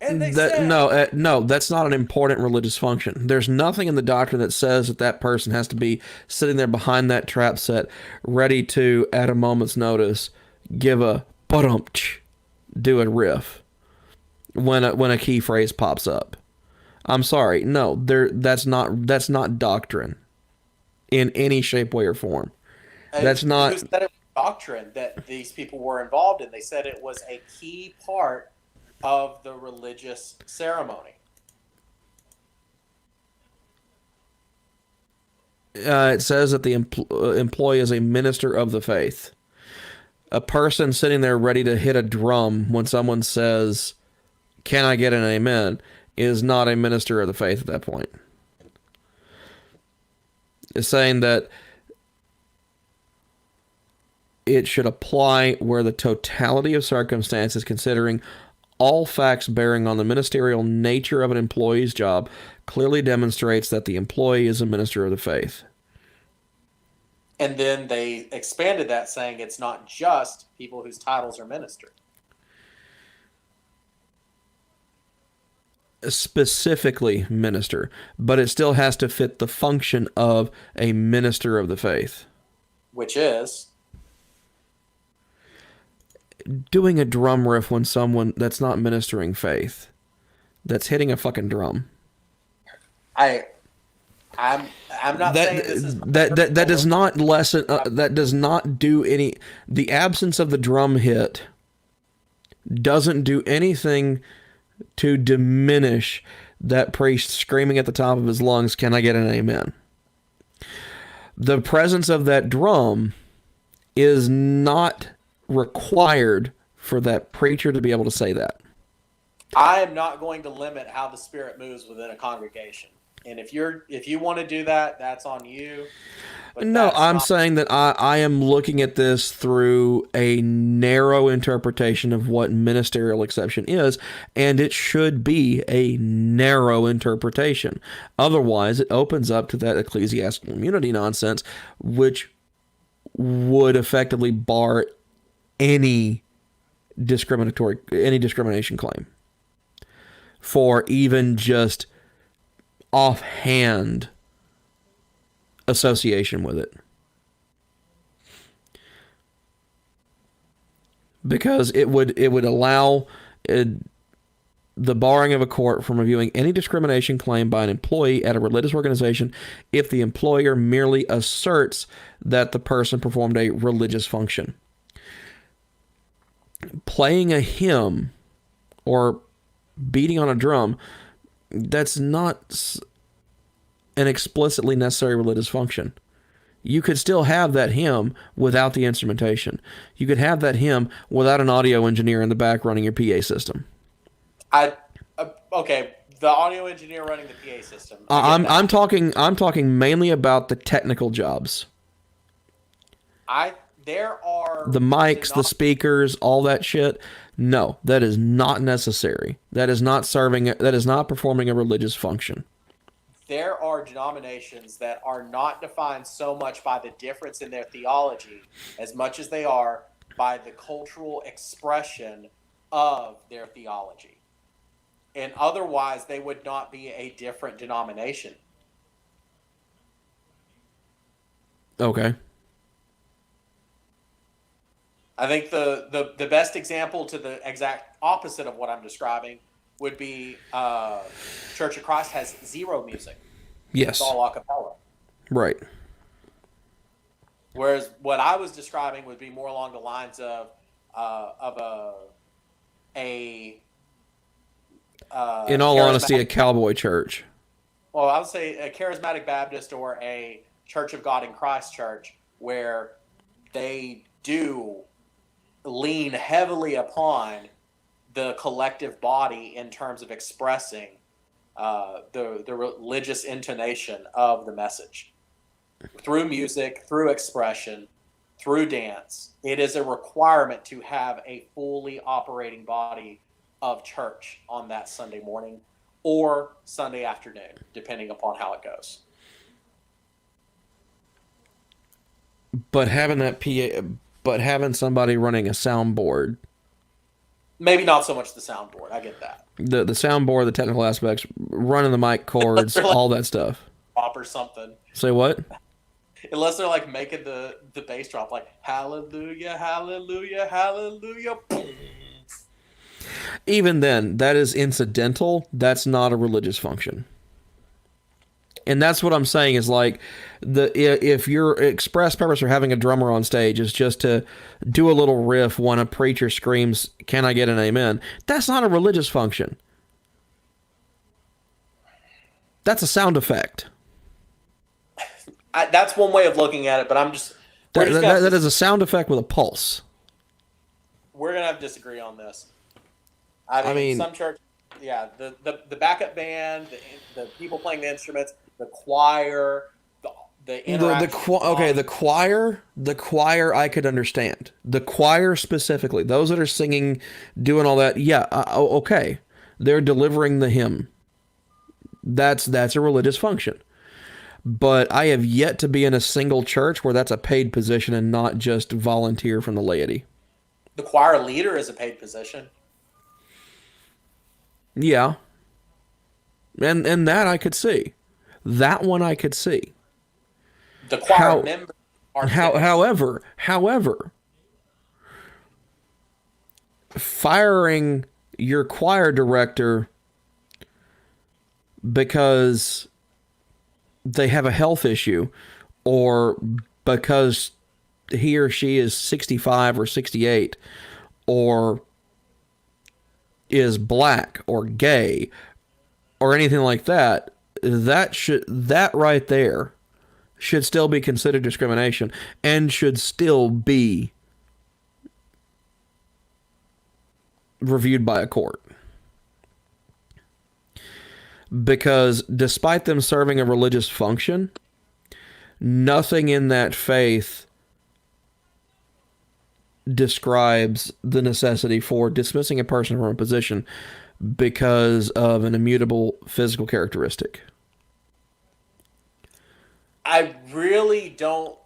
And they said, no, that's not an important religious function. There's nothing in the doctrine that says that that person has to be sitting there behind that trap set, ready to, at a moment's notice, give a ba-dum-tch, do a riff when a key phrase pops up. I'm sorry, no, that's not doctrine in any shape, way, or form. That's not. Who said it was doctrine that these people were involved in? They said it was a key part of the religious ceremony. It says that the employee is a minister of the faith. A person sitting there ready to hit a drum when someone says, "Can I get an amen?" is not a minister of the faith at that point. It's saying that it should apply where the totality of circumstances, considering all facts bearing on the ministerial nature of an employee's job, clearly demonstrates that the employee is a minister of the faith. And then they expanded that, saying it's not just people whose titles are minister. Specifically minister, but it still has to fit the function of a minister of the faith. Which is? Doing a drum riff when someone that's not ministering faith, that's hitting a fucking drum. I'm not saying this is that does not lessen. That does not do any. The absence of the drum hit doesn't do anything to diminish that priest screaming at the top of his lungs, "Can I get an amen?" The presence of that drum is not required for that preacher to be able to say that. I am not going to limit how the Spirit moves within a congregation. And if you want to do that, that's on you. No, I'm saying that I am looking at this through a narrow interpretation of what ministerial exception is, and it should be a narrow interpretation. Otherwise, it opens up to that ecclesiastical immunity nonsense, which would effectively bar any discrimination claim for even just offhand association with it, because it would allow the barring of a court from reviewing any discrimination claim by an employee at a religious organization if the employer merely asserts that the person performed a religious function. Playing a hymn or beating on a drum, that's not an explicitly necessary religious function. You could still have that hymn without the instrumentation. You could have that hymn without an audio engineer in the back running your PA system. Okay, the audio engineer running the PA system. I'm talking mainly about the technical jobs. There are the mics, the speakers, all that shit. No, that is not necessary. That is not performing a religious function. There are denominations that are not defined so much by the difference in their theology as much as they are by the cultural expression of their theology. And otherwise, they would not be a different denomination. Okay. I think the best example to the exact opposite of what I'm describing would be Church of Christ has zero music. Yes. It's all a cappella. Right. Whereas what I was describing would be more along the lines of in all honesty, a cowboy church. Well, I would say a charismatic Baptist or a Church of God in Christ church, where they do lean heavily upon the collective body in terms of expressing the religious intonation of the message through music, through expression, through dance. It is a requirement to have a fully operating body of church on that Sunday morning, or Sunday afternoon, depending upon how it goes. But having having somebody running a soundboard, Maybe not so much the soundboard. I get that. the soundboard, the technical aspects, running the mic cords, They're like all that stuff. drop or something. Say what? Unless they're like making the bass drop, like hallelujah, hallelujah, hallelujah. Boom. Even then, that is incidental. That's not a religious function. And that's what I'm saying is like if your express purpose for having a drummer on stage is just to do a little riff when a preacher screams, "Can I get an amen?" That's not a religious function. That's a sound effect. That's one way of looking at it, but That is a sound effect with a pulse. We're gonna have to disagree on this. I mean some church, yeah, the backup band, the people playing the instruments, the choir, the interaction. The choir I could understand. The choir specifically, those that are singing, doing all that, yeah, okay. They're delivering the hymn. That's a religious function. But I have yet to be in a single church where that's a paid position and not just volunteer from the laity. The choir leader is a paid position. Yeah. And that I could see. That one I could see. The choir members are however, firing your choir director because they have a health issue or because he or she is 65 or 68 or is black or gay or anything like that, that right there should still be considered discrimination and should still be reviewed by a court. Because despite them serving a religious function, nothing in that faith describes the necessity for dismissing a person from a position because of an immutable physical characteristic. I really don't.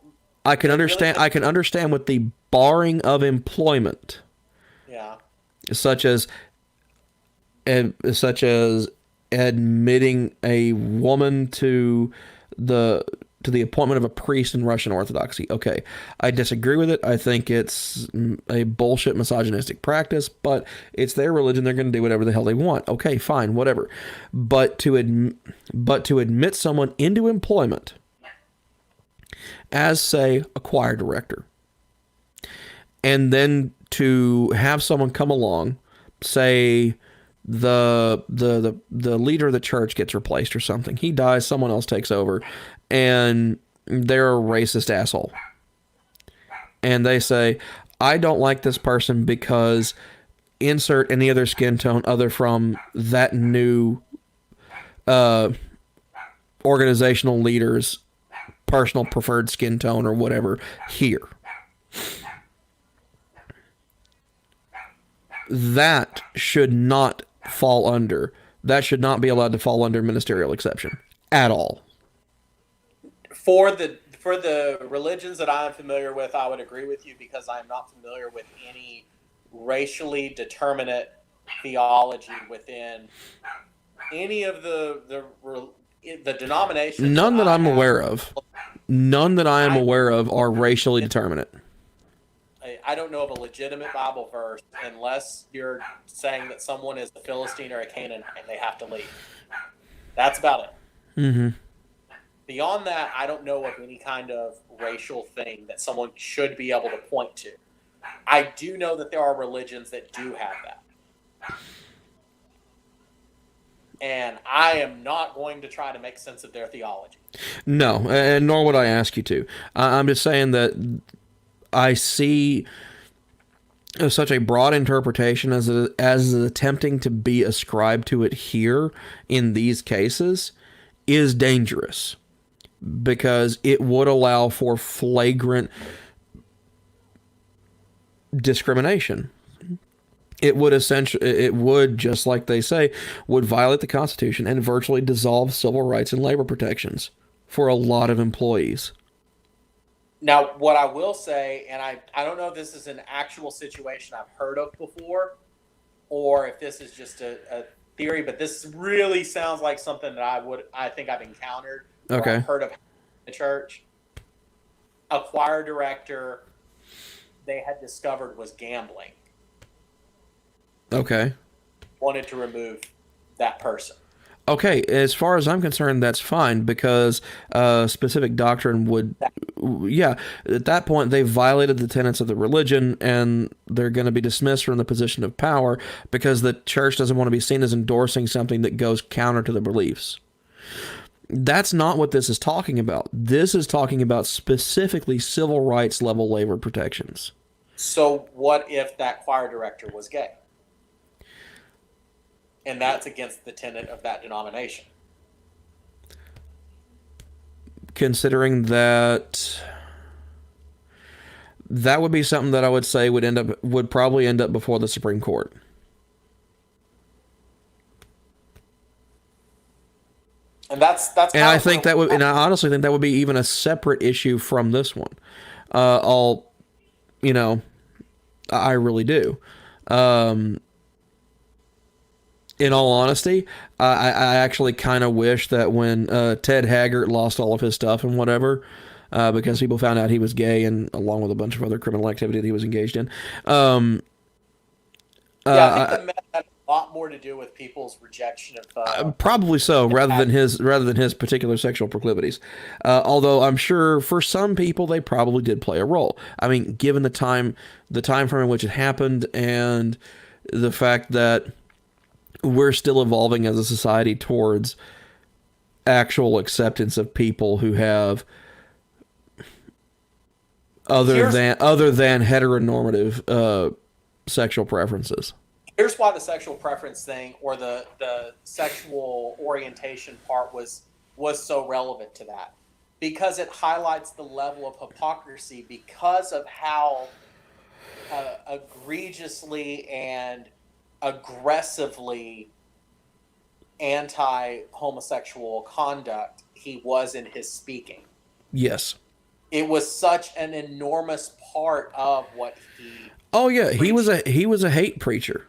I can understand with the barring of employment. Yeah. Such as admitting a woman to the appointment of a priest in Russian Orthodoxy. Okay, I disagree with it. I think it's a bullshit misogynistic practice, but it's their religion. They're going to do whatever the hell they want. Okay, fine, whatever. But to admit someone into employment as, say, a choir director, and then to have someone come along, say the leader of the church gets replaced or something. He dies, someone else takes over, and they're a racist asshole. And they say, I don't like this person because insert any other skin tone other from that new organizational leader's personal preferred skin tone or whatever here. That should not be allowed to fall under ministerial exception at all. For the religions that I'm familiar with, I would agree with you because I'm not familiar with any racially determinate theology within any of the denominations. None that I'm aware of. None that I am aware of are racially determinate. I don't know of a legitimate Bible verse unless you're saying that someone is a Philistine or a Canaanite and they have to leave. That's about it. Mm-hmm. Beyond that, I don't know of any kind of racial thing that someone should be able to point to. I do know that there are religions that do have that. And I am not going to try to make sense of their theology. No, and nor would I ask you to. I'm just saying that I see such a broad interpretation as attempting to be ascribed to it here in these cases is dangerous because it would allow for flagrant discrimination. it would just like they say, would violate the Constitution and virtually dissolve civil rights and labor protections for a lot of employees. Now, what I will say, and I don't know if this is an actual situation I've heard of before, or if this is just a theory, but this really sounds like something that I think I've encountered. Okay. I've heard of the church. A choir director they had discovered was gambling. Okay. Wanted to remove that person. Okay, as far as I'm concerned, that's fine because specific doctrine would, yeah, at that point they violated the tenets of the religion and they're going to be dismissed from the position of power because the church doesn't want to be seen as endorsing something that goes counter to the beliefs. That's not what this is talking about. This is talking about specifically civil rights level labor protections. So what if that choir director was gay? And that's against the tenet of that denomination. Considering that would be something that I would say would probably end up before the Supreme Court. And that's and I think that would, and I honestly think that would be even a separate issue from this one. I really do. In all honesty, I actually kind of wish that when Ted Haggart lost all of his stuff and whatever, because people found out he was gay and along with a bunch of other criminal activity that he was engaged in. I think that had a lot more to do with people's rejection of probably so, rather than his particular sexual proclivities. Although I'm sure for some people they probably did play a role. I mean, given the time frame in which it happened and the fact that we're still evolving as a society towards actual acceptance of people who have other than heteronormative sexual preferences. Here's why the sexual preference thing or the sexual orientation part was so relevant to that. Because it highlights the level of hypocrisy because of how egregiously and aggressively anti-homosexual conduct he was in his speaking. Yes. It was such an enormous part of what he Oh yeah, preached. he was a hate preacher.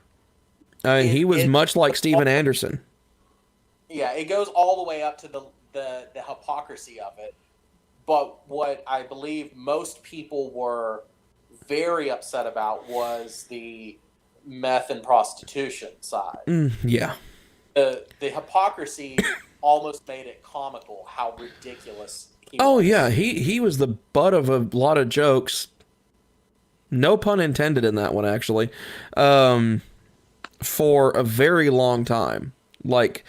He was much like Steven Anderson. Yeah, it goes all the way up to the hypocrisy of it. But what I believe most people were very upset about was the meth and prostitution side. Yeah. The hypocrisy almost made it comical how ridiculous he was. Oh yeah, he was the butt of a lot of jokes. No pun intended in that one, actually. For a very long time. Like,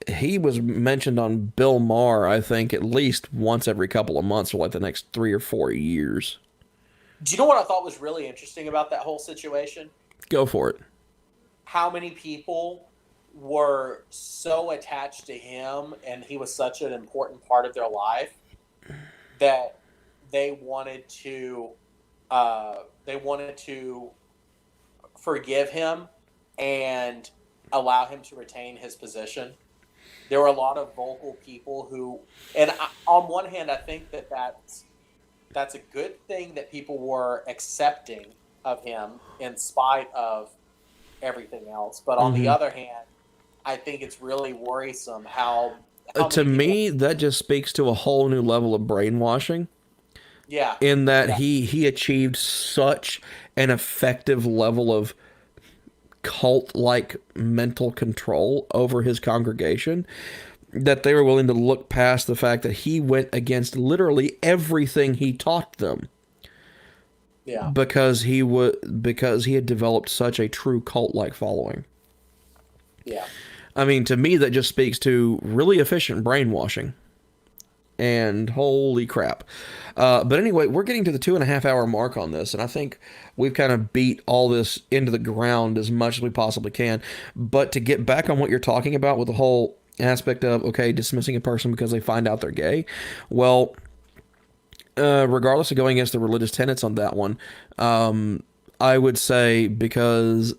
he was mentioned on Bill Maher, I think, at least once every couple of months for like the next 3 or 4 years. Do you know what I thought was really interesting about that whole situation? Go for it. How many people were so attached to him and he was such an important part of their life that they wanted to forgive him and allow him to retain his position. There were a lot of vocal people who, on one hand, I think that's a good thing that people were accepting of him in spite of everything else. But on the other hand, I think it's really worrisome how to me, that just speaks to a whole new level of brainwashing. Yeah. In that he achieved such an effective level of cult-like mental control over his congregation that they were willing to look past the fact that he went against literally everything he taught them. Yeah. Because he had developed such a true cult-like following. Yeah. I mean, to me, that just speaks to really efficient brainwashing. And holy crap. But anyway, we're getting to the 2.5 hour mark on this, and I think we've kind of beat all this into the ground as much as we possibly can. But to get back on what you're talking about with the whole aspect of, okay, dismissing a person because they find out they're gay, well, regardless of going against the religious tenets on that one, I would say because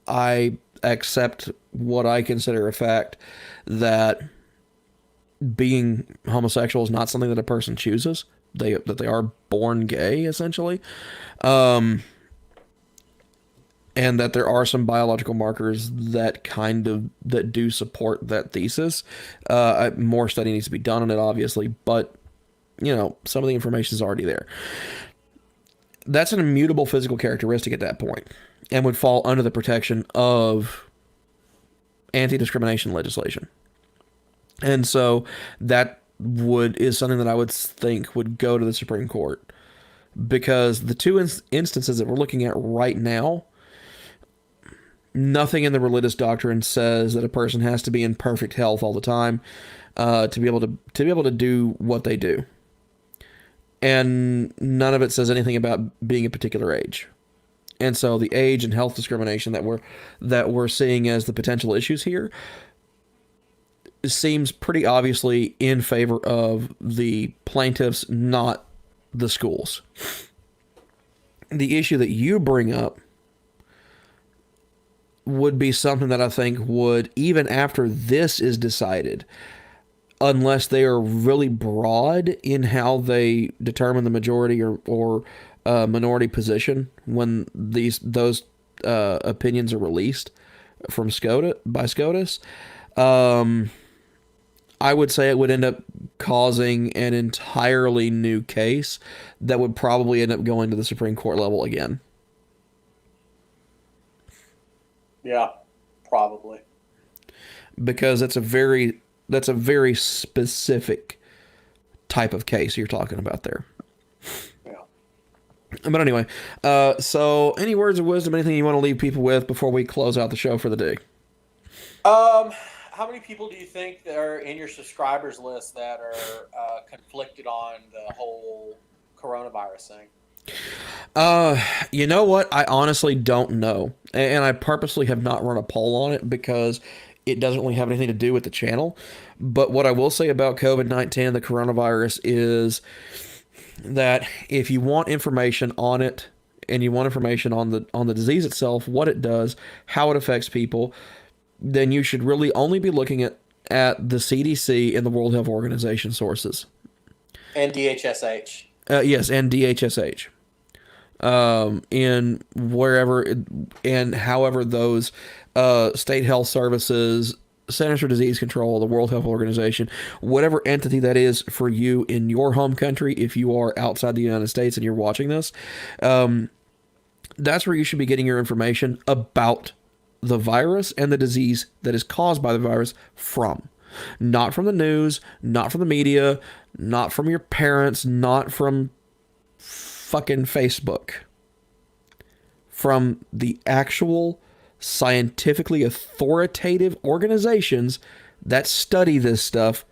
I accept what I consider a fact that being homosexual is not something that a person chooses. That they are born gay, essentially, and that there are some biological markers that do support that thesis. More study needs to be done on it, obviously, but some of the information is already there. That's an immutable physical characteristic at that point, and would fall under the protection of anti-discrimination legislation. And so that is something that I would think would go to the Supreme Court, because the two instances that we're looking at right now, nothing in the religious doctrine says that a person has to be in perfect health all the time to be able to do what they do, and none of it says anything about being a particular age. And so the age and health discrimination that we're seeing as the potential issues here seems pretty obviously in favor of the plaintiffs, not the schools. The issue that you bring up would be something that I think would, even after this is decided, unless they are really broad in how they determine the majority or minority position when those opinions are released from SCOTUS, I would say it would end up causing an entirely new case that would probably end up going to the Supreme Court level again. Yeah, probably. Because that's a very specific type of case you're talking about there. Yeah. But anyway, so any words of wisdom, anything you want to leave people with before we close out the show for the day? How many people do you think that are in your subscribers list that are conflicted on the whole coronavirus thing? You know what? I honestly don't know. And I purposely have not run a poll on it because it doesn't really have anything to do with the channel. But what I will say about COVID-19, the coronavirus, is that if you want information on it and you want information on the disease itself, what it does, how it affects people, then you should really only be looking at the CDC and the World Health Organization sources. And DHSH. Yes, and DHSH. In wherever and however those state health services, Centers for Disease Control, the World Health Organization, whatever entity that is for you in your home country, if you are outside the United States and you're watching this, that's where you should be getting your information about the virus and the disease that is caused by the virus from. Not from the news, not from the media, not from your parents, not from fucking Facebook. From the actual scientifically authoritative organizations that study this stuff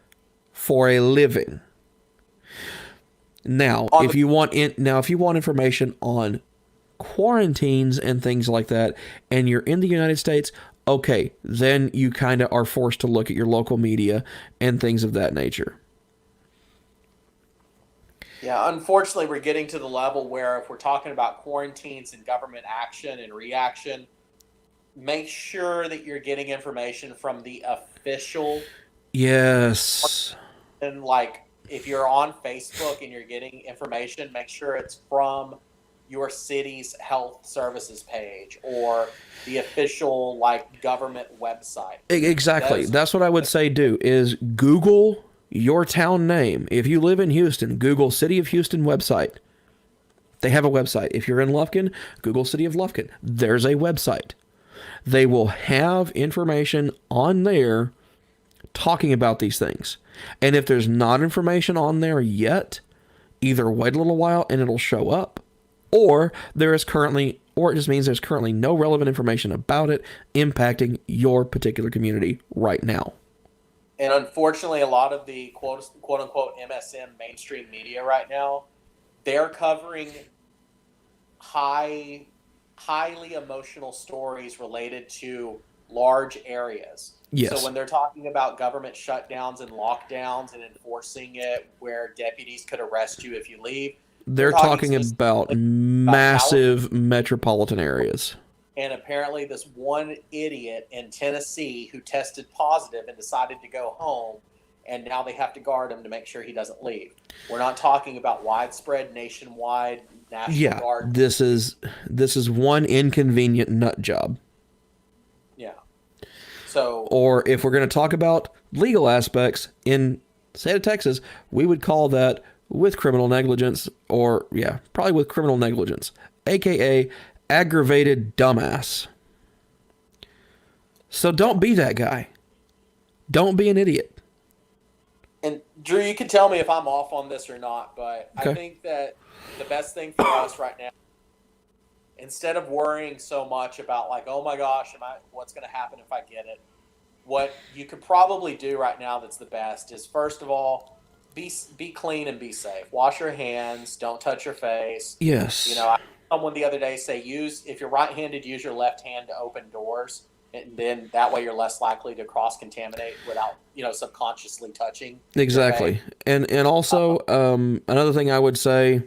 for a living. Now, if you want information on quarantines and things like that, and you're in the United States, okay, then you kind of are forced to look at your local media and things of that nature. Yeah, unfortunately, we're getting to the level where if we're talking about quarantines and government action and reaction, make sure that you're getting information from the official. Yes. And like, if you're on Facebook and you're getting information, make sure it's from your city's health services page or the official government website. Exactly. That's what I would say do is Google your town name. If you live in Houston, Google City of Houston website. They have a website. If you're in Lufkin, Google City of Lufkin. There's a website. They will have information on there talking about these things. And if there's not information on there yet, either wait a little while and it'll show up, or it just means there's currently no relevant information about it impacting your particular community right now. And unfortunately, a lot of the quote unquote MSM mainstream media right now, they're covering highly emotional stories related to large areas. Yes. So when they're talking about government shutdowns and lockdowns and enforcing it where deputies could arrest you if you leave, they're talking about massive metropolitan areas. And apparently this one idiot in Tennessee who tested positive and decided to go home, and now they have to guard him to make sure he doesn't leave. We're not talking about widespread, nationwide, National Yeah, Guard. this is one inconvenient nut job. Yeah. So, Or if we're going to talk about legal aspects in the state of Texas, we would call that with criminal negligence, or yeah, probably with criminal negligence, aka aggravated dumbass. So don't be that guy. Don't be an idiot. and Drew, you can tell me if I'm off on this or not, but Okay. I think that the best thing for us right now, instead of worrying so much about like, oh my gosh, what's going to happen if I get it? What you could probably do right now that's the best is, first of all, be clean and be safe. Wash your hands. Don't touch your face. Yes. You know, I heard someone the other day say, if you're right-handed, use your left hand to open doors, and then that way you're less likely to cross-contaminate without, subconsciously touching. Exactly. And also, another thing I would say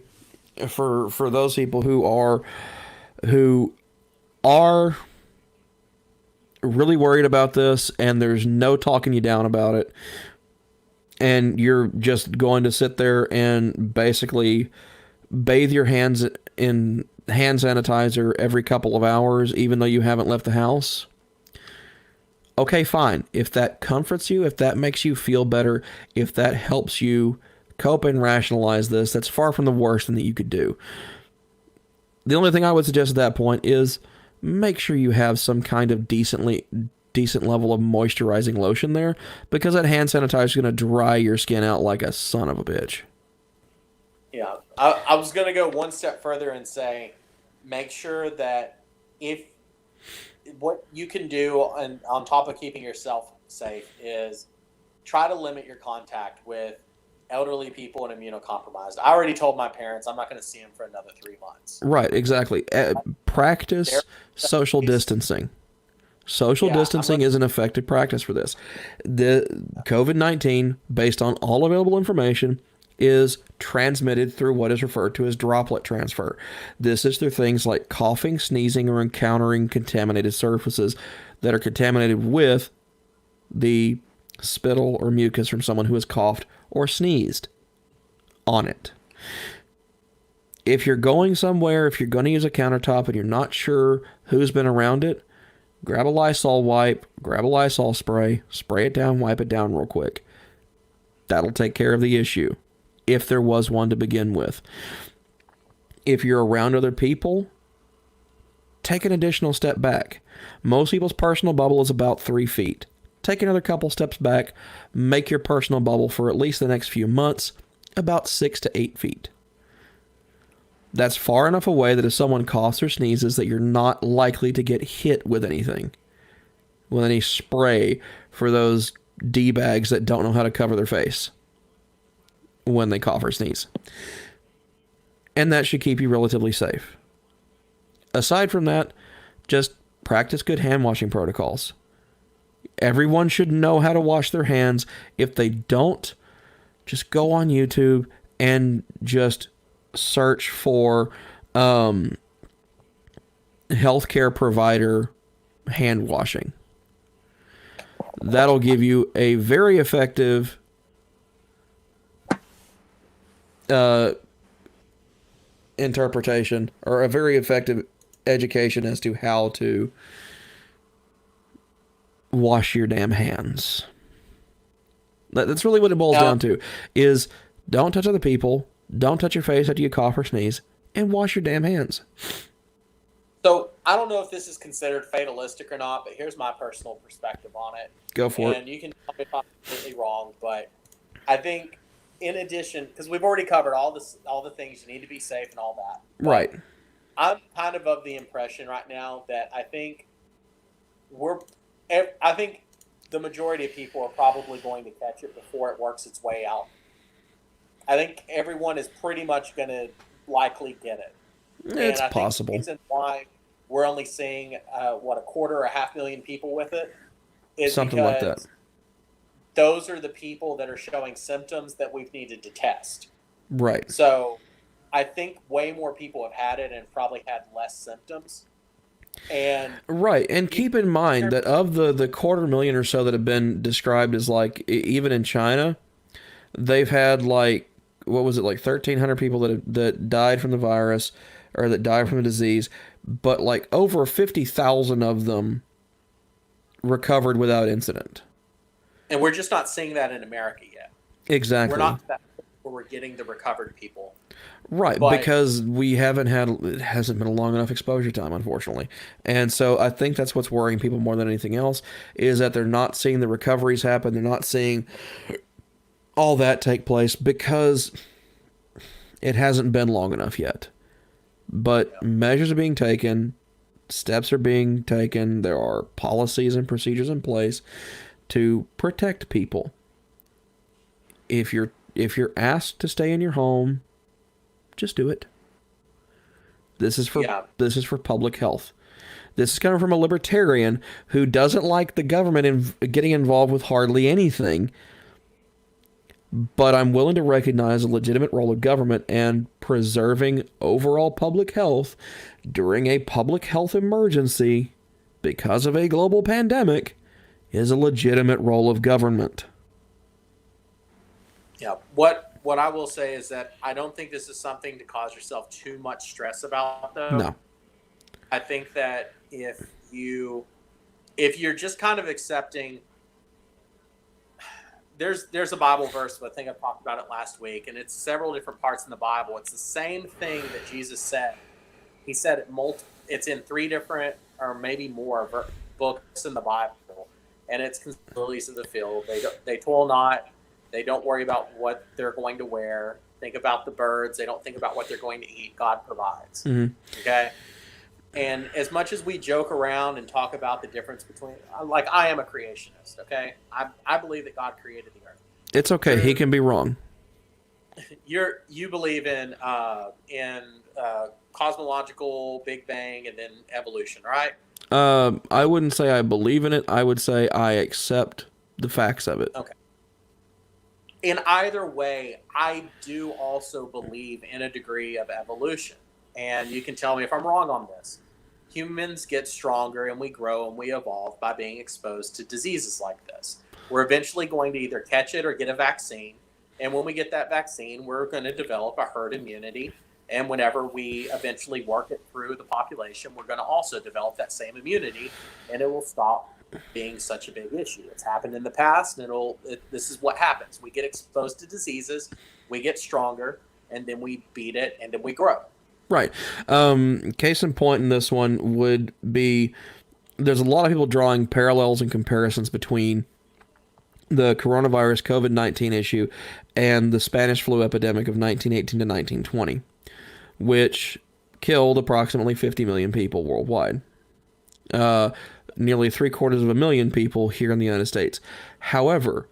for those people who are really worried about this, and there's no talking you down about it, and you're just going to sit there and basically bathe your hands in hand sanitizer every couple of hours, even though you haven't left the house. Okay, fine. If that comforts you, if that makes you feel better, if that helps you cope and rationalize this, that's far from the worst thing that you could do. The only thing I would suggest at that point is make sure you have some kind of decent level of moisturizing lotion there, because that hand sanitizer is going to dry your skin out like a son of a bitch. Yeah. I was going to go one step further and say, make sure that what you can do on top of keeping yourself safe is try to limit your contact with elderly people and immunocompromised. I already told my parents I'm not going to see them for another 3 months. Right, exactly. Practice social distancing. Social distancing is an effective practice for this. The COVID-19, based on all available information, is transmitted through what is referred to as droplet transfer. This is through things like coughing, sneezing, or encountering contaminated surfaces that are contaminated with the spittle or mucus from someone who has coughed or sneezed on it. If you're going somewhere, if you're going to use a countertop and you're not sure who's been around it, grab a Lysol wipe, grab a Lysol spray, spray it down, wipe it down real quick. That'll take care of the issue, if there was one to begin with. If you're around other people, take an additional step back. Most people's personal bubble is about 3 feet. Take another couple steps back, make your personal bubble for at least the next few months about 6 to 8 feet. That's far enough away that if someone coughs or sneezes that you're not likely to get hit with anything, with any spray for those D-bags that don't know how to cover their face when they cough or sneeze. And that should keep you relatively safe. Aside from that, just practice good hand washing protocols. Everyone should know how to wash their hands. If they don't, just go on YouTube and just search for healthcare provider hand washing. That'll give you a very effective interpretation, or a very effective education as to how to wash your damn hands. That's really what it boils down to, is don't touch other people, don't touch your face after you cough or sneeze, and wash your damn hands. So I don't know if this is considered fatalistic or not, but here's my personal perspective on it. Go for it. And you can tell me if I'm completely wrong, but I think in addition, because we've already covered all the things you need to be safe and all that. Right. I'm kind of the impression right now that I think the majority of people are probably going to catch it before it works its way out. I think everyone is pretty much going to likely get it. It's possible. The reason why we're only seeing 250,000 or 500,000 people with it is something like that. Those are the people that are showing symptoms that we've needed to test. Right. So I think way more people have had it and probably had less symptoms. And Right, and keep in mind that of the 250,000 or so that have been described as like even in China, they've had like what was it like 1,300 people that died from the virus or that died from the disease, but like over 50,000 of them recovered without incident. and we're just not seeing that in America yet. Exactly. We're not that where we're getting the recovered people. Right, But because it hasn't been a long enough exposure time, unfortunately. And so I think that's what's worrying people more than anything else, is that they're not seeing the recoveries happen. They're not seeing all that take place because it hasn't been long enough yet. But measures are being taken, steps are being taken, there are policies and procedures in place to protect people. If you're asked to stay in your home, just do it. This is for public health. This is coming from a libertarian who doesn't like the government getting involved with hardly anything. But I'm willing to recognize a legitimate role of government, and preserving overall public health during a public health emergency because of a global pandemic is a legitimate role of government. Yeah. What I will say is that I don't think this is something to cause yourself too much stress about, though. No. I think that if you're just kind of accepting, there's a Bible verse, but I think I talked about it last week, and it's several different parts in the Bible. It's the same thing that Jesus said. He said it's in 3 different or maybe more books in the Bible, and it's lilies of the field. They toil not. They don't worry about what they're going to wear. Think about the birds. They don't think about what they're going to eat. God provides. Mm-hmm. Okay? And as much as we joke around and talk about the difference between, like, I am a creationist, okay? I believe that God created the earth. It's okay. He can be wrong. You believe in cosmological Big Bang and then evolution, right? I wouldn't say I believe in it. I would say I accept the facts of it. Okay. In either way, I do also believe in a degree of evolution. And you can tell me if I'm wrong on this. Humans get stronger and we grow and we evolve by being exposed to diseases like this. We're eventually going to either catch it or get a vaccine. And when we get that vaccine, we're going to develop a herd immunity. And whenever we eventually work it through the population, we're going to also develop that same immunity, and it will stop being such a big issue. It's happened in the past, and this is what happens. We get exposed to diseases, we get stronger, and then we beat it, and then we grow. Right. Case in point in this one would be, there's a lot of people drawing parallels and comparisons between the coronavirus COVID-19 issue and the Spanish flu epidemic of 1918 to 1920, which killed approximately 50 million people worldwide. Nearly 750,000 people here in the United States. However,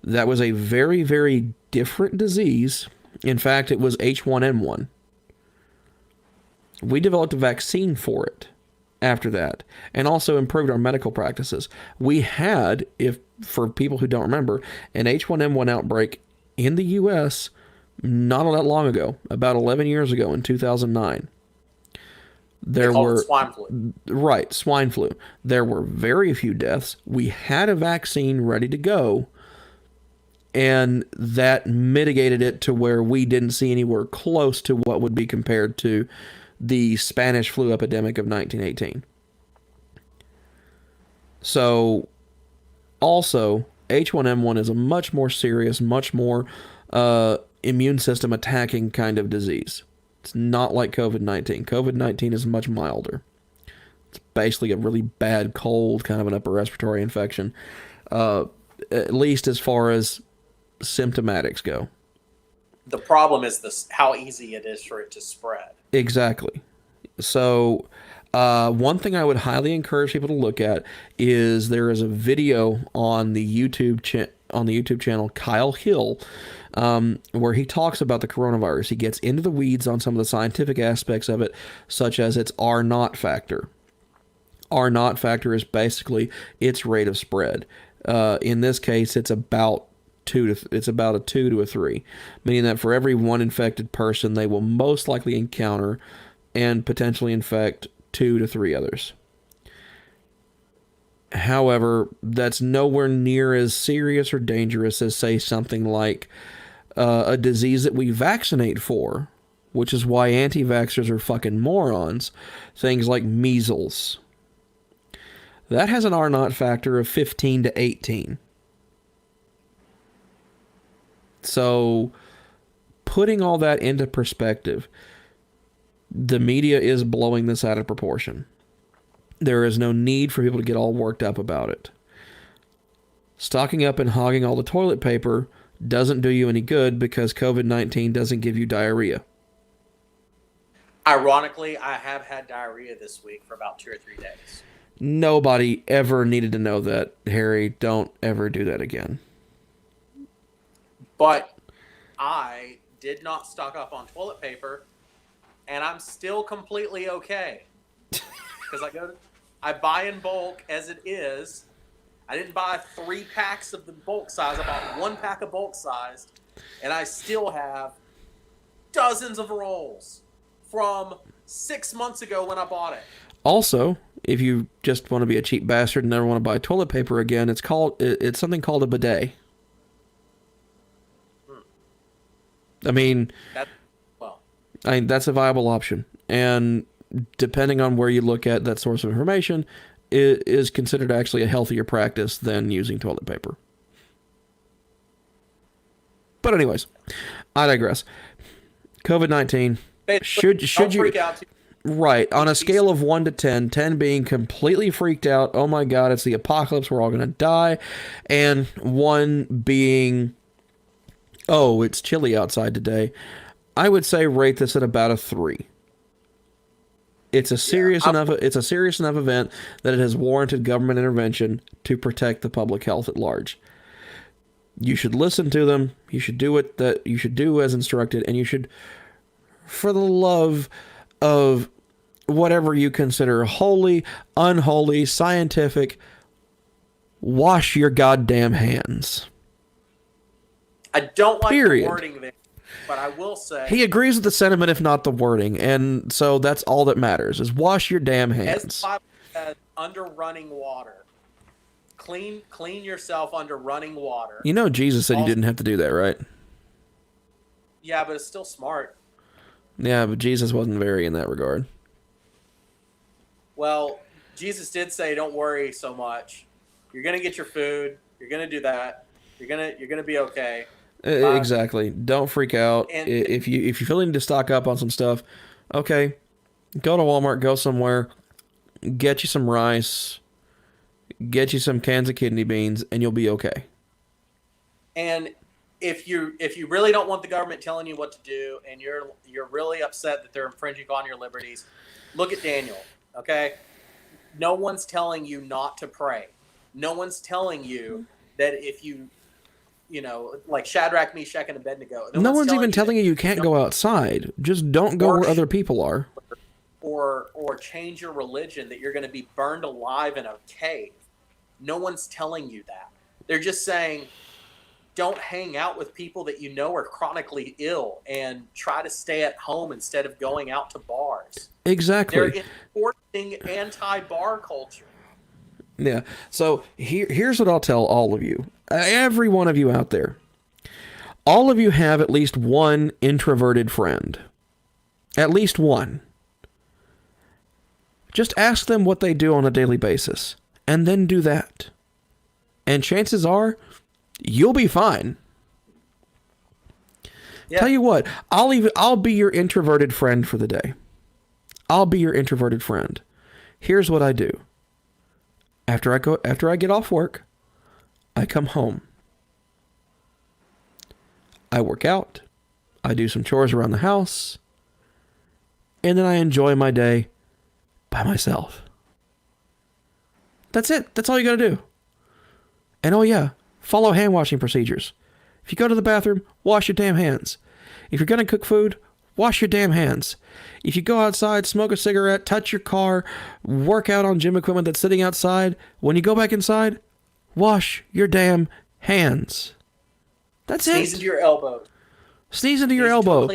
that was a very, very different disease. In fact, it was H1N1. We developed a vaccine for it after that, and also improved our medical practices. We had, for people who don't remember, an H1N1 outbreak in the U.S. not all that long ago, about 11 years ago in 2009. There were swine flu. Right, swine flu. There were very few deaths. We had a vaccine ready to go, and that mitigated it to where we didn't see anywhere close to what would be compared to the Spanish flu epidemic of 1918. So, also, H1N1 is a much more serious, much more immune system attacking kind of disease. It's not like COVID-19. COVID-19 is much milder. It's basically a really bad cold, kind of an upper respiratory infection, at least as far as symptomatics go. The problem is how easy it is for it to spread. Exactly. So, one thing I would highly encourage people to look at is there is a video on the YouTube channel Kyle Hill, where he talks about the coronavirus. He gets into the weeds on some of the scientific aspects of it, such as its R0 factor. R0 factor is basically its rate of spread. In this case, it's about a 2 to a 3, meaning that for every one infected person, they will most likely encounter and potentially infect 2 to 3 others. However, that's nowhere near as serious or dangerous as, say, something like a disease that we vaccinate for, which is why anti-vaxxers are fucking morons. Things like measles. That has an R0 factor of 15 to 18. So, putting all that into perspective, the media is blowing this out of proportion. There is no need for people to get all worked up about it. Stocking up and hogging all the toilet paper doesn't do you any good because COVID-19 doesn't give you diarrhea. Ironically, I have had diarrhea this week for about 2 or 3 days. Nobody ever needed to know that, Harry. Don't ever do that again. But I did not stock up on toilet paper, and I'm still completely okay. Because I buy in bulk as it is. I didn't buy 3 packs of the bulk size. I bought 1 pack of bulk sized, and I still have dozens of rolls from 6 months ago when I bought it. Also, if you just want to be a cheap bastard and never want to buy toilet paper again, it's something called a bidet. I mean, that's a viable option. And depending on where you look at that source of information, it is considered actually a healthier practice than using toilet paper. But anyways, I digress. COVID-19. Should you freak out? Right, on a scale of 1 to 10, 10 being completely freaked out, oh my god, it's the apocalypse, we're all going to die, and 1 being, oh, it's chilly outside today, I would say rate this at about a 3. It's a serious enough event that it has warranted government intervention to protect the public health at large. You should listen to them, you should do what that you should do as instructed, and you should, for the love of whatever you consider holy, unholy, scientific, wash your goddamn hands. I don't like Period. the wording there, but I will say... He agrees with the sentiment, if not the wording, and so that's all that matters, is wash your damn hands. As the Bible says, under running water. Clean yourself under running water. You know Jesus said you didn't have to do that, right? Yeah, but it's still smart. Yeah, but Jesus wasn't very in that regard. Well, Jesus did say, "Don't worry so much. You're gonna get your food. You're gonna do that. You're gonna be okay." Exactly. Don't freak out. And if you feel need to stock up on some stuff, okay, go to Walmart. Go somewhere. Get you some rice. Get you some cans of kidney beans, and you'll be okay. And if you really don't want the government telling you what to do, and you're really upset that they're infringing on your liberties, look at Daniel. Okay, no one's telling you not to pray. No one's telling you that if you like Shadrach, Meshach, and Abednego. No one's even telling you can't go outside. Just don't go where other people are. Or change your religion, that you're going to be burned alive in a cave. No one's telling you that. They're just saying, don't hang out with people that you know are chronically ill, and try to stay at home instead of going out to bars. Exactly. They're enforcing anti-bar culture. Yeah. So here's what I'll tell all of you. Every one of you out there. All of you have at least one introverted friend. At least one. Just ask them what they do on a daily basis, and then do that. And chances are, you'll be fine. Yeah. Tell you what, I'll be your introverted friend for the day. I'll be your introverted friend. Here's what I do. After I get off work, I come home. I work out. I do some chores around the house. And then I enjoy my day by myself. That's it. That's all you gotta do. And oh yeah, follow hand washing procedures. If you go to the bathroom, wash your damn hands. If you're gonna cook food, wash your damn hands. If you go outside, smoke a cigarette, touch your car, work out on gym equipment that's sitting outside, when you go back inside, wash your damn hands. That's it. Sneeze into your elbow. Sneeze into your elbow.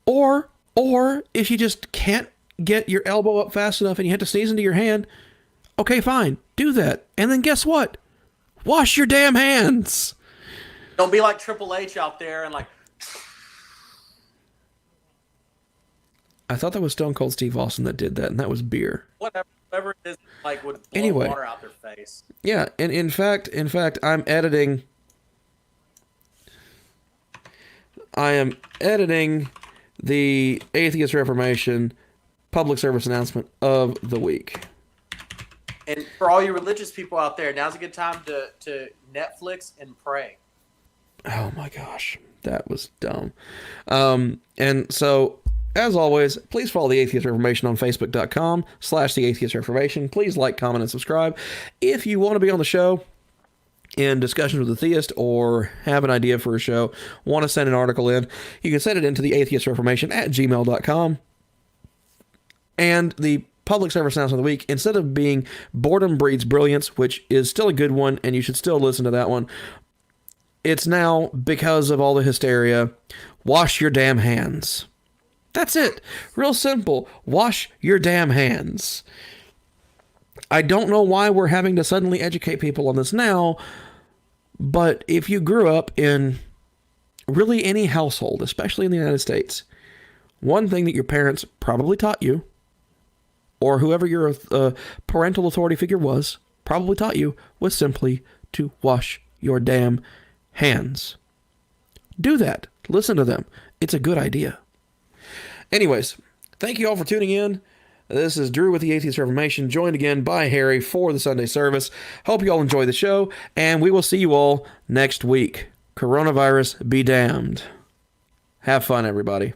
Or if you just can't get your elbow up fast enough and you have to sneeze into your hand, Okay, fine. Do that. And then guess what? Wash your damn hands. Don't be like Triple H out there and like. I thought that was Stone Cold Steve Austin that did that, and that was beer. Whatever it is, like would blow water out their face. Yeah, and in fact, I am editing the Atheist Reformation public service announcement of the week. And for all you religious people out there, now's a good time to Netflix and pray. Oh my gosh, that was dumb. And so, as always, please follow the Atheist Reformation on Facebook.com/The Atheist Reformation. Please like, comment, and subscribe. If you want to be on the show in discussions with a theist or have an idea for a show, want to send an article in, you can send it into the atheistreformation@gmail.com. And the public service announcement of the week, instead of being boredom breeds brilliance, which is still a good one, and you should still listen to that one, it's now, because of all the hysteria, wash your damn hands. That's it. Real simple. Wash your damn hands. I don't know why we're having to suddenly educate people on this now, but if you grew up in really any household, especially in the United States, one thing that your parents probably taught you, or whoever your parental authority figure was, probably taught you, was simply to wash your damn hands. Do that. Listen to them. It's a good idea. Anyways, thank you all for tuning in. This is Drew with the Atheist Reformation, joined again by Harry for the Sunday service. Hope you all enjoy the show, and we will see you all next week. Coronavirus be damned. Have fun, everybody.